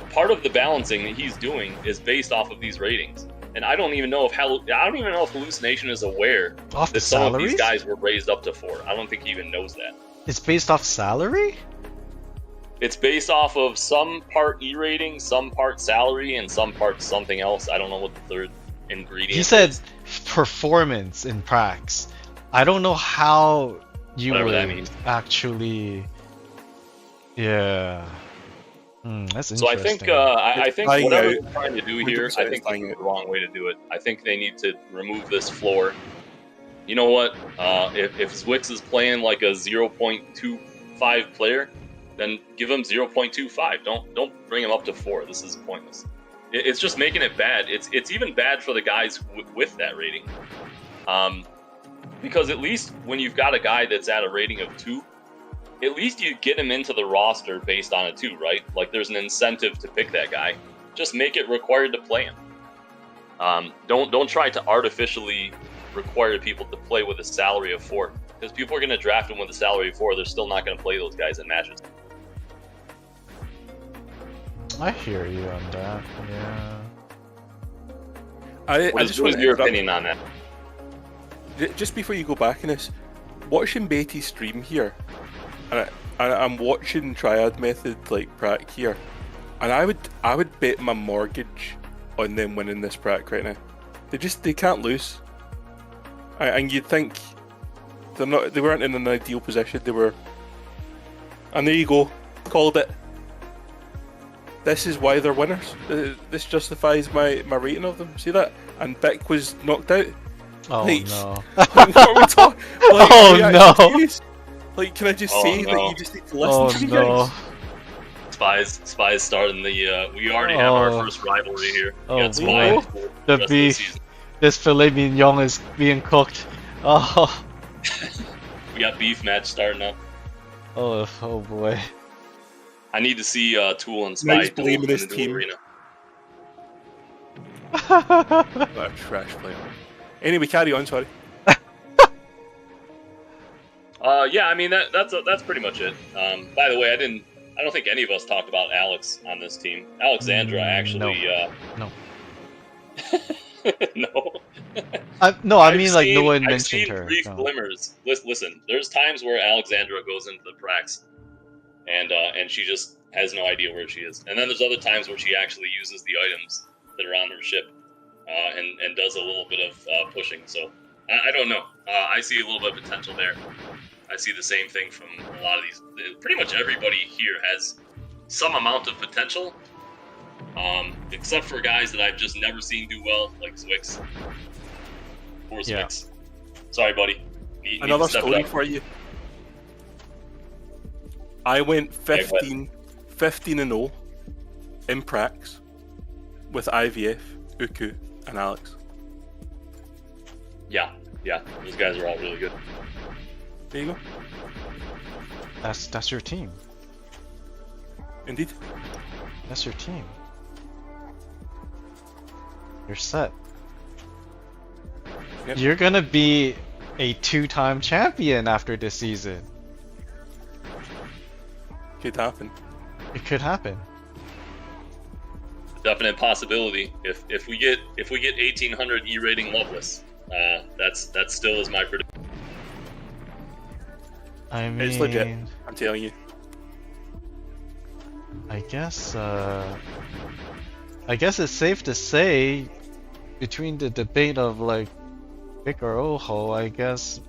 Part of the balancing that he's doing is based off of these ratings. And I don't even know if Hallucination is aware that some of these guys were raised up to 4. I don't think he even knows that. It's based off salary? It's based off of some part E rating, some part salary, and some part something else. I don't know what the third ingredient He said is. Performance in pracs. I don't know how you Whatever would that means. actually... Yeah. That's interesting. So I think whatever they're trying to do here, I think is the wrong way to do it. I think they need to remove this floor. You know what? If Zwix is playing like a 0.25 player, then give him 0.25. Don't bring him up to 4. This is pointless. It's just making it bad. It's even bad for the guys with that rating. Because at least when you've got a guy that's at a rating of 2, at least you get him into the roster based on a 2, right? Like there's an incentive to pick that guy. Just make it required to play him. Don't try to artificially require people to play with a salary of 4, because people are going to draft him with a salary of 4. They're still not going to play those guys in matches. I hear you on that. Yeah. What is your opinion on that? Just before you go back in this, watching Beatty's stream here, and I'm watching Triad Method like Prac here, and I would bet my mortgage on them winning this Prac right now. They can't lose. And you'd think they weren't in an ideal position. They were, and there you go, called it. This is why they're winners. This justifies my rating of them. See that? And Bick was knocked out. Oh no. What are we talking? Like, oh no. Serious? Like, can I just say that you just need to listen to me guys? Spies starting the. We already have our first rivalry here. Oh, Spies the beef. This filet mignon is being cooked. Oh. We got beef match starting up. Oh boy. I need to see Tool and Spy blaming this team. Arena. What a trash player. Anyway, carry on. Sorry. Yeah, I mean that's pretty much it. By the way, I don't think any of us talked about Alex on this team. Alexandra actually. No. No. No, I I've mean like no seen- one I've mentioned seen her. brief No. glimmers. Listen, there's times where Alexandra goes into the pracs, and she just has no idea where she is. And then there's other times where she actually uses the items that are on her ship, and does a little bit of pushing. So I don't know. I see a little bit of potential there. I see the same thing from a lot of these. Pretty much everybody here has some amount of potential, except for guys that I've just never seen do well, like Zwix. Poor Yeah. Zwix. Sorry, buddy. Need Another to step it story up. for you. I went 15 and 0 in pracs with IVF, Uku, and Alex. Yeah, those guys are all really good. There you go. That's your team. Indeed. That's your team. You're set. Yep. You're gonna be a 2-time champion after this season. Could happen. It could happen. Definite possibility. If we get 1800 E rating Loveless, that still is my prediction. I mean, It's legit. I'm telling you. I guess it's safe to say, between the debate of like Vic or Oho, I guess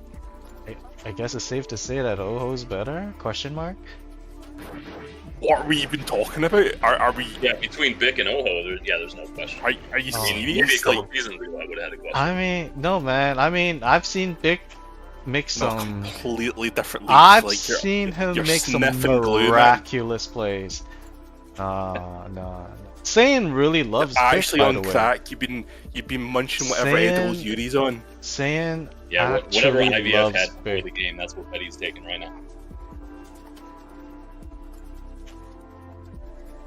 it's safe to say that Oho's better? Question mark. What are we even talking about? Are we? Yeah, between Bic and Oho, there's no question. Are you Oh. Maybe a serious? couple Like, seasons ago, I would have had a question. I mean, no man. I mean, I've seen Vic make no, some. completely different leagues. I've like, seen him you're make some sniffing glue, man. miraculous plays. No. Saiyan really loves Vic, Actually by on the way. crack. You've been munching whatever Saiyan- edibles Yuri's on. Saiyan Yeah, whatever actually IVF loves had before Vic. the game, that's what Betty's taking right now.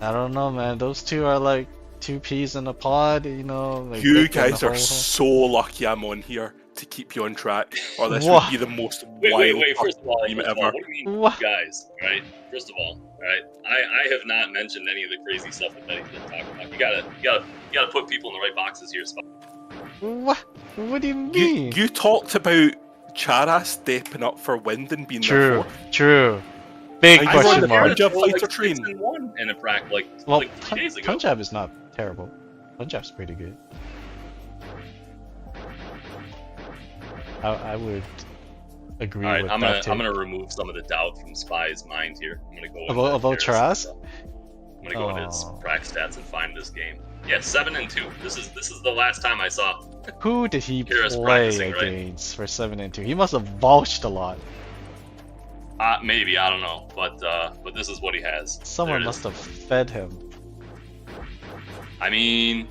I don't know, man. Those two are like two peas in a pod, you know. Like You Vic and guys the are whole- so lucky I'm on here to keep you on track, or this What? would be the most Wait. wild First of all, team what ever. do you mean, What? guys? Right. First of all, right. I have not mentioned any of the crazy stuff that Betty's been talking about. You gotta put people in the right boxes here, Spy. What? What do you mean? You talked about Chara stepping up for Wind and being their True. fourth. Big I question wonder- mark. Punjab Like fighter 6 train. and 1 in a prac like Well, 3 days ago. Punjab is not terrible. Punjab's pretty good. I would agree All right, with I'm that gonna remove some of the doubt from Spy's mind here. I'm gonna go About Charaz? I'm gonna go into his Oh. prac stats and find this game. Yeah, 7 and 2. This is the last time I saw. Who did he Kira's play practicing, right? against for 7 and 2? He must have vulged a lot. Maybe I don't know, but this is what he has. Someone There it must is. have fed him. I mean,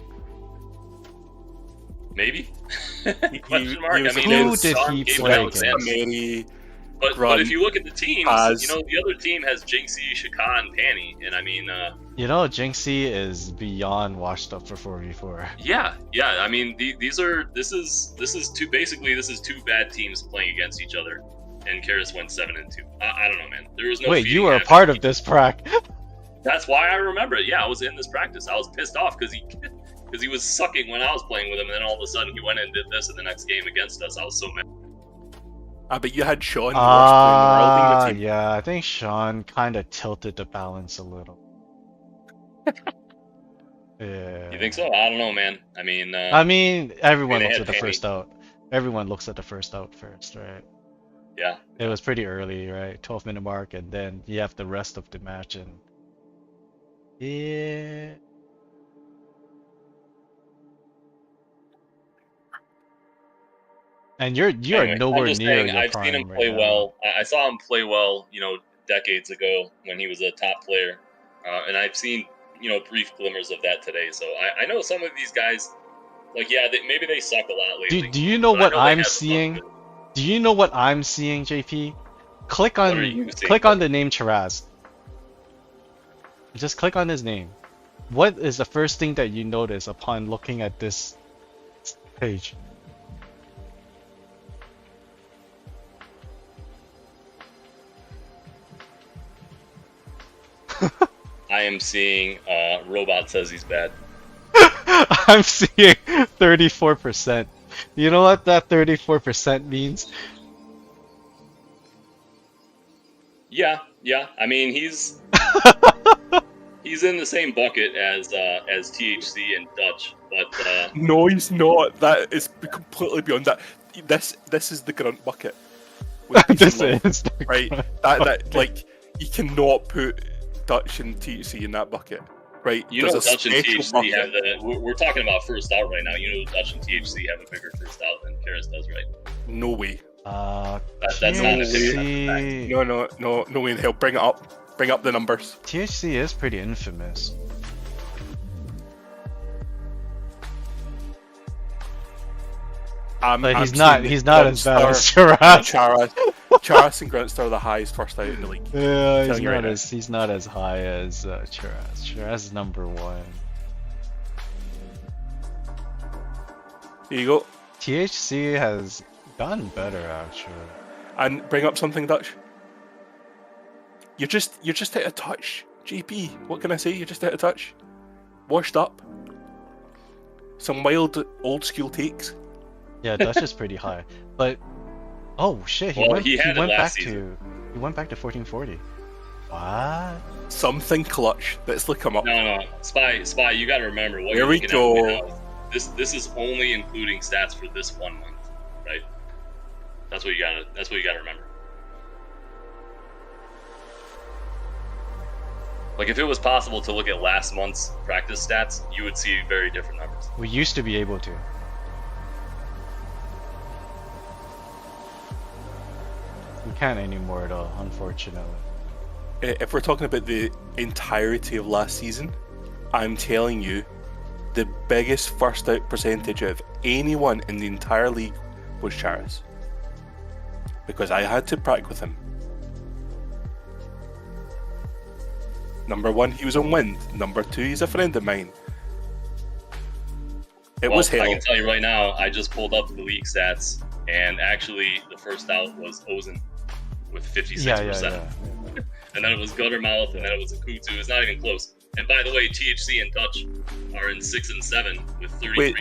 maybe. He Question mark. was I mean, Who against did Sean he gave play Alexander. against? Mary. But if you look at the teams, Paz. you know, the other team has Jinxie, Shaka, and Panny, and I mean, You know, Jinxie is beyond washed up for 4v4. yeah. I mean, this is two bad teams playing against each other, and Karis went 7 and 2. I don't know, man. There was no. Wait, feeding you were a after part he- of this prac. That's why I remember it. Yeah, I was in this practice. I was pissed off because he was sucking when I was playing with him, and then all of a sudden he went and did this in the next game against us. I was so mad. But you had Sean, the worst player in the world, in your team. Yeah, I think Sean kind of tilted the balance a little. Yeah. You think so? I don't know, man. I mean, Everyone they looks had at the Penny. first out. Everyone looks at the first out first, right? yeah. It was pretty early, right? 12-minute mark, and then you have the rest of the match, and yeah. And you Anyway, are nowhere I'm just near saying, your I've prime seen him right play now. well. I saw him play well, decades ago when he was a top player, and I've seen brief glimmers of that today. So I know some of these guys, like maybe they suck a lot lately. Do you know but I what know they I'm have some seeing? good- Do you know what I'm seeing, JP? Click What are you on seeing? the name Charaz. Just click on his name. What is the first thing that you notice upon looking at this page? I am seeing Robot says he's bad. I'm seeing 34%. You know what that 34% means? Yeah. I mean, he's in the same bucket as THC and Dutch, but No, he's not. That is completely beyond that. This is the grunt bucket. With peace This and love, is the right. grunt That like you cannot put Dutch and THC in that bucket, right? you know There's a Dutch and special THC bucket. have the. We're talking about first out right now. You know Dutch and THC have a bigger first out than Karis does, right? No way. That's not an opinion. That's a fact. No way in hell. Bring it up. Bring up the numbers. THC is pretty infamous. But he's not as bad as Charaz. Charaz and Gruntstar are the highest first out in the league. Yeah, Telling you right now. he's not as high as Charaz. Charaz is number 1. Here you go. THC has gotten better actually. And bring up something, Dutch. You're just out of touch. JP, what can I say? You're just out of touch. Washed up. Some wild old school takes. Yeah, Dutch is pretty high. But oh shit, he Well, went he had it back last to 1440. What? Something clutch. Let's look him up. No, Spy. You got to remember what Here you're we looking go. at right now. This is only including stats for this 1 month, right? That's what you gotta remember. Like if it was possible to look at last month's practice stats, you would see very different numbers. We used to be able to. We can't anymore though, unfortunately. If we're talking about the entirety of last season, I'm telling you, the biggest first out percentage of anyone in the entire league was Charaz. Because I had to practice with him. Number 1, he was on wind. Number 2, he's a friend of mine. It was hell. I can tell you right now, I just pulled up the league stats, and actually the first out was Ozen with 56%. Yeah. And then it was Guttermouth, and then it was Akutu. It's not even close. And by the way, THC and Dutch are in 6 and 7 with 33%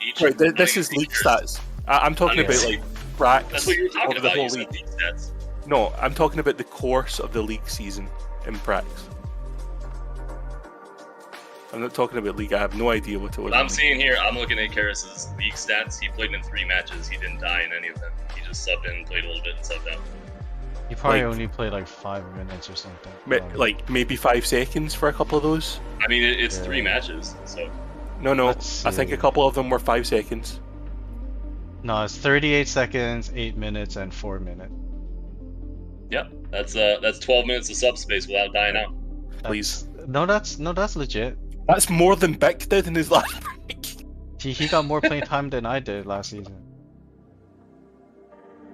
each. Right, this is league stats. I'm talking about like That's practice what you were talking over the about. whole You said league. league stats. No, I'm talking about the course of the league season in practice. I'm not talking about league. I have no idea what it was. What I'm seeing here, I'm looking at Karis's league stats. He played in 3 matches. He didn't die in any of them. He just subbed in, played a little bit, and subbed out. He probably Like- only played like 5 minutes or something. Like maybe 5 seconds for a couple of those. I mean, it's Yeah. 3 matches, so No, Let's I think see. a couple of them were 5 seconds. No, it's 38 seconds, 8 minutes, and 4 minutes. yeah, that's 12 minutes of subspace without dying out. Please. No, that's legit. That's more than Bick did in his last break. He got more playing time than I did last season.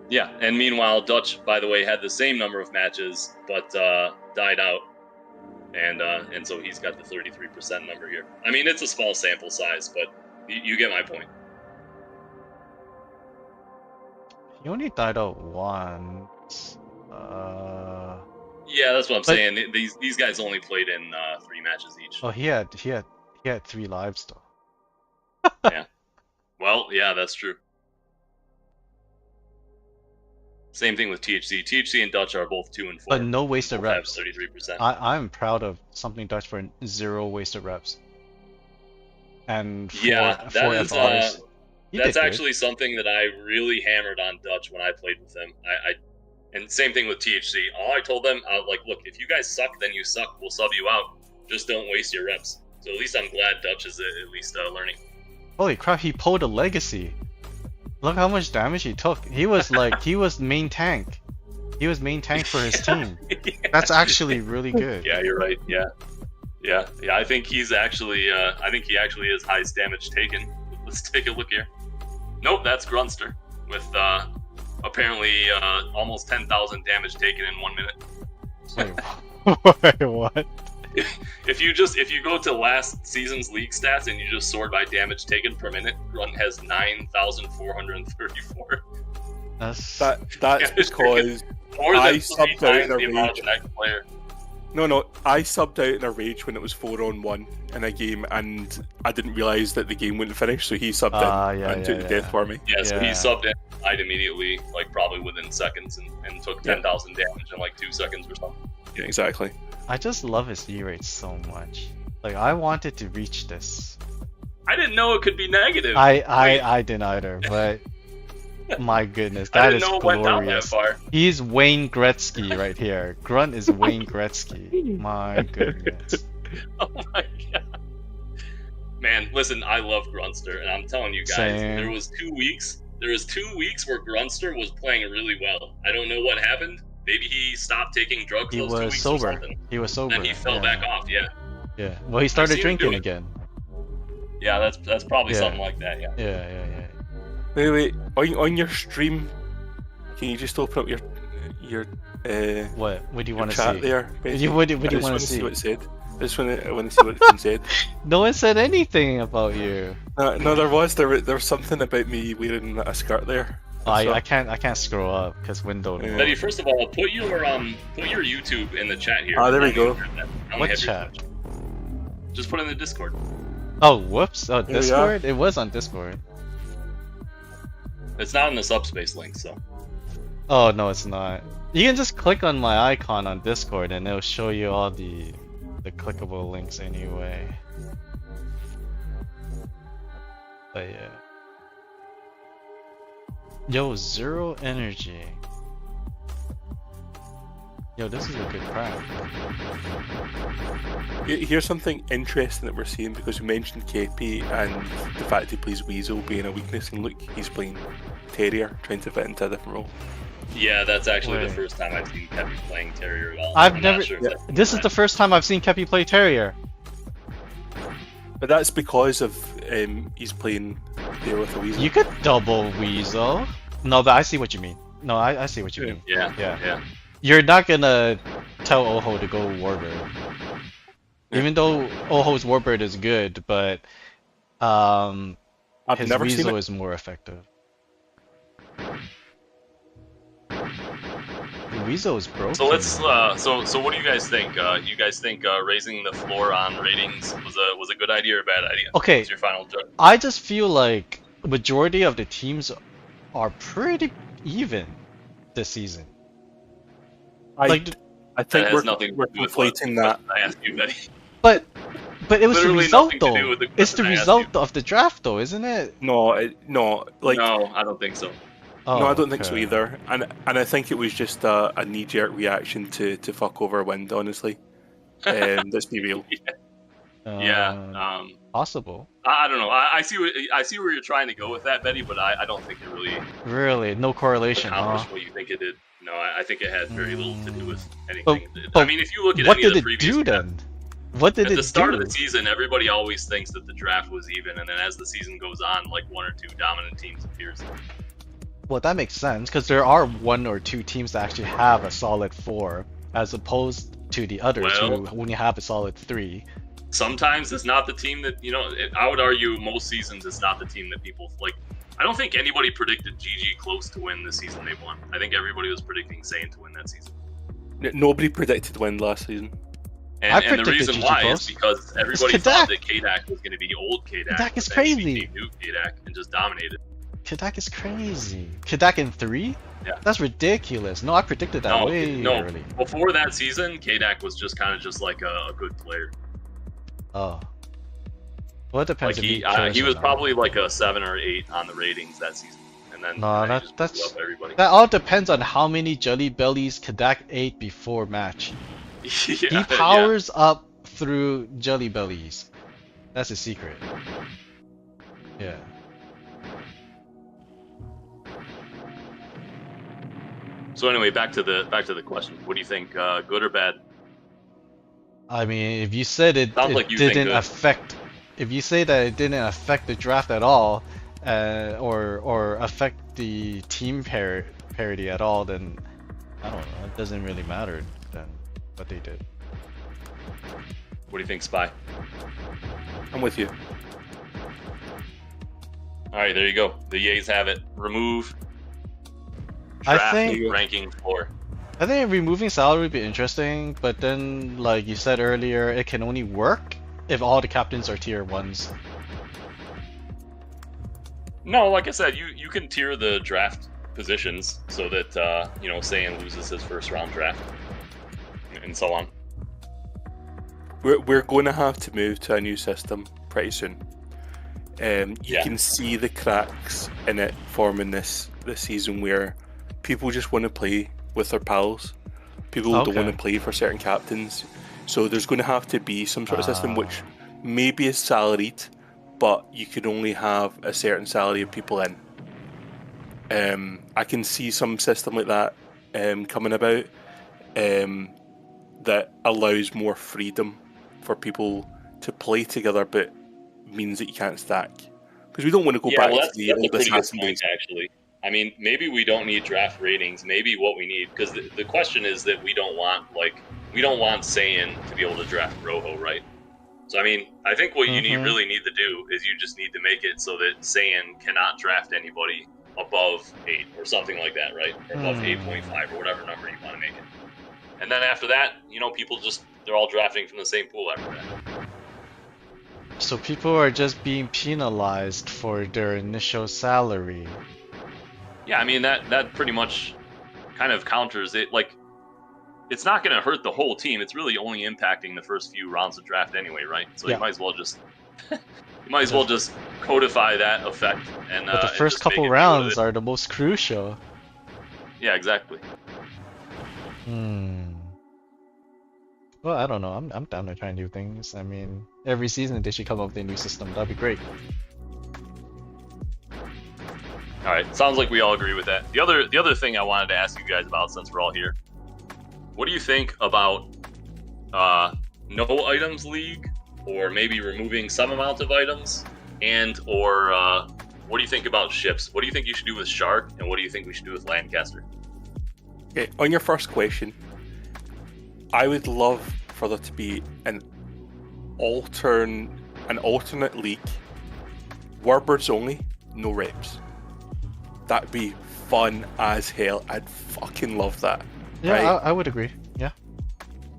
Yeah, and meanwhile, Dutch, by the way, had the same number of matches, but died out, and so he's got the 33% number here. I mean, it's a small sample size, but you get my point. He only died out once. Yeah, that's what I'm But- saying. These guys only played in 3 matches each. Oh, he had 3 lives though. Well, yeah, that's true. Same thing with THC. THC and Dutch are both 2 and 4. But no wasted Both have reps. 33%. I'm proud of something Dutch for 0 wasted reps. And 4 Yeah, that is, FRs. He That's did good. actually something that I really hammered on Dutch when I played with him. And same thing with THC. All I told them, like, look, if you guys suck, then you suck. We'll sub you out. Just don't waste your reps. So at least I'm glad Dutch is at least learning. Holy crap, he pulled a legacy. Look how much damage he took. He was like, he was main tank. He was main tank for his team. That's actually really good. Yeah, you're right. Yeah. I think he's actually. I think he actually is highest damage taken. Let's take a look here. Nope, that's Grunster with apparently almost 10,000 damage taken in 1 minute. Wait, wait, what? If if you go to last season's league stats and you just sort by damage taken per minute, Grunt has 9,434. That's That's because More than I 3 subbed out times in the a amount rage. of the next player. No, I subbed out in a rage when it was 4-on-1 in a game, and I didn't realise that the game wouldn't finish, so he subbed in and took the death for me. Yeah, so he Yeah. subbed in, died immediately, like probably within seconds, and took 10,000 damage in like 2 seconds or something. Yeah, exactly. I just love his E-rate so much. Like, I wanted to reach this. I didn't know it could be negative. I didn't either, but my goodness, I that didn't is know it went down that glorious. far. He's Wayne Gretzky right here. Grunt is Wayne Gretzky. My goodness. Oh my god. Man, listen, I love Grunster, and I'm telling you guys, Same. there was 2 weeks where Grunster was playing really well. I don't know what happened. Maybe he stopped taking drugs He those 2 was weeks or sober. something. He was sober. Then he fell yeah. back off, yeah. Yeah. Well, he started seen him do drinking it. again. Yeah, that's probably Yeah. something like that, yeah. Yeah. Wait. On your stream, can you just open up your What? What do you your want to chat see? there? What basically? do you I want just to wanna see? what it said. I just want to see what's been said. No one said anything about you. No, there was something about me wearing a skirt there. I can't scroll up because window. Yeah. Betty, first of all, put your YouTube in the chat here. Ah, there we go. I only What have your- chat? Just put it in the Discord. Oh, whoops. Oh, Here we are. Discord? It was on Discord. It's not in the Subspace link, so. Oh, no, it's not. You can just click on my icon on Discord and it'll show you all the clickable links anyway. But yeah. Yo, zero energy. Yo, this is a good craft. Here's something interesting that we're seeing because we mentioned Kepi and the fact he plays Weasel being a weakness, and look, he's playing Terrier, trying to fit into a different role. Yeah, that's actually Wait. the first time I've seen Kevin playing Terrier at all. I've I'm never. Not sure if that's This is the first time I've seen Kepi play Terrier. But that's because of he's playing there with a Weasel. You could double Weasel. No, but I see what you mean. No, I see what you mean. Yeah. Yeah. You're not gonna tell Oho to go Warbird. Even though Oho's Warbird is good, but I've his never seen Weasel it. is more effective. The Weasel is broken. So let's. So what do you guys think? You guys think raising the floor on ratings was a good idea or a bad idea? Okay. What's your final judgment? I just feel like majority of the teams are pretty even this season. I Like, think That has we're nothing to we're do with what conflating that. I asked you, Betty. but it was the Literally result nothing to do though. with the It's the question I asked result of the draft though, isn't it? No, like No, I don't think so. Oh, no, I don't think so okay. either. And I think it was just a knee-jerk reaction to fuck over Wind, honestly. Let's be real. Yeah. Possible. I don't know. I see where you're trying to go with that, Betty, but I don't think it really Really, no correlation, huh? accomplished what you think it did. No, I think it had very little to do with anything. But I mean, if you look at what any of did the it previous do then? What did at it the start do? of the season, everybody always thinks that the draft was even, and then as the season goes on, like one or two dominant teams appears. Well, that makes sense because there are one or two teams that actually have a solid 4, as opposed to the others Well- who only have a solid 3. Sometimes it's not the team that I would argue most seasons it's not the team that people like. I don't think anybody predicted GG close to win the season they won. I think everybody was predicting Zayn to win that season. Nobody predicted Wind last season. And, I and the predicted reason GG why close. is because everybody Kadak. thought that Kadak was going to be old Kadak. Kadak is but then he crazy. became new Kadak and just dominated. Kadak is crazy. Kadak in 3? Yeah. That's ridiculous. No, I predicted that way early. Before that season, Kadak was just kind of just like a good player. Oh. Well, it depends. Like if he cares or was not. probably like a 7 or 8 on the ratings that season, and then No, and then he just that's blew up everybody. that all depends on how many Jelly Bellies Kadak ate before match. Yeah, He powers up through Jelly Bellies. That's a secret. Yeah. So anyway, back to the question. What do you think? Good or bad? I mean, if you said it, Sounds it like you think didn't good. affect, if you say that it didn't affect the draft at all, or affect the team parity at all, then I don't know. It doesn't really matter then what they did. What do you think, Spy? I'm with you. All right, there you go. The Yays have it. Remove I draft think ranking floor. I think removing salary would be interesting, but then, like you said earlier, it can only work if all the captains are tier 1s. No, like I said, you can tier the draft positions so that Saiyan loses his first round draft and so on. We're going to have to move to a new system pretty soon. You Yeah. can see the cracks in it forming this season where people just want to play with their pals. People don't want to play for certain captains. So there's going to have to be some sort of system which maybe is salaried, but you can only have a certain salary of people in. I can see some system like that coming about that allows more freedom for people to play together, but means that you can't stack. Because we don't want to go back to the that's a old pretty good assassin point, days. actually. I mean, maybe we don't need draft ratings. Maybe what we need, because the question is that we don't want Saiyan to be able to draft Rojo, right? So I mean, I think what you really need to do is you just need to make it so that Saiyan cannot draft anybody above 8 or something like that, right? Or above 8.5 or whatever number you want to make it. And then after that, people they're all drafting from the same pool after that. So people are just being penalized for their initial salary. Yeah, I mean that pretty much kind of counters it. Like, it's not going to hurt the whole team. It's really only impacting the first few rounds of draft anyway, right? So you might as well just codify that effect. And But the first couple rounds are the most crucial. Yeah, exactly. Well, I don't know. I'm down to try new things. I mean, every season they should come up with a new system. That'd be great. All right, sounds like we all agree with that. The other thing I wanted to ask you guys about, since we're all here, what do you think about no items league, or maybe removing some amount of items, or what do you think about ships? What do you think you should do with Shark, and what do you think we should do with Lancaster? Okay, on your first question, I would love for there to be an alternate league, Warbirds only, no reps. That'd be fun as hell. I'd fucking love that. Yeah, right? I would agree. Yeah.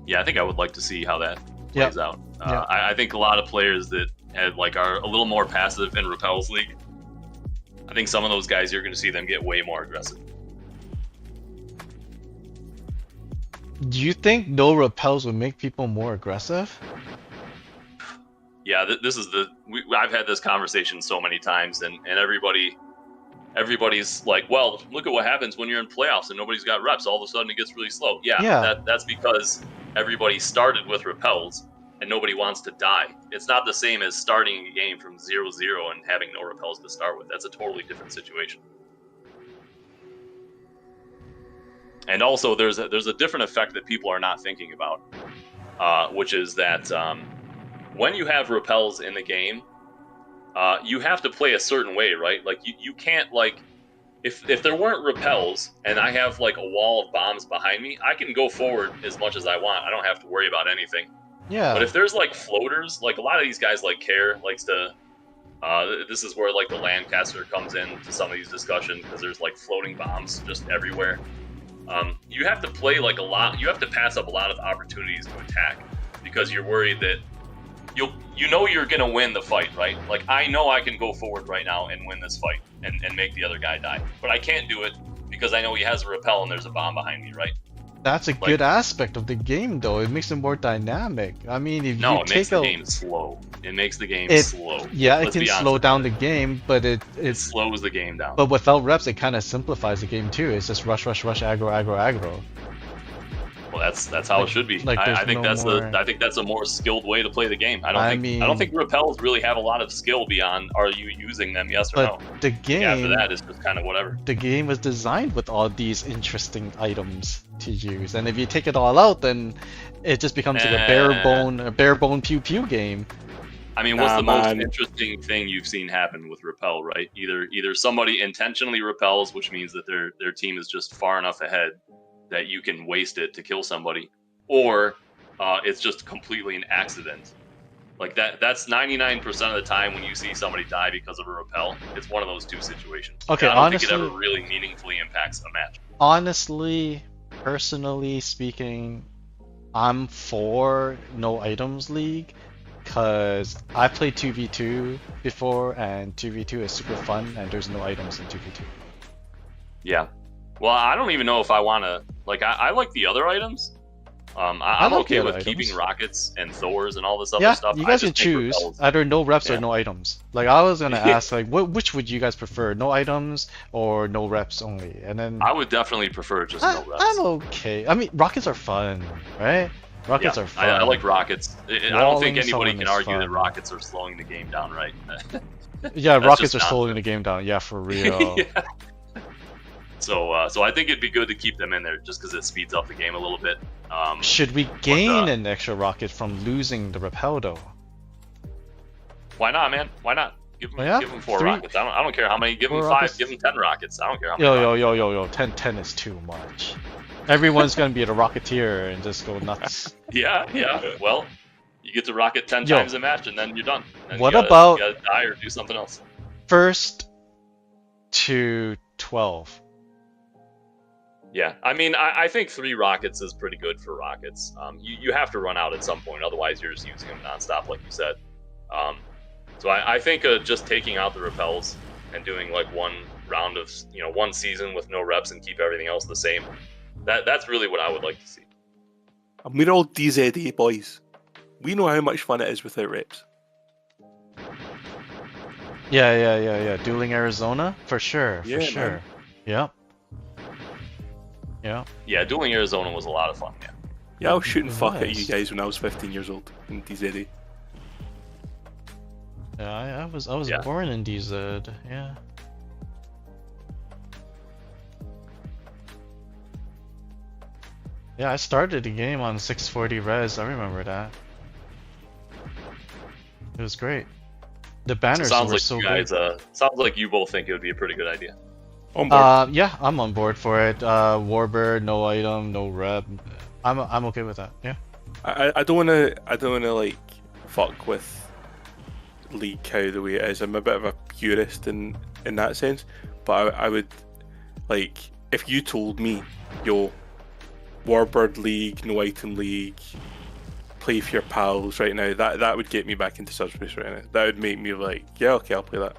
Yeah, I think I would like to see how that plays out. I think a lot of players that are a little more passive in Repels League, I think some of those guys, you're going to see them get way more aggressive. Do you think no repels would make people more aggressive? Yeah, this is I've had this conversation so many times, and everybody's like, well, look at what happens when you're in playoffs and nobody's got reps. All of a sudden it gets really slow. Yeah. That's because everybody started with repels and nobody wants to die. It's not the same as starting a game from 0-0 and having no repels to start with. That's a totally different situation. And also, there's a different effect that people are not thinking about, which is that when you have repels in the game, you have to play a certain way, right? Like, you can't, if there weren't repels and I have, a wall of bombs behind me, I can go forward as much as I want. I don't have to worry about anything. Yeah. But if there's, floaters, a lot of these guys, Care, likes to... this is where, the Lancaster comes in to some of these discussions, because there's, floating bombs just everywhere. You have to play a lot. You have to pass up a lot of opportunities to attack because you're worried that you're gonna win the fight, right? I know I can go forward right now and win this fight and make the other guy die, but I can't do it because I know he has a repel and there's a bomb behind me, right? That's a good aspect of the game, though. It makes it more dynamic. I mean, if you it makes the game slow. It makes the game slow. Yeah, it can slow down the game, but it slows the game down. But without reps, it kind of simplifies the game too. It's just rush, aggro. Well, that's how it should be. I think that's a more skilled way to play the game. I don't think repels really have a lot of skill beyond are you using them, yes or no. The game after that is just kind of whatever. The game was designed with all these interesting items to use, and if you take it all out, then it just becomes a bare bone pew pew game. I mean, what's the most interesting thing you've seen happen with repel, right? Either somebody intentionally repels, which means that their team is just far enough ahead that you can waste it to kill somebody, or it's just completely an accident. Like that's 99% of the time when you see somebody die because of a repel, it's one of those two situations. Okay, and I don't honestly, think it ever really meaningfully impacts a match. Honestly, personally speaking, I'm for no items league because I played 2v2 before, and 2v2 is super fun, and there's no items in 2v2. Yeah. Well, I don't even know if I want to. Like, I like the other items. I'm like okay the other with keeping items. rockets and Thors and all this other Yeah, stuff. you I guys just can think choose repels- either no reps or Yeah. no items. Like I was gonna Yeah. ask, like, which would you guys prefer, no items or no reps only? And then I would definitely prefer just no reps. I'm okay. I mean, rockets are fun, right? Rockets Yeah, are fun. I like rockets. I don't Walling think anybody someone can is argue that fun. rockets are slowing the game down, right? Yeah, That's rockets just are slowing nonsense. the game down. Yeah, for real. Yeah. So I think it'd be good to keep them in there just because it speeds up the game a little bit. Should we gain an extra rocket from losing the repel though? Why not, man? Why not? Give them, Yeah, give them 4 3 rockets. I don't care how many. Give them 4 5. rockets. Give them 10 rockets. I don't care how many. Yo, 10 is too much. Everyone's gonna be the rocketeer and just go nuts. Yeah. Well, you get to rocket 10 Yo. times a match, and then you're done. Then What you about- gotta die or do something else? First to 12. Yeah, I mean, I think 3 rockets is pretty good for rockets. You have to run out at some point, otherwise you're just using them nonstop, like you said. So I think just taking out the repels and doing like one round of, one season with no reps and keep everything else the same. That's really what I would like to see. And we're all DZA boys. We know how much fun it is without reps. Yeah. Dueling Arizona? For sure, Yeah, for man. sure. Yep. Yeah. Yeah, dueling Arizona was a lot of fun. Yeah. Yeah, I was shooting It fuck at was. you guys when I was 15 years old in DZA. Yeah, I was Yeah. born in DZ. Yeah. Yeah, I started the game on 640 res. I remember that. It was great. The banners Sounds were like so you good. guys. Sounds like you both think it would be a pretty good idea. On board. Yeah, I'm on board for it. Warbird, no item, no rep. I'm okay with that. Yeah. I don't wanna like fuck with League how the way it is. I'm a bit of a purist in that sense, but I would like if you told me, yo, Warbird League, no item league, play for your pals right now. That would get me back into Subspace right now. That would make me like, yeah, okay, I'll play that.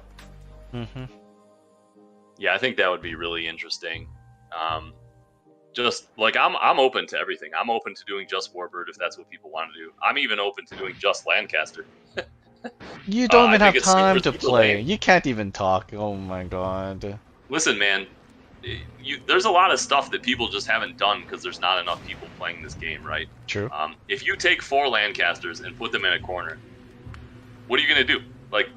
Mhm. Yeah, I think that would be really interesting. Just like I'm open to everything. I'm open to doing just Warbird if that's what people want to do. I'm even open to doing just Lancaster. You don't I even have think it's super, time to super play. lame. You can't even talk. Oh my god. Listen, man, there's a lot of stuff that people just haven't done because there's not enough people playing this game, right? True. If you take 4 Lancasters and put them in a corner, what are you gonna do? Like,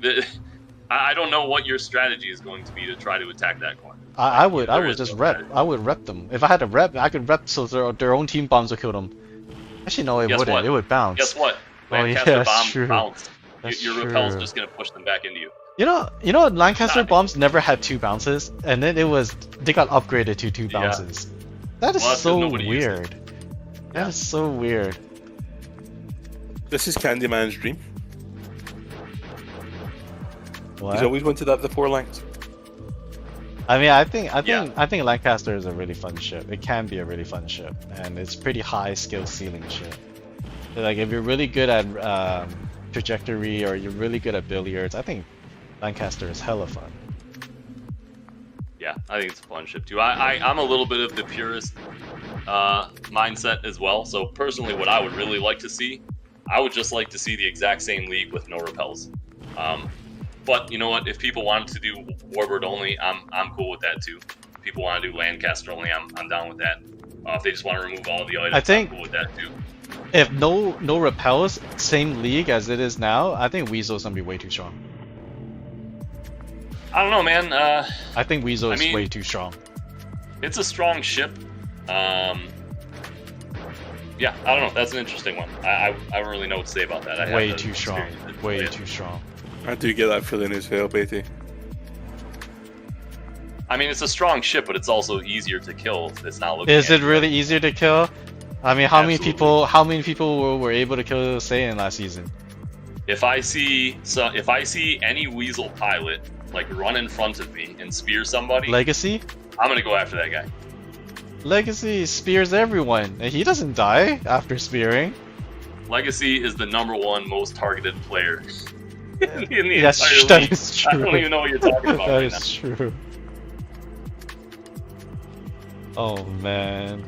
I don't know what your strategy is going to be to try to attack that corner. I would There is just no rep. strategy. I would rep them. If I had to rep, I could rep so their own team bombs would kill them. Actually, no, it Guess wouldn't. what? It would bounce. Guess what? Oh, yeah, Lancaster that's bomb true. bounced. That's Your repel's true. just gonna push them back into you. You know, Lancaster Nah. bombs never had 2 bounces, and then they got upgraded to 2 Yeah. bounces. That is Well, that's 'cause so nobody used it. weird. That Yeah. is so weird. This is Candyman's dream. What? He's always wanted to have the 4 Lancs. I mean, I think Yeah. Lancaster is a really fun ship. It can be a really fun ship, and it's pretty high skill ceiling ship. Like if you're really good at trajectory or you're really good at billiards, I think Lancaster is hella fun. Yeah, I think it's a fun ship too. I'm a little bit of the purist mindset as well. So personally, what I would really like to see, I would just like to see the exact same league with no repels. But you know what? If people wanted to do Warbird only, I'm cool with that too. If people want to do Lancaster only, I'm down with that. If they just want to remove all the items, I think- I'm cool with that too. If no repels, same league as it is now, I think Weasel's gonna be way too strong. I don't know, man. I think Weasel is I mean- way too strong. It's a strong ship. Yeah, I don't know. That's an interesting one. I don't really know what to say about that. I Way haven't too strong. experienced it. Way Yeah. too strong. I do get that feeling as well, Betty. I mean, it's a strong ship, but it's also easier to kill. If it's not looking. Is at it you. really easier to kill? I mean, how many Absolutely. people were able to kill Saiyan last season? If I see any Weasel pilot like run in front of me and spear somebody, Legacy? I'm gonna go after that guy. Legacy spears everyone, and he doesn't die after spearing. Legacy is the #1 most targeted player in the Yes, entire that league. is true. I don't even know what you're talking about That right is now. true. Oh man.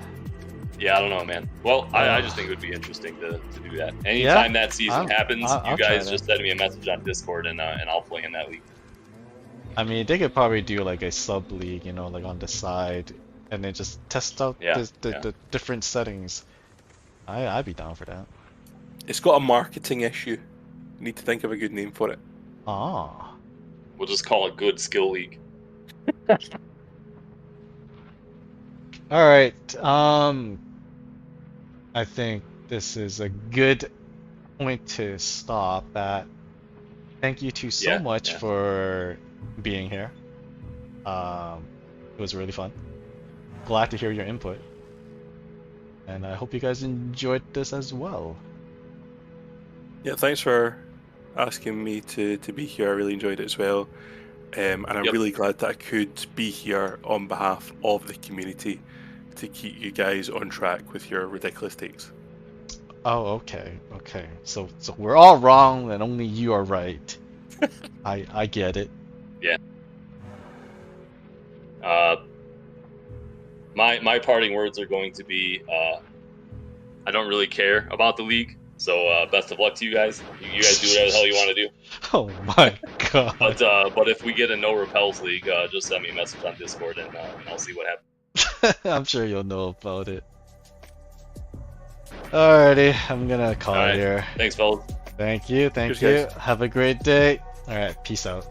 Yeah, I don't know, man. Well, I just think it would be interesting to do that. Anytime that season happens, I'll you try guys that. just send me a message on Discord and I'll play in that league. I mean, they could probably do like a sub league, you know, like on the side, and then just test out Yeah, the different settings. I'd be down for that. It's got a marketing issue. You need to think of a good name for it. Ah. We'll just call it Good Skill League. All right. I think this is a good point to stop at. Thank you two so much for being here. It was really fun. Glad to hear your input. And I hope you guys enjoyed this as well. Yeah, thanks for asking me to be here. I really enjoyed it as well. And I'm really glad that I could be here on behalf of the community to keep you guys on track with your ridiculous takes. Oh, okay. So we're all wrong and only you are right. I get it. Yeah. My parting words are going to be I don't really care about the league, so best of luck to you guys. You guys do whatever the hell you want to do. Oh my god. But if we get a no repels league, just send me a message on Discord and I'll see what happens. I'm sure you'll know about it. Alrighty, I'm gonna call it here. Thanks, fellas. Thank you. Cheers, guys. Have a great day. Alright, peace out.